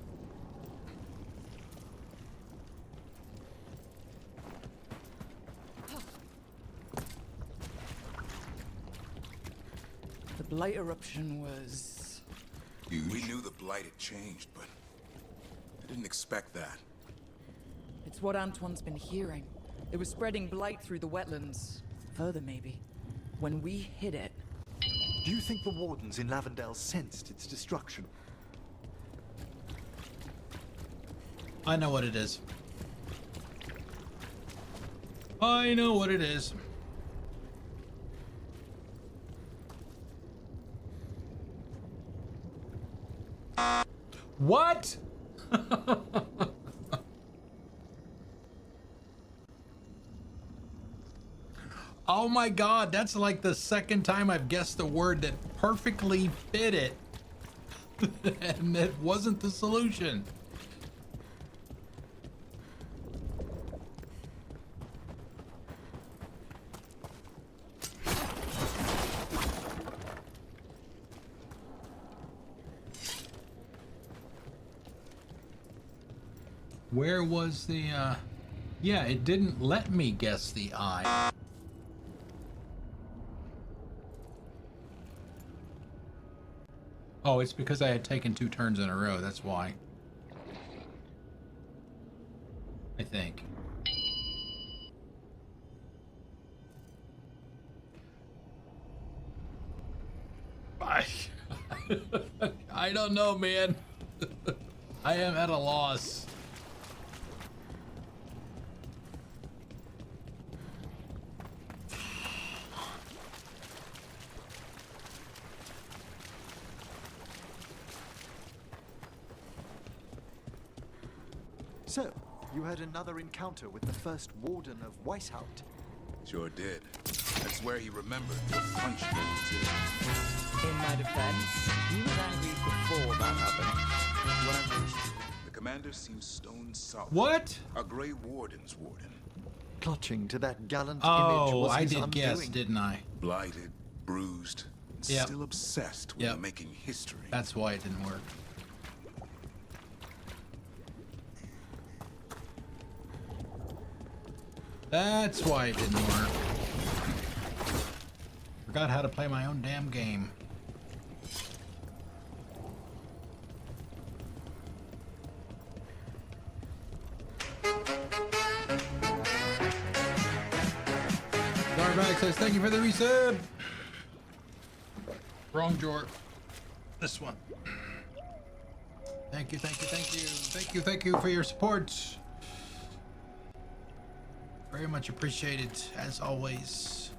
The blight eruption was... We knew the blight had changed, but I didn't expect that. It's what Antoine's been hearing. It was spreading blight through the wetlands. Further, maybe. When we hit it... Do you think the wardens in Lavendale sensed its destruction? I know what it is. I know what it is. What? Oh my god, that's like the second time I've guessed the word that perfectly fit it. And it wasn't the solution. Where was the, yeah, it didn't let me guess the eye. Oh, it's because I had taken 2 turns in a row, that's why. I think. I don't know, man. I am at a loss. So, you had another encounter with the first warden of Weishaupt. Sure did. That's where he remembered to punch me, too. In my defense, he was angry before that happened. When I reached... The commander seems stone solid. What? A Grey Warden's warden. Clutching to that gallant image Oh, was I his did undoing. guess, didn't I? Blighted, bruised, and Yep. still obsessed with Yep. making history. That's why it didn't work. That's why it didn't work. Forgot how to play my own damn game. Darback says, thank you for the resub. Wrong Jort. This one. Thank you, thank you, thank you. Thank you, thank you for your support. Very much appreciated, as always.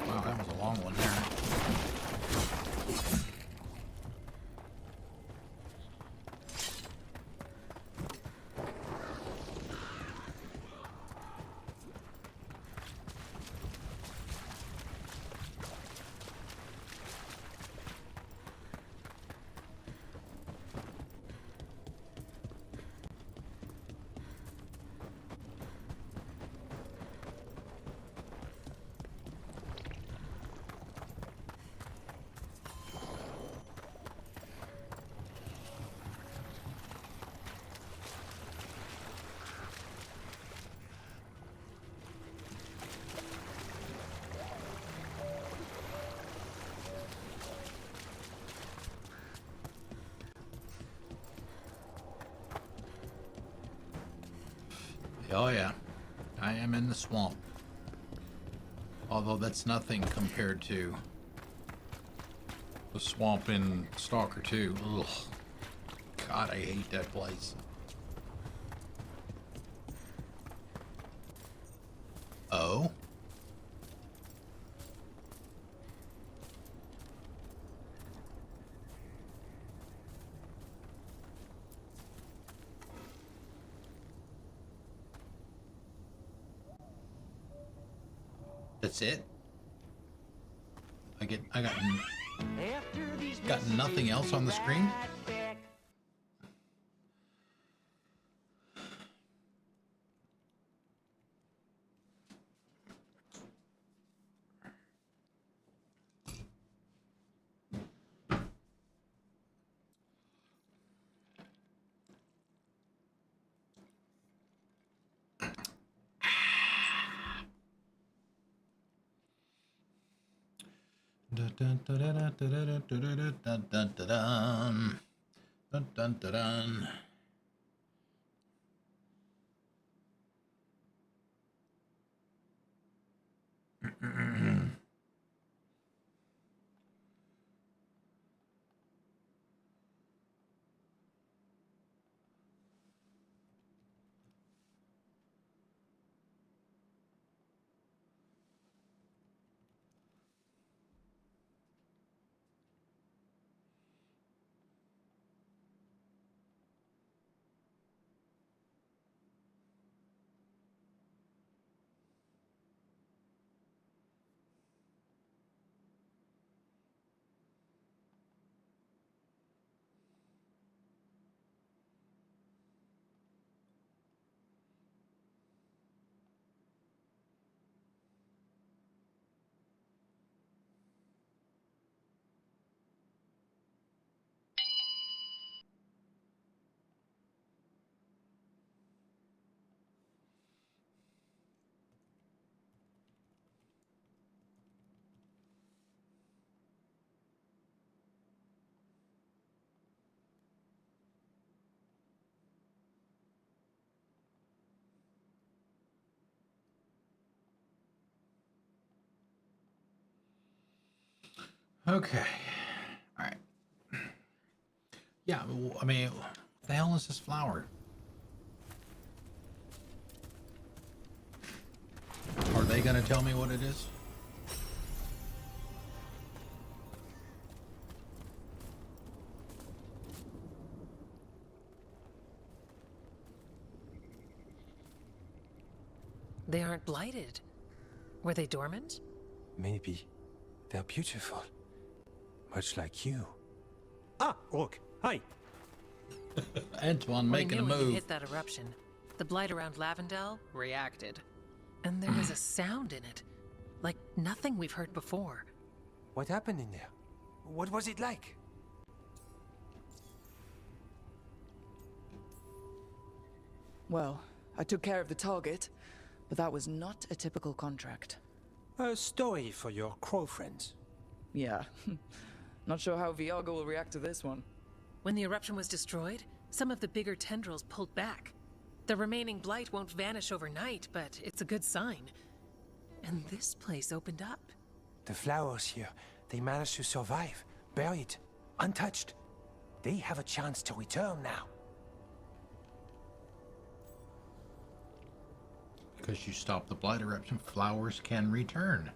Wow, that was a long one there. Oh yeah, I am in the swamp. Although that's nothing compared to the swamp in Stalker 2. Ugh. God, I hate that place. Oh? That's it? I got nothing else on the screen? Dun dun dun dun dun dun dun dun dun dun dun dun dun dun. Okay. All right. Yeah, I mean, what the hell is this flower? Are they going to tell me what it is? They aren't blighted. Were they dormant? Maybe they're beautiful. Much like you. Ah, look. Hi. Antoine making a When you move. hit that eruption, the blight around Lavendel reacted. And there was a sound in it. Like nothing we've heard before. What happened in there? What was it like? Well, I took care of the target, but that was not a typical contract. A story for your crow friends. Yeah. Not sure how Viaga will react to this one. When the eruption was destroyed, some of the bigger tendrils pulled back. The remaining blight won't vanish overnight, but it's a good sign. And this place opened up. The flowers here, they managed to survive, buried, untouched. They have a chance to return now. Because you stop the blight eruption, flowers can return.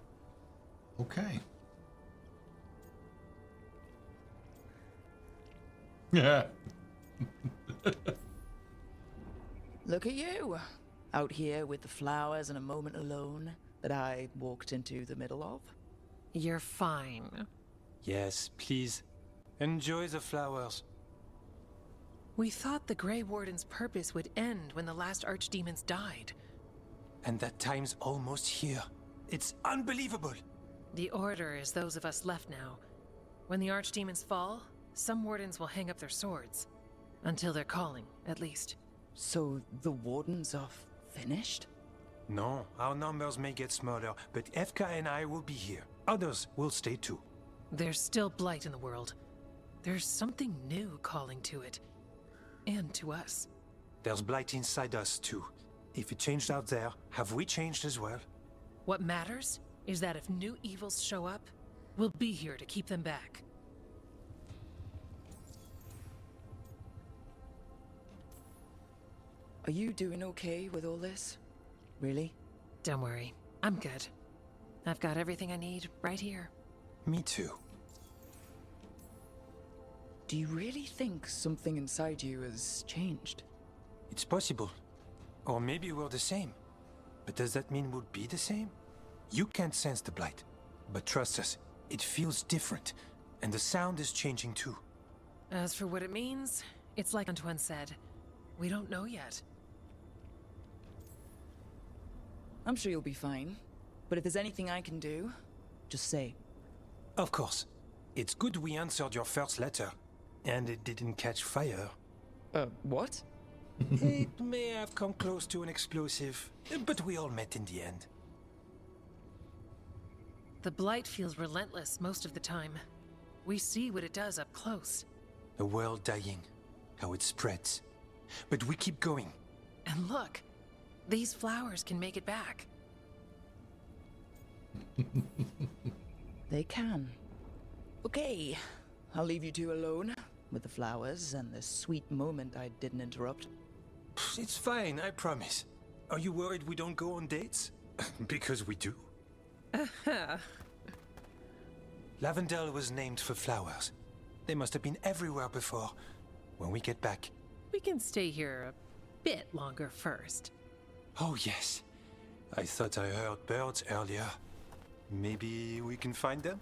Okay. Yeah. Look at you, out here with the flowers and a moment alone that I walked into the middle of. You're fine. Yes, please. Enjoy the flowers. We thought the Grey Warden's purpose would end when the last archdemons died. And that time's almost here. It's unbelievable. The Order is those of us left now. When the archdemons fall, some wardens will hang up their swords. Until they're calling, at least. So the wardens are finished? No, our numbers may get smaller, but Efka and I will be here. Others will stay too. There's still blight in the world. There's something new calling to it. And to us. There's blight inside us too. If it changed out there, have we changed as well? What matters is that if new evils show up, we'll be here to keep them back. Are you doing okay with all this? Really? Don't worry, I'm good. I've got everything I need right here. Me too. Do you really think something inside you has changed? It's possible. Or maybe we're the same. But does that mean we'll be the same? You can't sense the blight. But trust us, it feels different. And the sound is changing too. As for what it means, it's like Antoine said. We don't know yet. I'm sure you'll be fine. But if there's anything I can do, just say. Of course. It's good we answered your first letter. And it didn't catch fire. What? It may have come close to an explosive, but we all met in the end. The blight feels relentless most of the time. We see what it does up close. A world dying, how it spreads. But we keep going. And look, these flowers can make it back. They can. Okay, I'll leave you two alone with the flowers and the sweet moment I didn't interrupt. It's fine, I promise. Are you worried we don't go on dates? Because we do. Lavendel was named for flowers. They must have been everywhere before. When we get back... We can stay here a bit longer first. Oh yes. I thought I heard birds earlier. Maybe we can find them?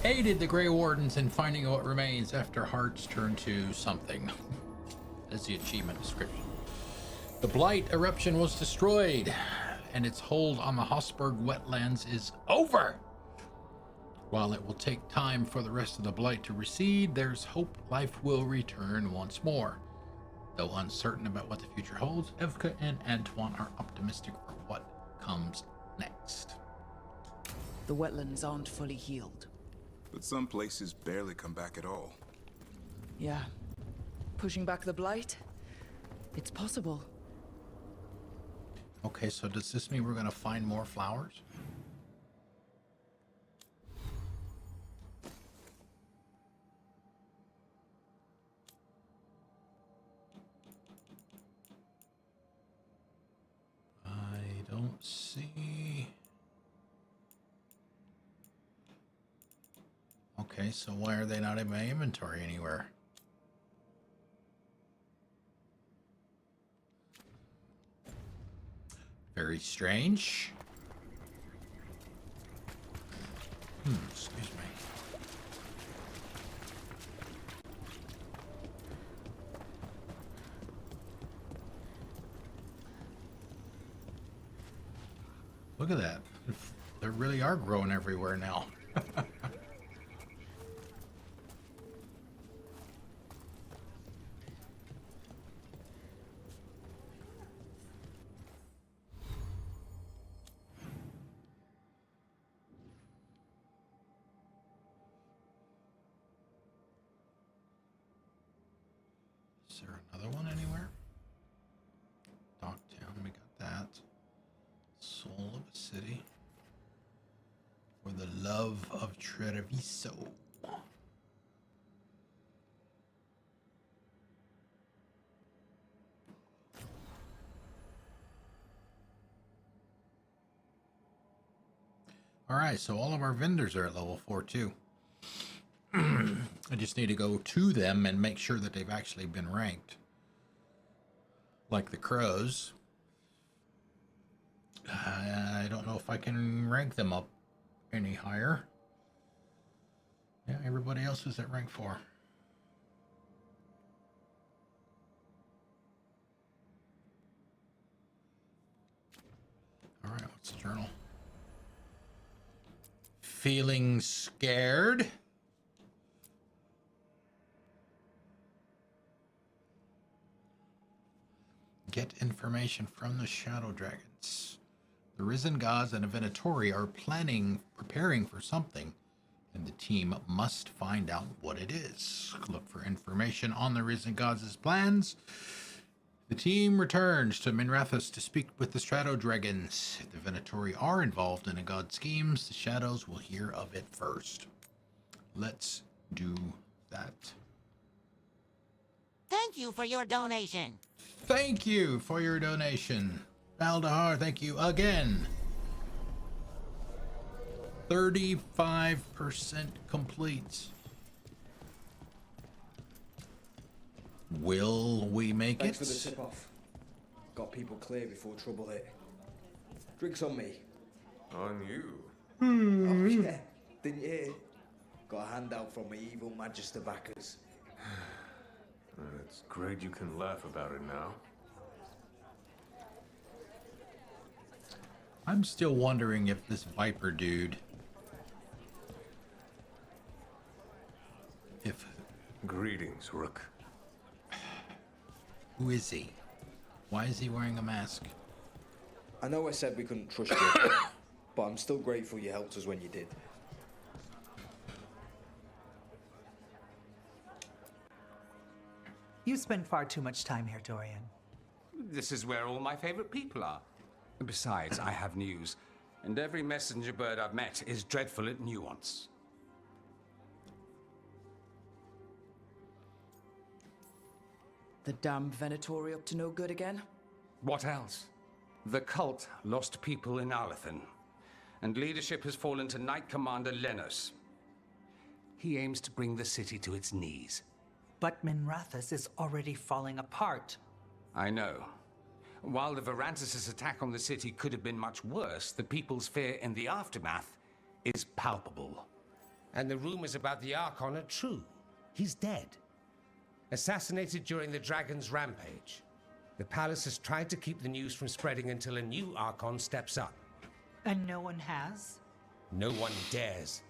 Aided the Grey Wardens in finding what remains after hearts turn to something. That's the achievement description. The Blight eruption was destroyed, and its hold on the Hossberg Wetlands is over. While it will take time for the rest of the Blight to recede, there's hope life will return once more. Though uncertain about what the future holds, Evka and Antoine are optimistic for what comes next. The wetlands aren't fully healed. But some places barely come back at all. Yeah. Pushing back the blight? It's possible. Okay, so does this mean we're gonna find more flowers? I don't see... Okay, Okay, so why are they not in my inventory anywhere? Very strange. Excuse me. Look at that. They really are growing everywhere now. Is there another one anywhere? Docktown, we got that. Soul of a city. For the love of Treviso. Alright, so all of our vendors are at level 4 too. I just need to go to them and make sure that they've actually been ranked. Like the crows. I don't know if I can rank them up any higher. Yeah, everybody else is at rank 4. Alright, what's the journal? Feeling scared? Get information from the Shadow Dragons. The Risen Gods and Venatori are preparing for something, and the team must find out what it is. Look for information on the Risen Gods' plans. The team returns to Minrathous to speak with the Shadow Dragons. If the Venatori are involved in a god schemes, the Shadows will hear of it first. Let's do that. Thank you for your donation. Thank you for your donation. Baldahar, thank you again. 35% complete. Will we make Thanks it? for the tip-off. Got people clear before trouble hit. Drinks on me. On you? Oh, yeah. Didn't you hear? Got a handout from my evil Magister backers. It's great you can laugh about it now. I'm still wondering if this Viper dude... Greetings, Rook. Who is he? Why is he wearing a mask? I know I said we couldn't trust you, but I'm still grateful you helped us when you did. You spend far too much time here, Dorian. This is where all my favorite people are. Besides, I have news, and every messenger bird I've met is dreadful at nuance. The damn Venatori up to no good again? What else? The cult lost people in Arlethan, and leadership has fallen to Knight Commander Lenos. He aims to bring the city to its knees. But Minrathous is already falling apart. I know. While the Varantis' attack on the city could have been much worse, the people's fear in the aftermath is palpable. And the rumors about the Archon are true. He's dead. Assassinated during the Dragon's rampage. The palace has tried to keep the news from spreading until a new Archon steps up. And no one has? No one dares.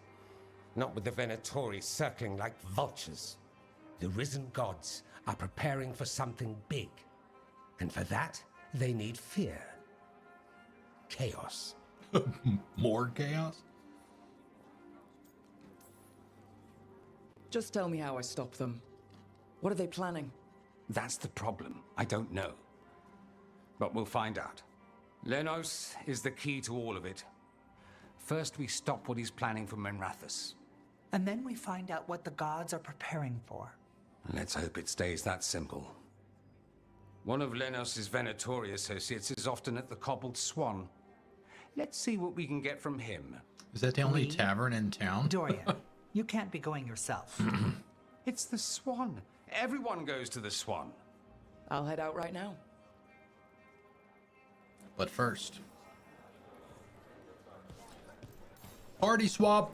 Not with the Venatori circling like vultures. The risen gods are preparing for something big. And for that, they need fear. Chaos. More chaos? Just tell me how I stop them. What are they planning? That's the problem. I don't know. But we'll find out. Lenos is the key to all of it. First, we stop what he's planning for Minrathous. And then we find out what the gods are preparing for. Let's hope it stays that simple. One of Lenos' Venatori associates is often at the Cobbled Swan. Let's see what we can get from him. Is that the only tavern in town? Dorian, You can't be going yourself. It's the Swan. Everyone goes to the Swan. I'll head out right now. But first, party swap.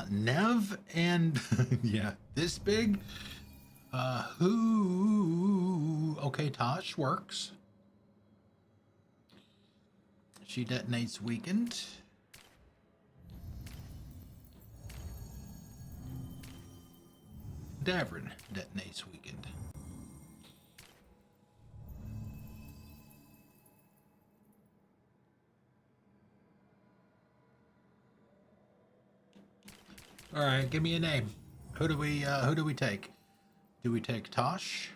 Nev and yeah, this big. Okay, Taash works. She detonates weakened. Davrin detonates weakened. All right, give me a name. Who do we take? Do we take Taash?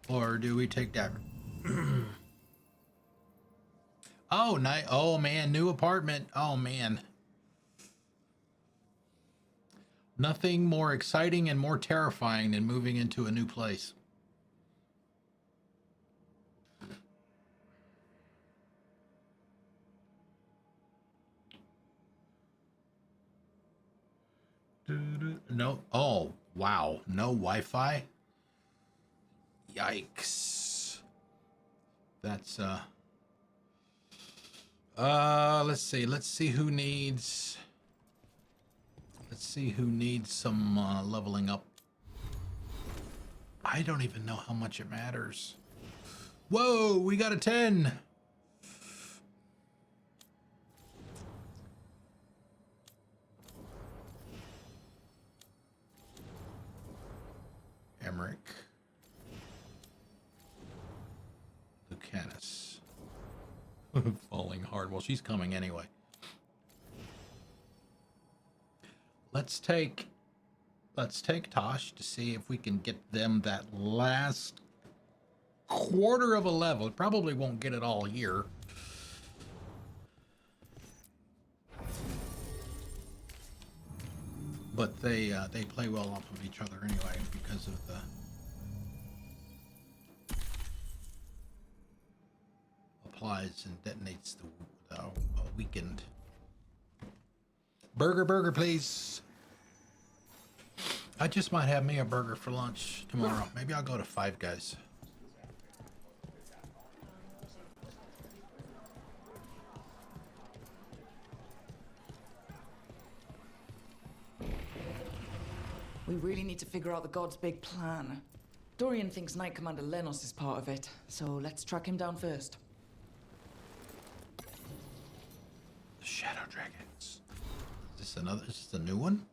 Or do we take Davrin? Oh, nice. Oh man, new apartment. Oh man. Nothing more exciting and more terrifying than moving into a new place. No. Oh, wow. No Wi-Fi? Yikes. That's, let's see. Let's see who needs some, leveling up. I don't even know how much it matters. Whoa, we got a 10. Emmerich. Lucanus. Falling hard. Well, she's coming anyway. Let's take Taash to see if we can get them that last quarter of a level. Probably won't get it all here. But they play well off of each other anyway because of the applies and detonates the weakened. Burger, please. I just might have me a burger for lunch tomorrow. Maybe I'll go to Five Guys. We really need to figure out the god's big plan. Dorian thinks Knight Commander Lenos is part of it, so let's track him down first. The Shadow Dragons. Is this a new one?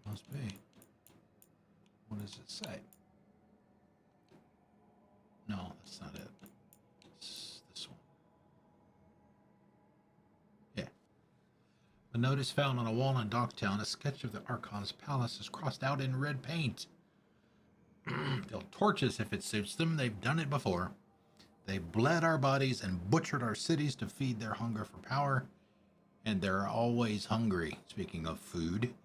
Must be. What does it say? No, that's not it. It's this one. Yeah. A notice found on a wall in Docktown. A sketch of the Archon's palace is crossed out in red paint. They'll torch us if it suits them. They've done it before. They bled our bodies and butchered our cities to feed their hunger for power. And they're always hungry. Speaking of food.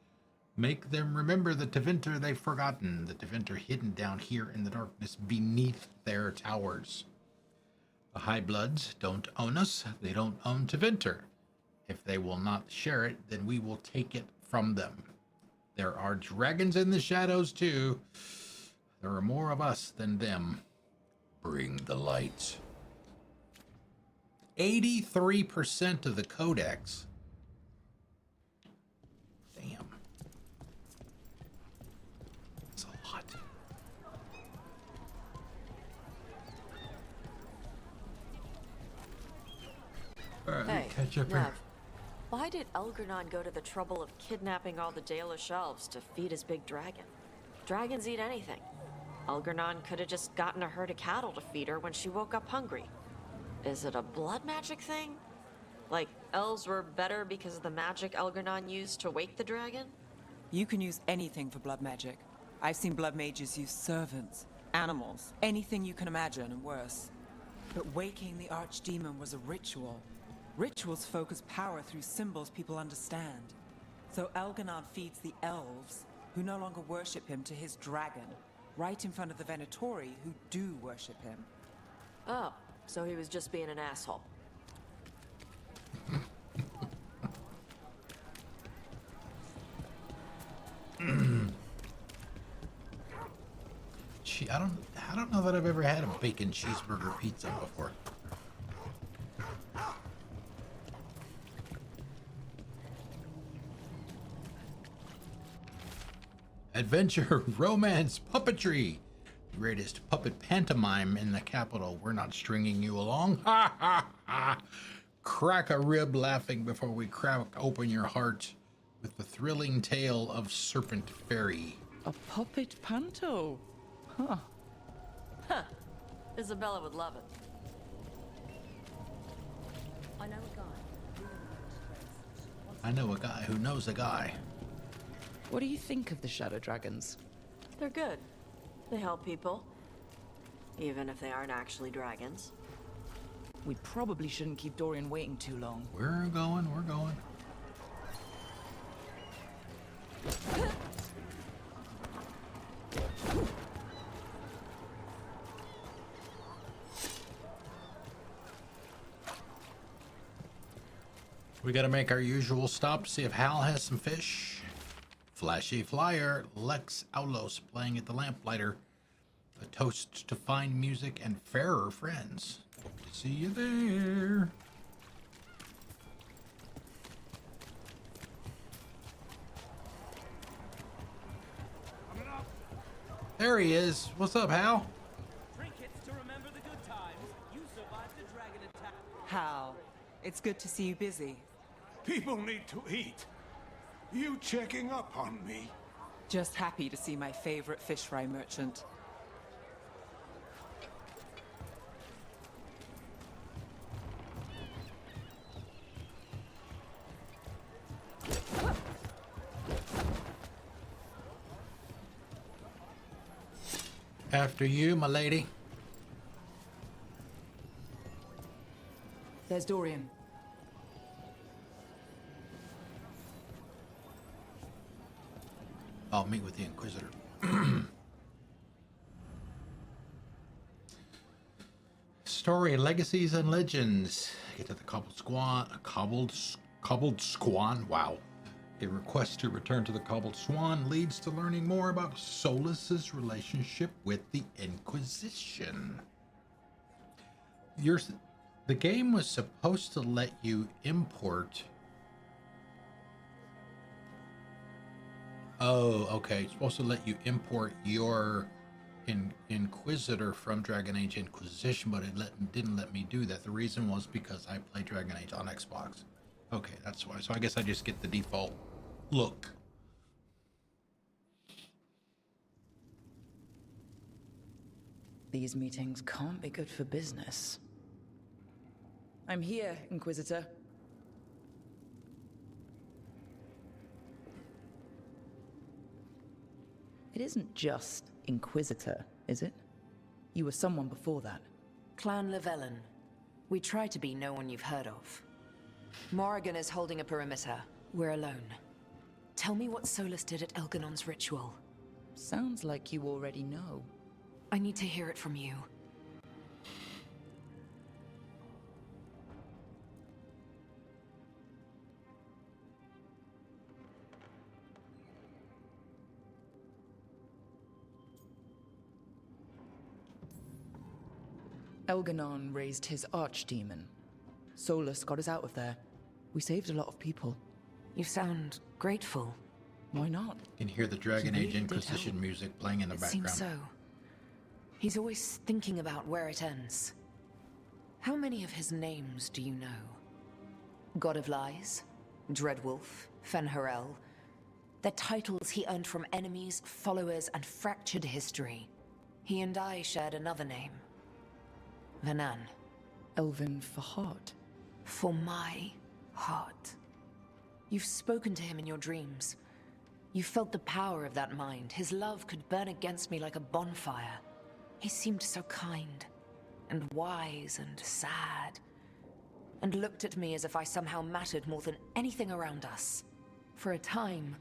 Make them remember the Tevinter they've forgotten, the Tevinter hidden down here in the darkness beneath their towers. The High Bloods don't own us, they don't own Tevinter. If they will not share it, then we will take it from them. There are dragons in the shadows too. There are more of us than them. Bring the light. 83% of the codex. Damn. Hey, catch up Nev, here. why did Elgernon go to the trouble of kidnapping all the Dalish elves to feed his big dragon? Dragons eat anything. Elgernon could have just gotten a herd of cattle to feed her when she woke up hungry. Is it a blood magic thing? Like, elves were better because of the magic Elgernon used to wake the dragon? You can use anything for blood magic. I've seen blood mages use servants. Animals, anything you can imagine and worse. But waking the archdemon was a ritual. Rituals focus power through symbols people understand. So Elganon feeds the elves, who no longer worship him, to his dragon, right in front of the Venatori, who do worship him. Oh, so he was just being an asshole. I don't know that I've ever had a bacon cheeseburger pizza before. Adventure, romance, puppetry. Greatest puppet pantomime in the capital. We're not stringing you along. Ha ha ha. Crack a rib laughing before we crack open your heart with the thrilling tale of Serpent Fairy. A puppet panto? Huh. Huh. Isabella would love it. I know a guy who knows a guy. What do you think of the Shadow Dragons? They're good. They help people. Even if they aren't actually dragons. We probably shouldn't keep Dorian waiting too long. We're going. We gotta make our usual stop, see if Hal has some fish. Flashy flyer, Lex Aulos playing at the Lamplighter. A toast to fine music and fairer friends. Hope to see you there. There he is. What's up, Hal? Trinkets to remember the good times. You survived the dragon attack. Hal, it's good to see you busy. People need to eat. You checking up on me? Just happy to see my favorite fish fry merchant. After you, my lady. There's Dorian. I'll meet with the Inquisitor. Story, legacies, and legends. Get to the cobbled squan. Wow. A request to return to the cobbled swan leads to learning more about Solas's relationship with the Inquisition. The game was supposed to let you import. Oh, okay. It's supposed to let you import your Inquisitor from Dragon Age Inquisition, but it didn't let me do that. The reason was because I play Dragon Age on Xbox. Okay, that's why. So I guess I just get the default look. These meetings can't be good for business. I'm here, Inquisitor. It isn't just Inquisitor, is it? You were someone before that. Clan Llewellyn. We try to be no one you've heard of. Morrigan is holding a perimeter. We're alone. Tell me what Solas did at Elganon's ritual. Sounds like you already know. I need to hear it from you. Elganon raised his archdemon. Solas got us out of there. We saved a lot of people. You sound grateful. Why not? You can hear the Dragon Age Inquisition music playing in the background. Seems so. He's always thinking about where it ends. How many of his names do you know? God of Lies, Dreadwolf, Fen'Harel. They're titles he earned from enemies, followers, and fractured history. He and I shared another name. Vanan. Elven for heart. For my heart. You've spoken to him in your dreams. You felt the power of that mind. His love could burn against me like a bonfire. He seemed so kind, and wise, and sad, and looked at me as if I somehow mattered more than anything around us. For a time,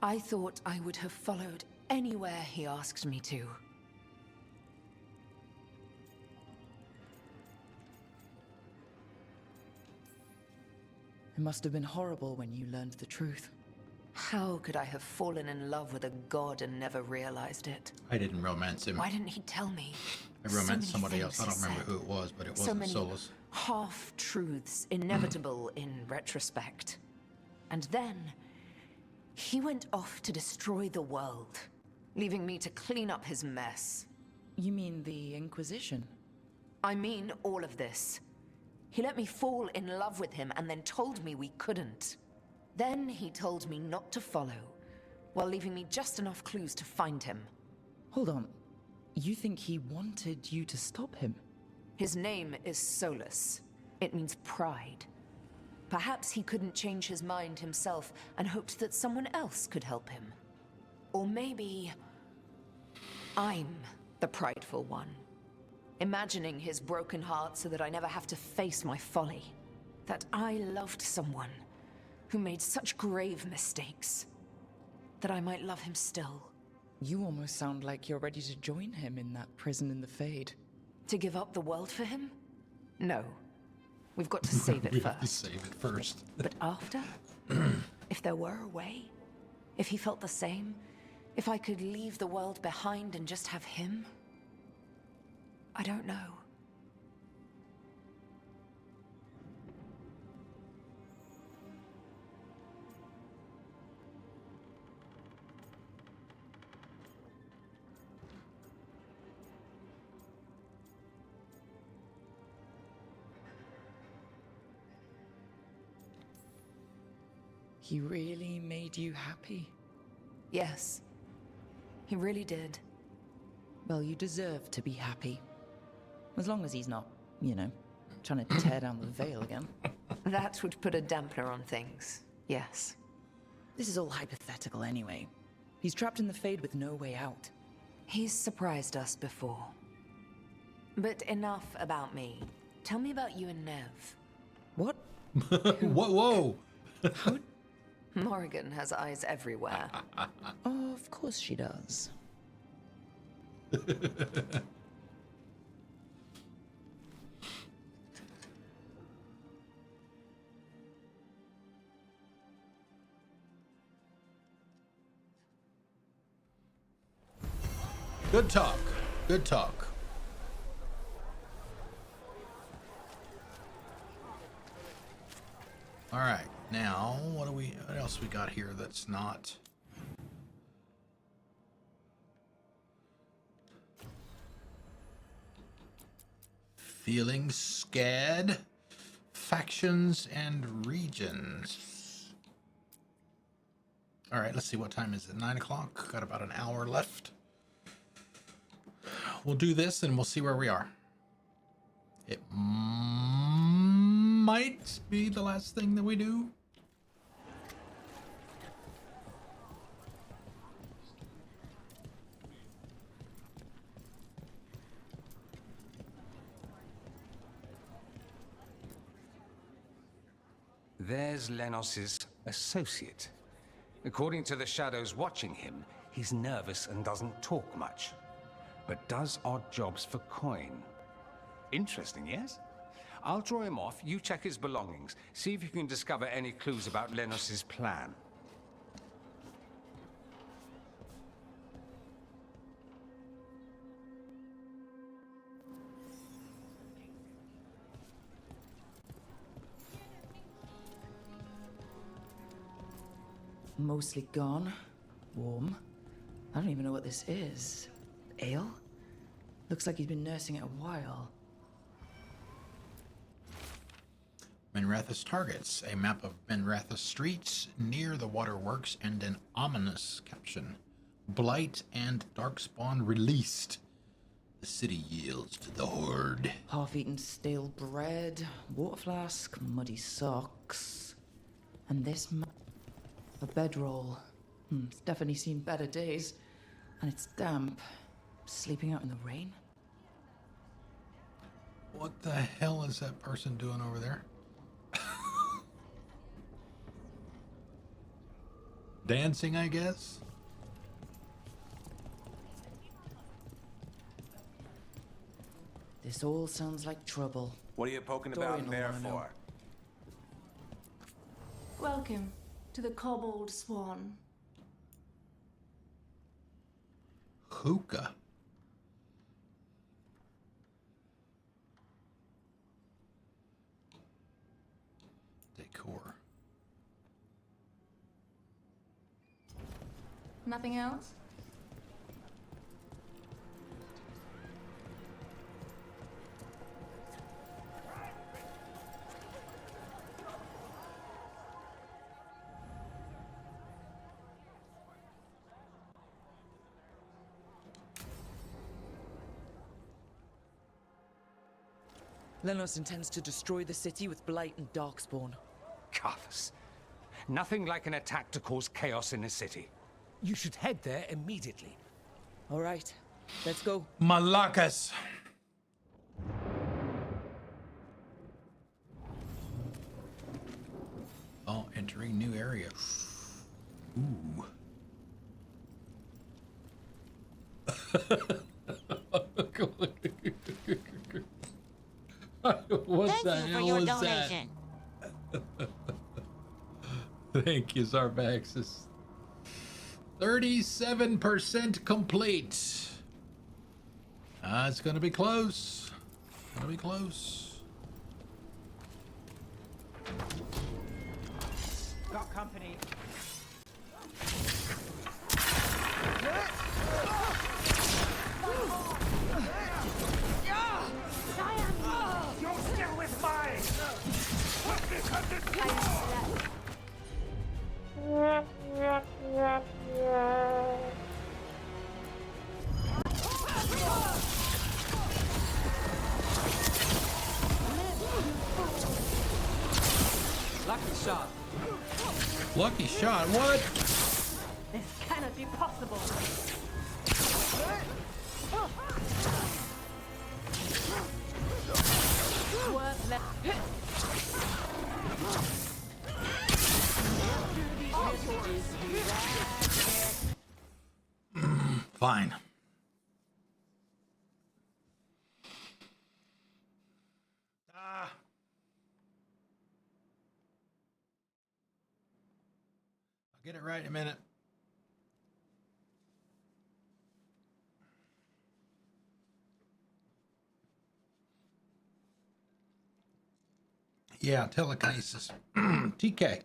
I thought I would have followed anywhere he asked me to. It must have been horrible when you learned the truth. How could I have fallen in love with a god and never realized it? I didn't romance him. Why didn't he tell me? I romanced somebody else. I don't remember who it was, but it So wasn't many Solas. half-truths, inevitable in retrospect. And then, he went off to destroy the world, leaving me to clean up his mess. You mean the Inquisition? I mean all of this. He let me fall in love with him and then told me we couldn't. Then he told me not to follow, while leaving me just enough clues to find him. Hold on. You think he wanted you to stop him? His name is Solas. It means pride. Perhaps he couldn't change his mind himself and hoped that someone else could help him. Or maybe I'm the prideful one, imagining his broken heart so that I never have to face my folly. That I loved someone who made such grave mistakes, that I might love him still. You almost sound like you're ready to join him in that prison in the Fade. To give up the world for him? No. We've got to save it We first. have to save it first. But after? If there were a way? If he felt the same? If I could leave the world behind and just have him? I don't know. He really made you happy? Yes. He really did. Well, you deserve to be happy. As long as he's not, you know, trying to tear down the veil again. That would put a dampener on things, yes. This is all hypothetical anyway. He's trapped in the Fade with no way out. He's surprised us before. But enough about me. Tell me about you and Nev. What? Whoa! Morrigan has eyes everywhere. Oh, of course she does. Good talk. Good talk. All right. Now, what else we got here that's not... Feeling scared, factions and regions. All right, let's see, what time is it? 9 o'clock. Got about an hour left. We'll do this and we'll see where we are. It might be the last thing that we do. There's Lenos's associate. According to the shadows watching him, he's nervous and doesn't talk much, but does odd jobs for coin. Interesting, yes? I'll draw him off, you check his belongings, see if you can discover any clues about Lenos's plan. Mostly gone. Warm. I don't even know what this is. Ale? Looks like he's been nursing it a while. Menrathis targets. A map of Menrathis streets near the waterworks and an ominous caption. Blight and Darkspawn released. The city yields to the Horde. Half-eaten stale bread, water flask, muddy socks. And this a bedroll. It's definitely seen better days. And it's damp. Sleeping out in the rain? What the hell is that person doing over there? Dancing, I guess? This all sounds like trouble. What are you poking Dorian about in will there wanna know. for? Welcome to the Cobbled Swan. Hookah. Decor. Nothing else? Lenos intends to destroy the city with Blight and Darkspawn. Carthus. Nothing like an attack to cause chaos in a city. You should head there immediately. All right, let's go. Malakas. Oh, entering new area. Ooh. What Thank the you for hell your was donation. that? Thank you, Zarbaxis. 37% complete. It's gonna be close. Gonna be close. Got company. You're still with mine! Put this under Lucky shot. Lucky shot. What? This cannot be possible. Worth Fine. I'll get it right in a minute. Yeah, telekinesis. TK.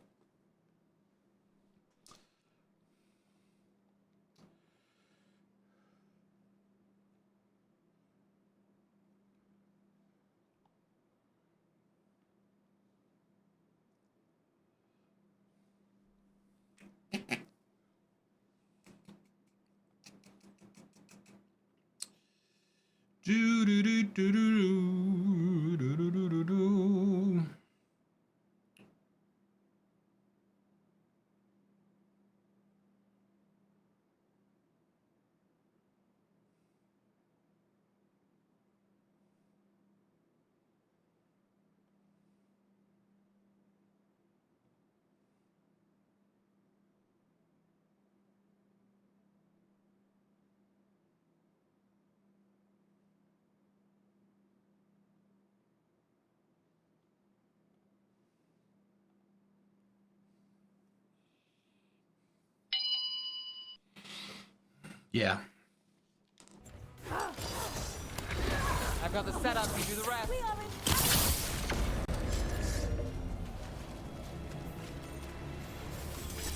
Do do do do do do do do do do. Yeah. I've got the setup, you do the rest.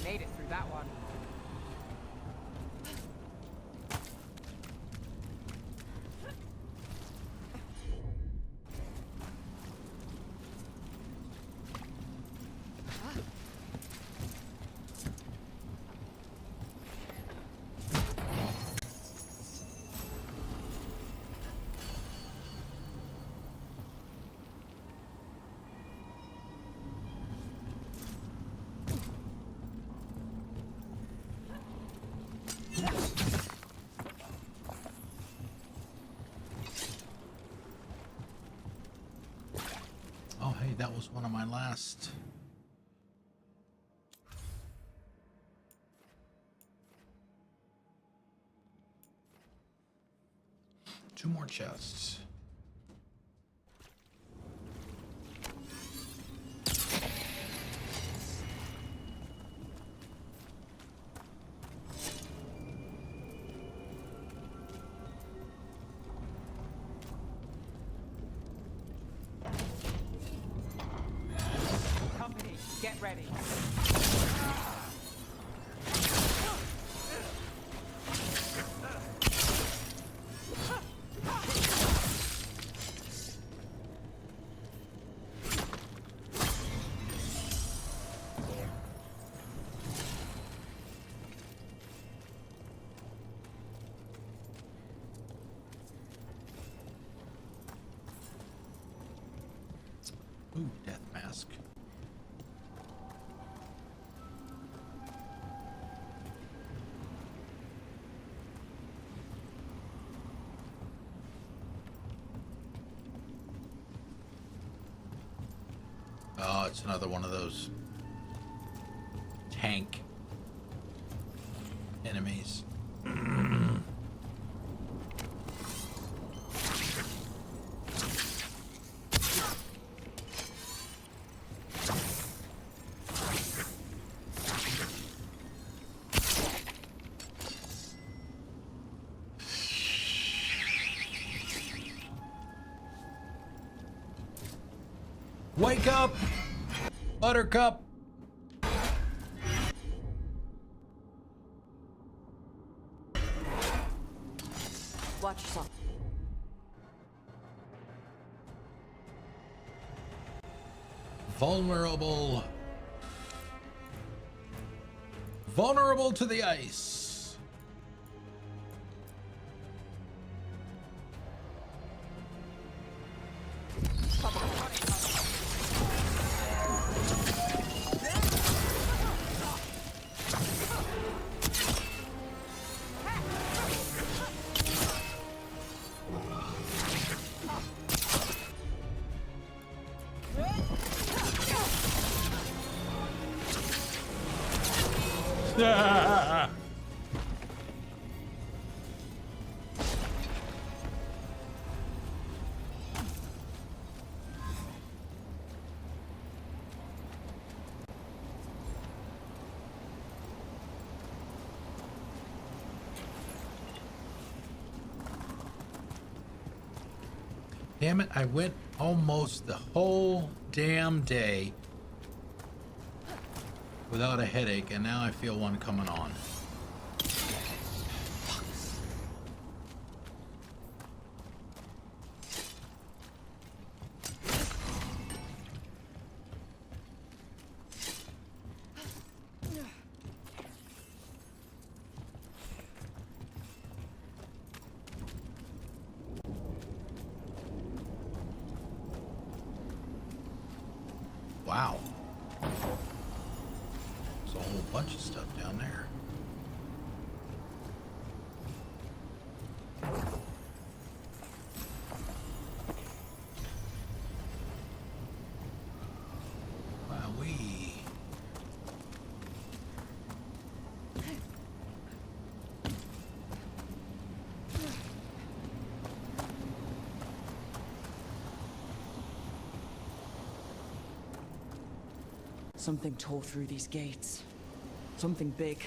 Made it through that one. Hey, that was one of my last. Two more chests. Company, get ready. Ooh, death mask. Oh, it's another one of those tank enemies. Wake up, Buttercup! Watch yourself. Vulnerable. Vulnerable to the ice. Damn it, I went almost the whole damn day without a headache, and now I feel one coming on. Wow. There's a whole bunch of stuff down there. Wowee. Something tore through these gates. Something big.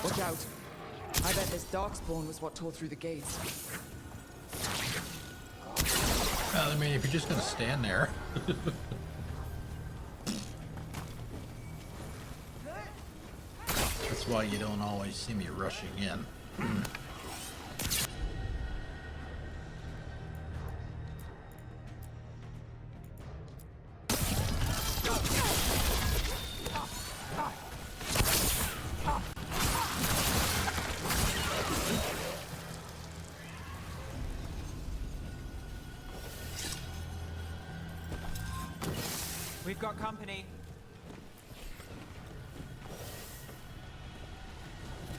Watch out. I bet this darkspawn was what tore through the gates. Well, I mean, if you're just gonna stand there. That's why you don't always see me rushing in. We've got company.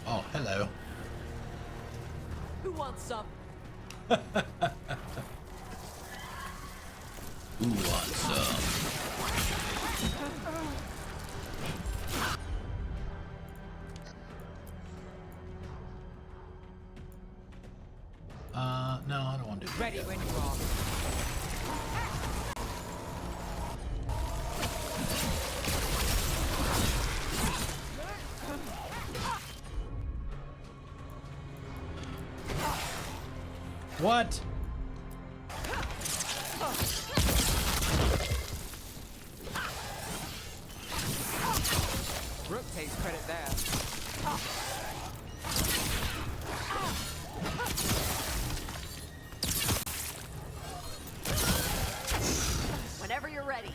Oh, hello. Who wants some? Who wants some? No, I don't want to do that. Ready when you are. What? Rook takes credit there. Whenever you're ready.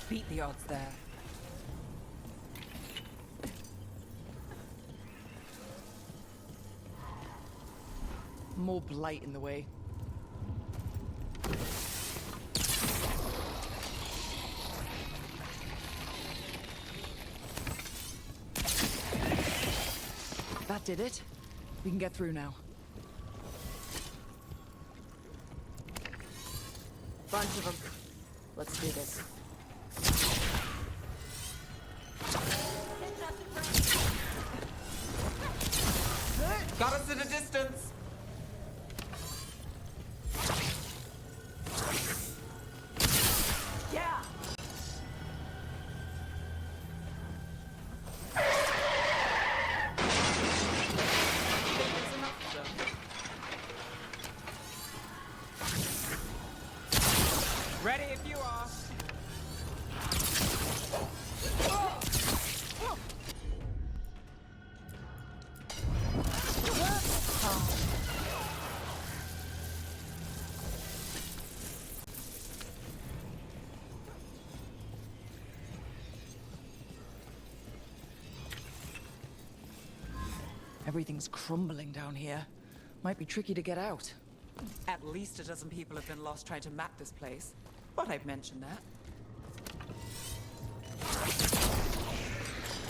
Beat the odds there. More blight in the way. That did it. We can get through now. Bunch of them. Let's do this. Got us at a distance. Yeah. Ready if you are. Everything's crumbling down here. Might be tricky to get out. At least a dozen people have been lost trying to map this place. But I've mentioned that.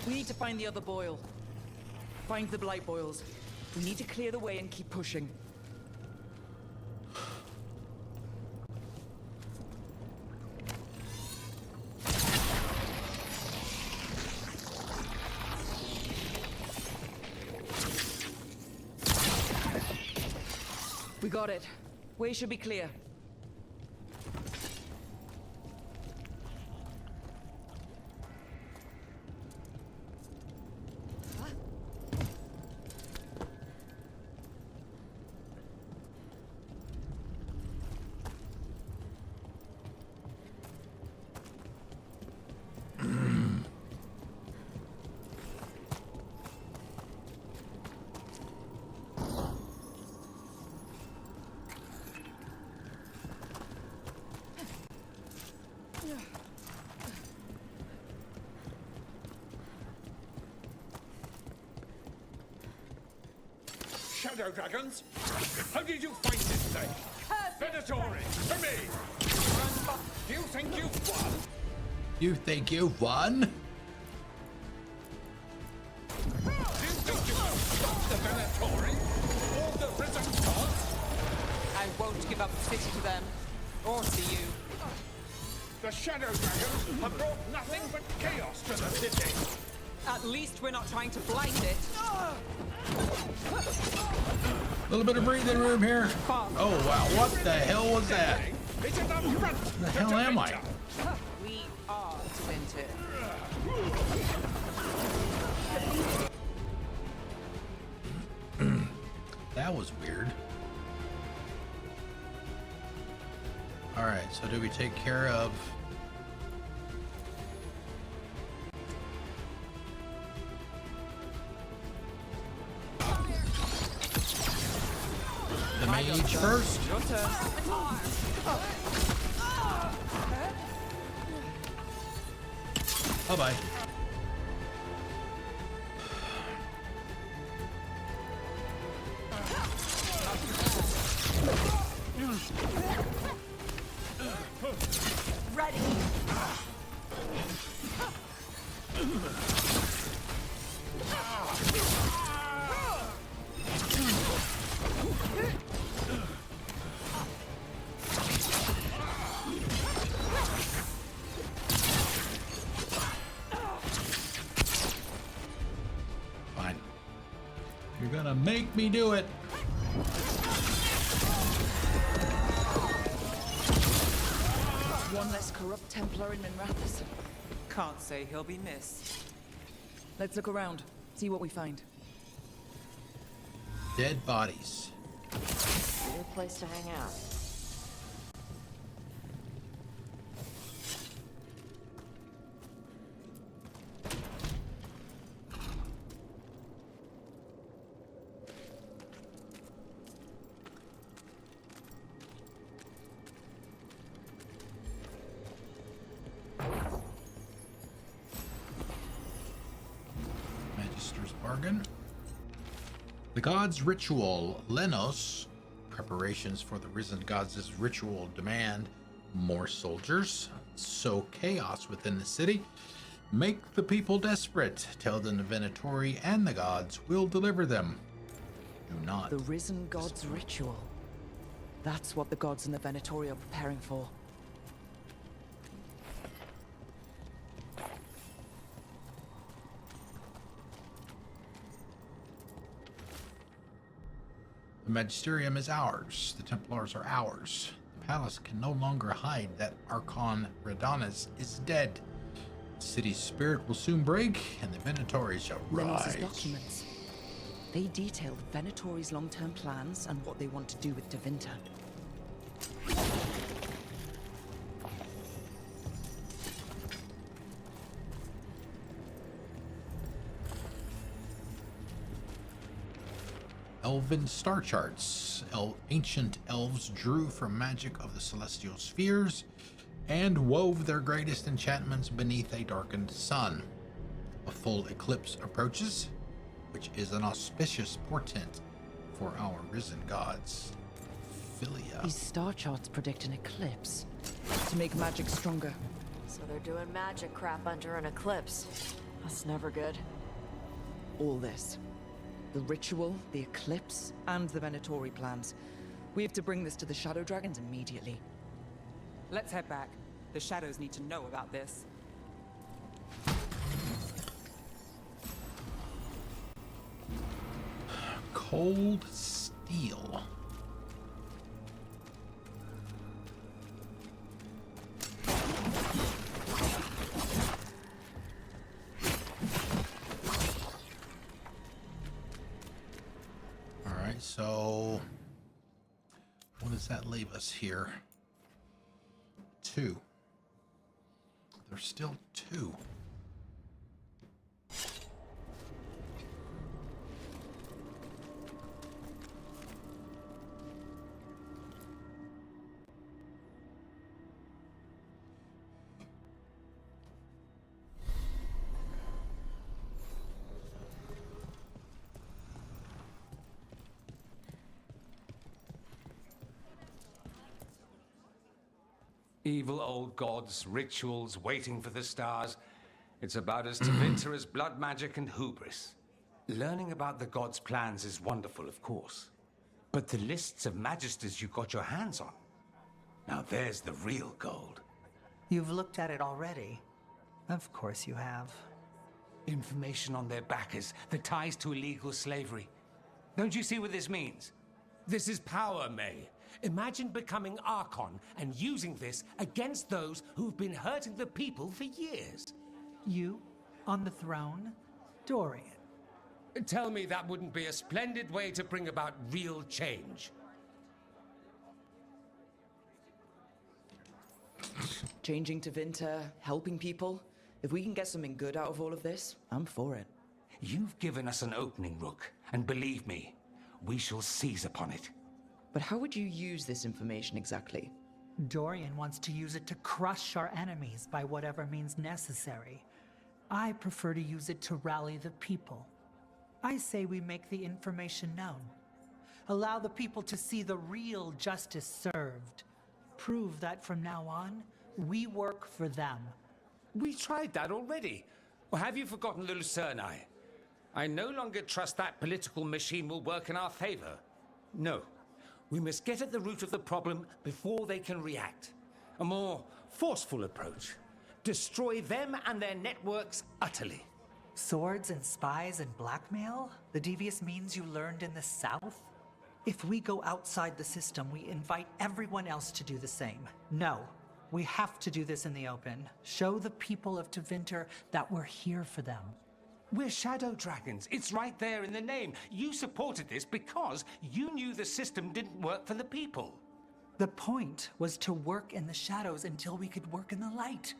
We need to find the other boil. Find the blight boils. We need to clear the way and keep pushing. We got it. Way should be clear. Shadow dragons? How did you find this thing? Venatori, for me! Do you think you've won? You think you've won? Do you think you will stop the Venatori? Or the risen gods? I won't give up the city to them. Or to you. The Shadow Dragons have brought nothing but chaos to the city. At least we're not trying to blind it. A little bit of breathing room here. Oh wow, what the hell was that? It's an affront. Where the hell am I? We are Twinted. That was weird. Alright, so do we take care of the mage first? Your turn. Bye-bye. You're gonna make me do it. One less corrupt Templar in Minrathous. Can't say he'll be missed. Let's look around, see what we find. Dead bodies. Good place to hang out. Magister's bargain. The god's ritual, Lenos. Preparations for the risen gods' ritual demand more soldiers. Sow chaos within the city. Make the people desperate. Tell the Venatori and the gods will deliver them. Do not. The risen god's ritual. That's what the gods and the Venatori are preparing for. The Magisterium is ours. The Templars are ours. The palace can no longer hide that Archon Radanis is dead. The city's spirit will soon break, and the Venatori shall rise. Lenos' documents. They detail the Venatori's long-term plans and what they want to do with Tevinter. Elven star charts. Ancient elves drew from magic of the celestial spheres and wove their greatest enchantments beneath a darkened sun. A full eclipse approaches, which is an auspicious portent for our risen gods. Philia. These star charts predict an eclipse to make magic stronger. So they're doing magic crap under an eclipse. That's never good. All this. The ritual, the eclipse, and the Venatori plans. We have to bring this to the Shadow Dragons immediately. Let's head back. The Shadows need to know about this. Cold steel. So, what does that leave us here? 2. There's still 2. Evil old gods, rituals, waiting for the stars. It's about as Tevinter as blood magic and hubris. Learning about the gods' plans is wonderful, of course. But the lists of magisters you got your hands on, now there's the real gold. You've looked at it already. Of course you have. Information on their backers, the ties to illegal slavery. Don't you see what this means? This is power, May. Imagine becoming Archon and using this against those who've been hurting the people for years. You, on the throne, Dorian. Tell me that wouldn't be a splendid way to bring about real change. Changing Tevinter, helping people. If we can get something good out of all of this, I'm for it. You've given us an opening, Rook, and believe me, we shall seize upon it. But how would you use this information exactly? Dorian wants to use it to crush our enemies by whatever means necessary. I prefer to use it to rally the people. I say we make the information known. Allow the people to see the real justice served. Prove that from now on, we work for them. We tried that already. Or have you forgotten the Lucerni? I no longer trust that political machine will work in our favor. No. We must get at the root of the problem before they can react. A more forceful approach. Destroy them and their networks utterly. Swords and spies and blackmail? The devious means you learned in the South? If we go outside the system, we invite everyone else to do the same. No, we have to do this in the open. Show the people of Tevinter that we're here for them. We're shadow dragons. It's right there in the name. You supported this because you knew the system didn't work for the people. The point was to work in the shadows until we could work in the light.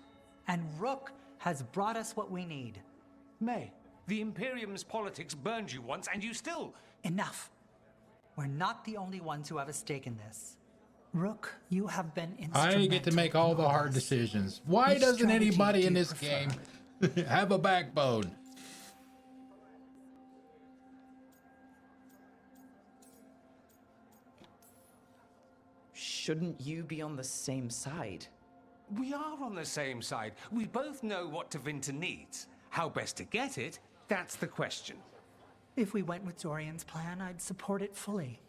And Rook has brought us what we need. May, the Imperium's politics burned you once, and you still... Enough. We're not the only ones who have a stake in this. Rook, you have been instrumental. I get to make all the hard decisions. Why Which doesn't strategy anybody do in you this prefer? game have a backbone? Shouldn't you be on the same side? We are on the same side. We both know what Tevinter needs. How best to get it, that's the question. If we went with Dorian's plan, I'd support it fully.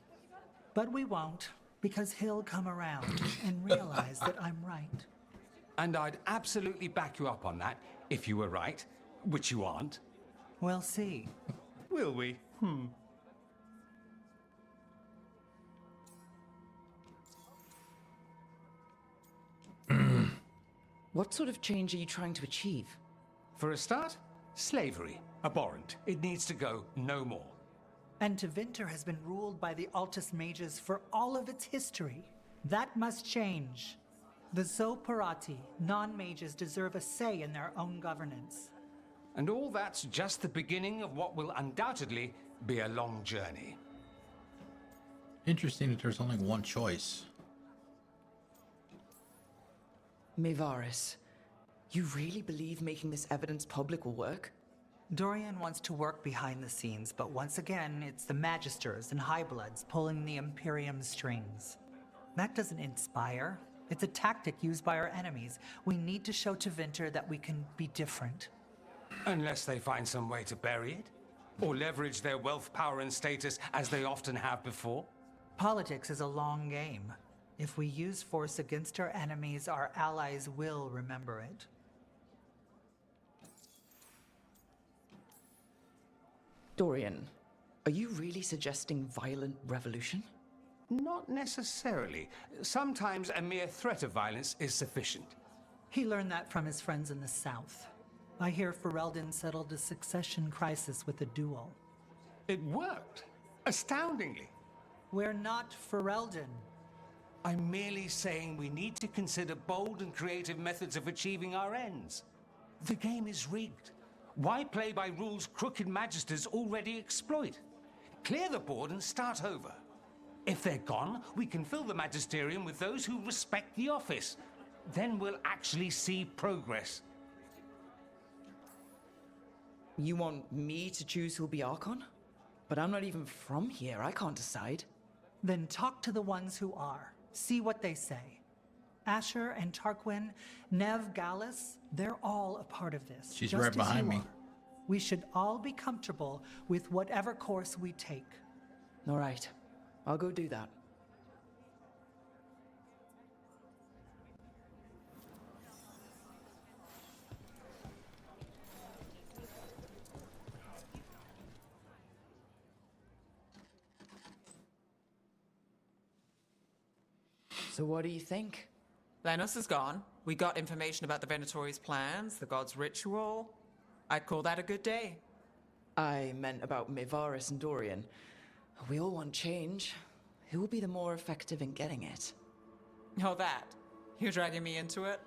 But we won't, because he'll come around and realize that I'm right. And I'd absolutely back you up on that, if you were right, which you aren't. We'll see. Will we? What sort of change are you trying to achieve? For a start, slavery. Abhorrent. It needs to go no more. And Tevinter has been ruled by the Altus mages for all of its history. That must change. The Zoparati, non-mages, deserve a say in their own governance. And all that's just the beginning of what will undoubtedly be a long journey. Interesting that there's only one choice. Maevaris, you really believe making this evidence public will work? Dorian wants to work behind the scenes, but once again, it's the Magisters and Highbloods pulling the Imperium's strings. That doesn't inspire. It's a tactic used by our enemies. We need to show Tevinter that we can be different. Unless they find some way to bury it? Or leverage their wealth, power, and status as they often have before? Politics is a long game. If we use force against our enemies, our allies will remember it. Dorian, are you really suggesting violent revolution? Not necessarily. Sometimes a mere threat of violence is sufficient. He learned that from his friends in the South. I hear Ferelden settled a succession crisis with a duel. It worked. Astoundingly. We're not Ferelden. I'm merely saying we need to consider bold and creative methods of achieving our ends. The game is rigged. Why play by rules crooked magisters already exploit? Clear the board and start over. If they're gone, we can fill the magisterium with those who respect the office. Then we'll actually see progress. You want me to choose who'll be Archon? But I'm not even from here. I can't decide. Then talk to the ones who are. See what they say. Asher and Tarquin, Nev, Gallus, they're all a part of this. She's just right as behind you me. are. We should all be comfortable with whatever course we take. All right. I'll go do that. So what do you think? Lennos is gone. We got information about the Venatori's plans, the god's ritual. I'd call that a good day. I meant about Maevaris and Dorian. We all want change. Who will be the more effective in getting it? Oh, that. You're dragging me into it?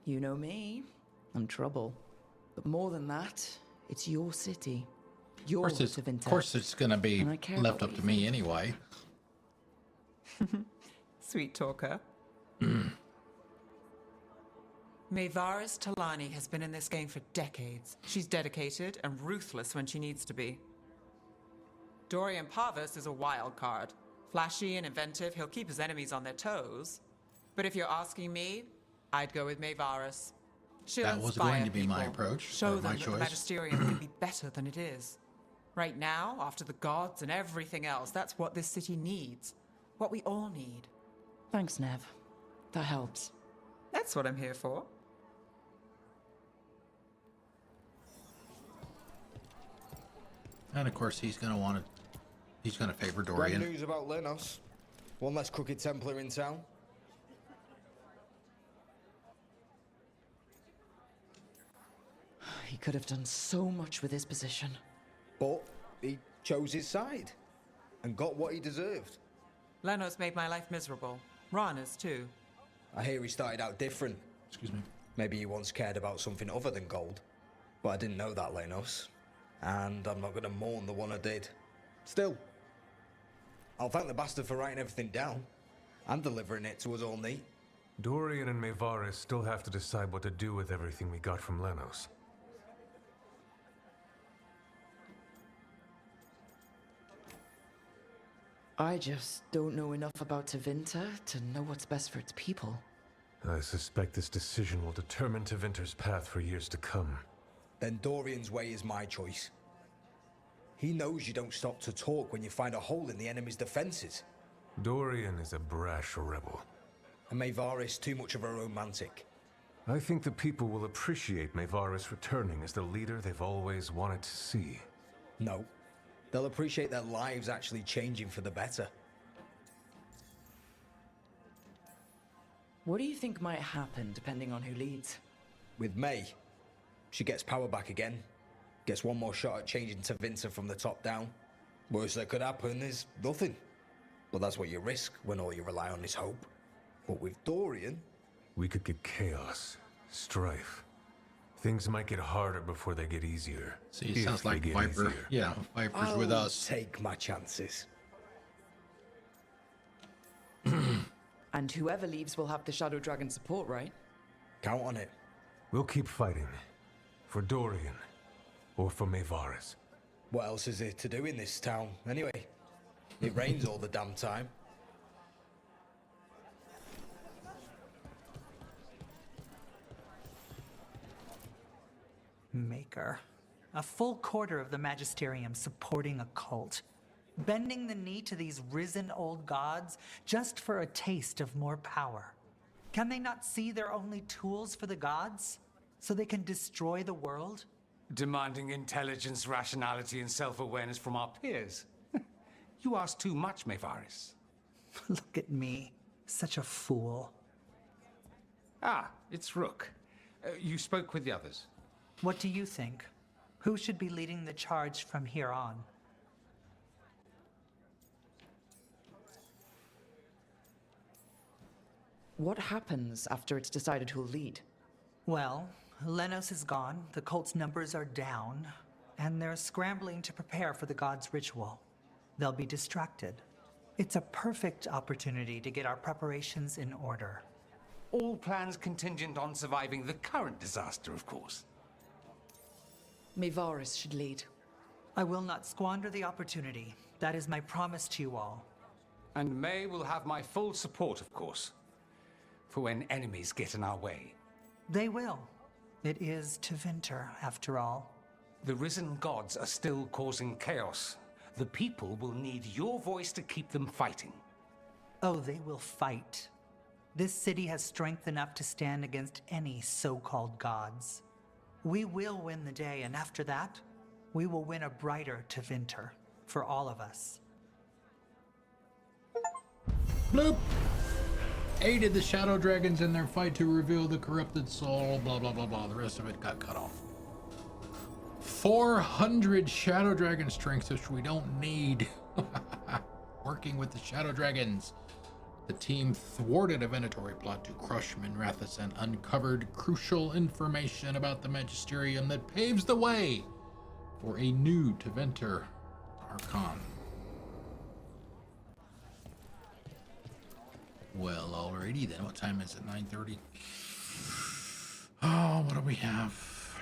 You know me. I'm trouble. But more than that, it's your city. Your Of course it's going to be And I care left about up what to you me think. anyway. Sweet talker. Maevaris Talani has been in this game for decades. She's dedicated and ruthless when she needs to be. Dorian Parvis is a wild card. Flashy and inventive, he'll keep his enemies on their toes. But if you're asking me, I'd go with Maevaris. She'll That was inspire going to be my people, approach, Show or them my that the choice. Magisterium can be better than it is. Right now, after the gods and everything else, that's what this city needs. What we all need. Thanks, Nev. That helps. That's what I'm here for. And of course, he's gonna want to. He's gonna favor Great Dorian. news about Lenos. One less crooked Templar in town. He could have done so much with his position. But he chose his side and got what he deserved. Lenos made my life miserable. Rana's too. I hear he started out different. Excuse me. Maybe he once cared about something other than gold. But I didn't know that, Lenos. And I'm not going to mourn the one I did. Still, I'll thank the bastard for writing everything down and delivering it to us all neat. Dorian and Maevaris still have to decide what to do with everything we got from Lenos. I just don't know enough about Tevinter to know what's best for its people. I suspect this decision will determine Tevinter's path for years to come. Then Dorian's way is my choice. He knows you don't stop to talk when you find a hole in the enemy's defenses. Dorian is a brash rebel. And Maevaris too much of a romantic. I think the people will appreciate Maevaris returning as the leader they've always wanted to see. No. They'll appreciate their lives actually changing for the better. What do you think might happen depending on who leads? With May, she gets power back again. Gets one more shot at changing Tevinter from the top down. Worst that could happen is nothing. But that's what you risk when all you rely on is hope. But with Dorian... We could get chaos, strife. Things might get harder before they get easier. See, it sounds like Viper. Easier. Yeah, Viper's with us. Take my chances. And whoever leaves will have the Shadow Dragon support, right? Count on it. We'll keep fighting. For Dorian. Or for Maevaris. What else is there to do in this town, anyway? It rains all the damn time. Maker. A full quarter of the Magisterium supporting a cult. Bending the knee to these risen old gods just for a taste of more power. Can they not see they're only tools for the gods? So they can destroy the world? Demanding intelligence, rationality, and self-awareness from our peers. You ask too much, Maevaris. Look at me. Such a fool. Ah, it's Rook. You spoke with the others. What do you think? Who should be leading the charge from here on? What happens after it's decided who'll lead? Well, Lenos is gone, the cult's numbers are down, and they're scrambling to prepare for the god's ritual. They'll be distracted. It's a perfect opportunity to get our preparations in order. All plans contingent on surviving the current disaster, of course. Maevaris should lead. I will not squander the opportunity. That is my promise to you all. And May will have my full support, of course. For when enemies get in our way. They will. It is Tevinter, after all. The risen gods are still causing chaos. The people will need your voice to keep them fighting. Oh, they will fight. This city has strength enough to stand against any so-called gods. We will win the day, and after that, we will win a brighter Tevinter for all of us. Bloop! Aided the Shadow Dragons in their fight to reveal the corrupted soul, blah, blah, blah, blah. The rest of it got cut off. 400 Shadow Dragon strength, which we don't need. Working with the Shadow Dragons, the team thwarted a Venatori plot to crush Minrathous and uncovered crucial information about the Magisterium that paves the way for a new Tevinter Archon. Well, alrighty then. What time is it? 9:30. Oh, what do we have?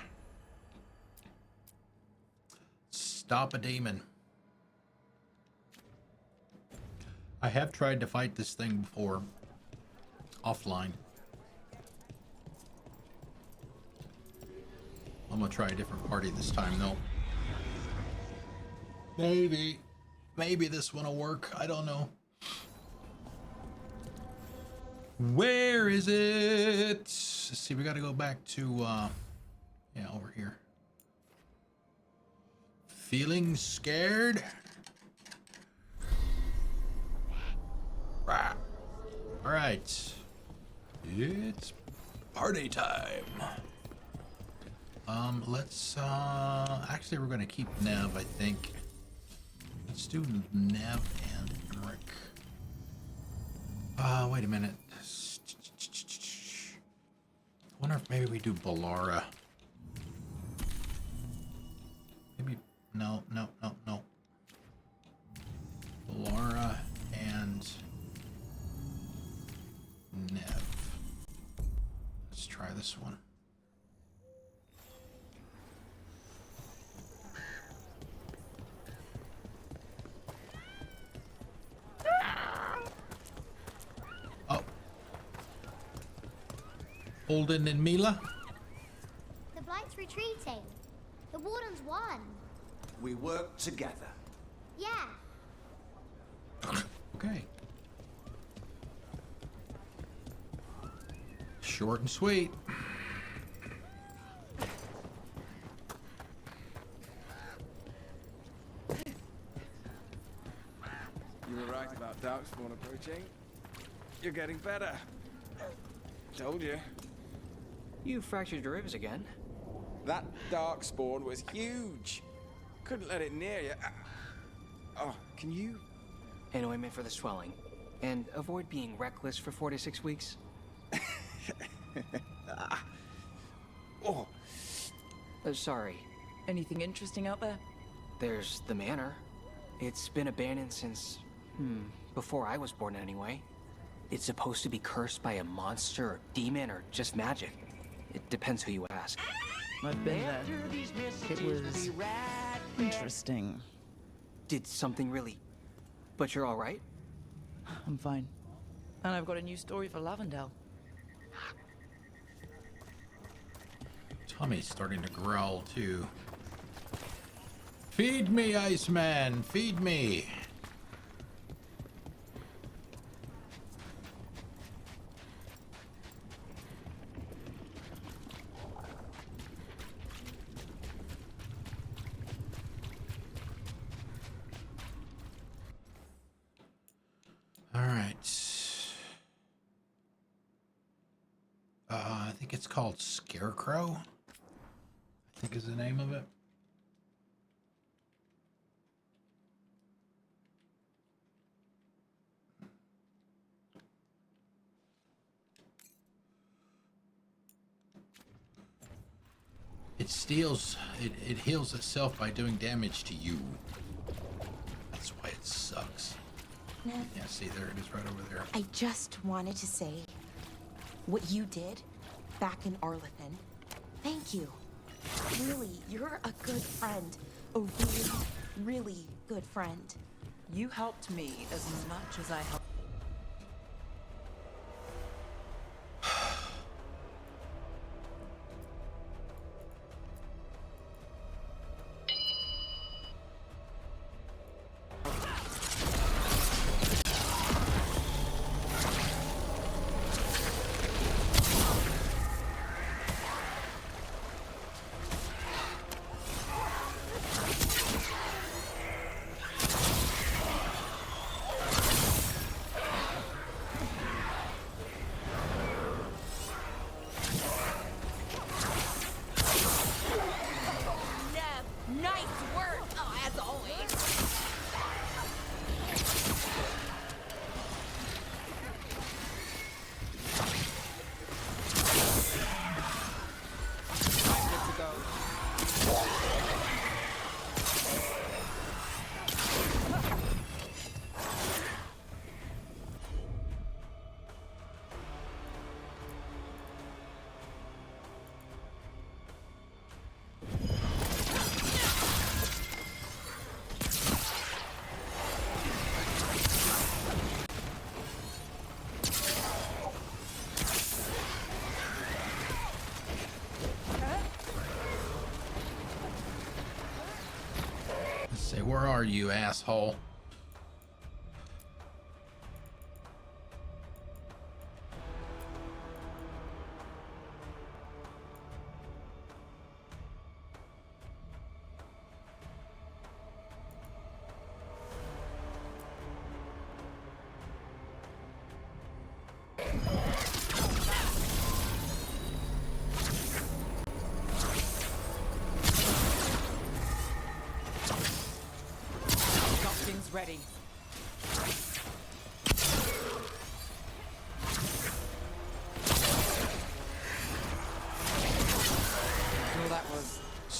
Stop a demon. I have tried to fight this thing before. Offline. I'm gonna try a different party this time, though. Maybe this one will work. I don't know. Where is it? Let's see, we got to go back to, yeah, over here. Feeling scared? Rah. All right. It's party time. Let's actually we're gonna keep Nev, I think. Let's do Nev and Rick. Wait a minute. I wonder if maybe we do Bellara. Maybe no. Bellara and Nev. Let's try this one. Holden and Mila? The Blight's retreating. The Wardens won. We work together. Yeah. Okay. Short and sweet. You were right about Darkspawn approaching. You're getting better. Told you. You fractured your ribs again? That Darkspawn was huge. Couldn't let it near you. Oh, can you? An ointment for the swelling. And avoid being reckless for 4 to 6 weeks. Oh. Sorry. Anything interesting out there? There's the manor. It's been abandoned since, before I was born anyway. It's supposed to be cursed by a monster or demon or just magic. It depends who you ask. I've been there. It was interesting. Did something really... But you're all right? I'm fine. And I've got a new story for Lavendel. Tommy's starting to growl too. Feed me, Iceman! Feed me! I think it's called Scarecrow, I think is the name of it. It steals, it heals itself by doing damage to you. That's why it sucks. Nev, Yeah, see, there it is right over there. I just wanted to say what you did back in Arlethan. Thank you. Really, you're a good friend. A really, really good friend. You helped me as much as I helped. Where are you, asshole?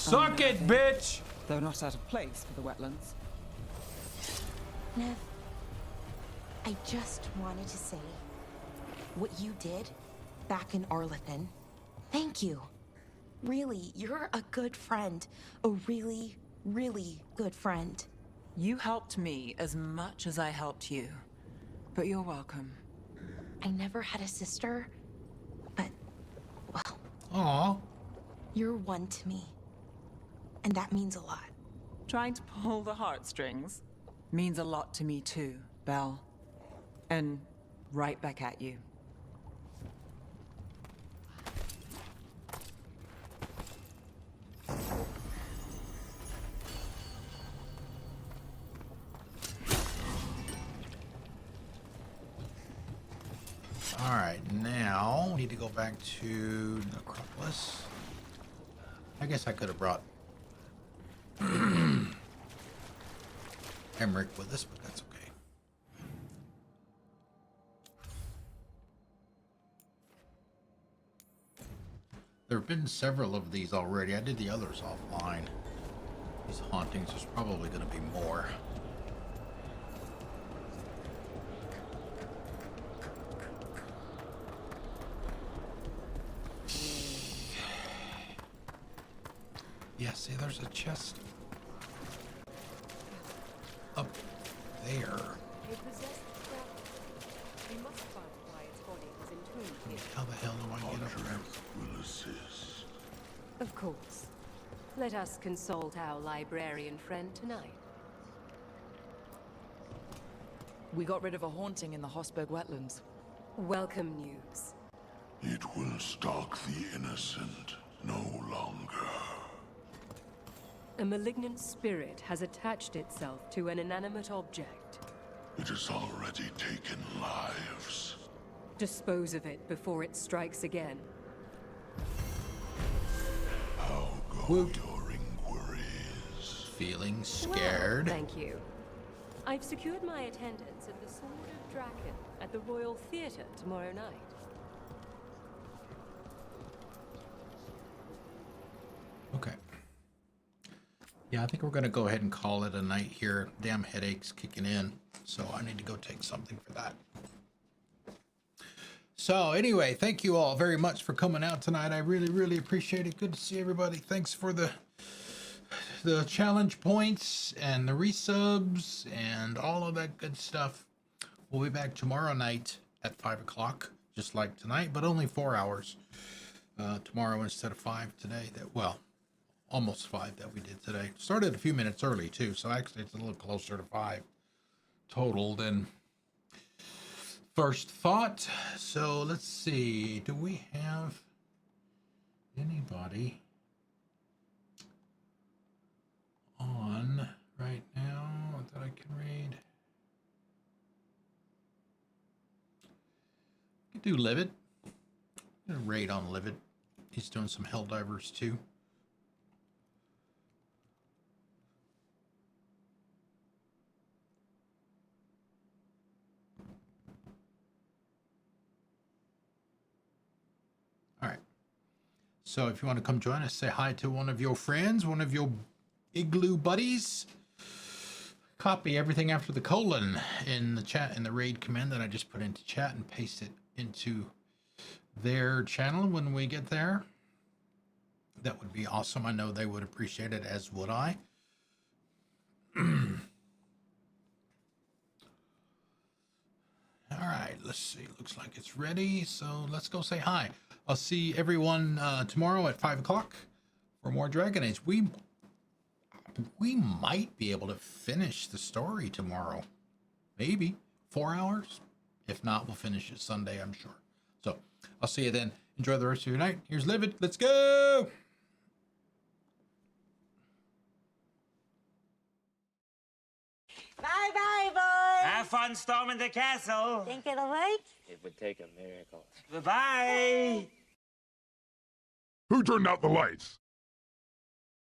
Suck it, bitch! Though not out of place for the wetlands. Nev, I just wanted to say, what you did back in Arlethan, thank you. Really, you're a good friend. A really, really good friend. You helped me as much as I helped you. But you're welcome. I never had a sister, but, well... Aww. You're one to me. And that means a lot. Trying to pull the heartstrings means a lot to me too, Belle. And right back at you. Alright, now we need to go back to Necropolis. I guess I could have brought Emmerich with us, but that's okay. There have been several of these already. I did the others offline. These hauntings, there's probably going to be more. Yeah, see, there's a chest up there. How the hell do I get up there? Will assist. Of course. Let us consult our librarian friend tonight. We got rid of a haunting in the Hossberg Wetlands. Welcome news. It will stalk the innocent no longer. A malignant spirit has attached itself to an inanimate object. It has already taken lives. Dispose of it before it strikes again. How go your inquiries? Feeling scared? Well, thank you. I've secured my attendance at the Sword of Draken at the Royal Theatre tomorrow night. Okay. Yeah, I think we're going to go ahead and call it a night here. Damn headache's kicking in, so I need to go take something for that. So anyway, thank you all very much for coming out tonight. I really, really appreciate it. Good to see everybody. Thanks for the challenge points and the resubs and all of that good stuff. We'll be back tomorrow night at 5 o'clock, just like tonight, but only 4 hours. Tomorrow instead of 5 today. Well, almost 5 that we did today. Started a few minutes early too, so actually it's a little closer to 5 total than first thought. So let's see, do we have anybody on right now that I can read? We can do Livid. I'm gonna raid on Livid. He's doing some Helldivers too. All right. So if you want to come join us, say hi to one of your friends, one of your igloo buddies. Copy everything after the colon in the chat, in the raid command that I just put into chat, and paste it into their channel when we get there. That would be awesome. I know they would appreciate it, as would I. All right, let's see. Looks like it's ready. So let's go say hi. I'll see everyone tomorrow at 5 o'clock for more Dragon Age. We might be able to finish the story tomorrow. Maybe 4 hours. If not, we'll finish it Sunday, I'm sure. So I'll see you then. Enjoy the rest of your night. Here's Livid. Let's go. Bye-bye, boys. Have fun storming the castle. Think it'll work? It would take a miracle. Goodbye. Who turned out the lights?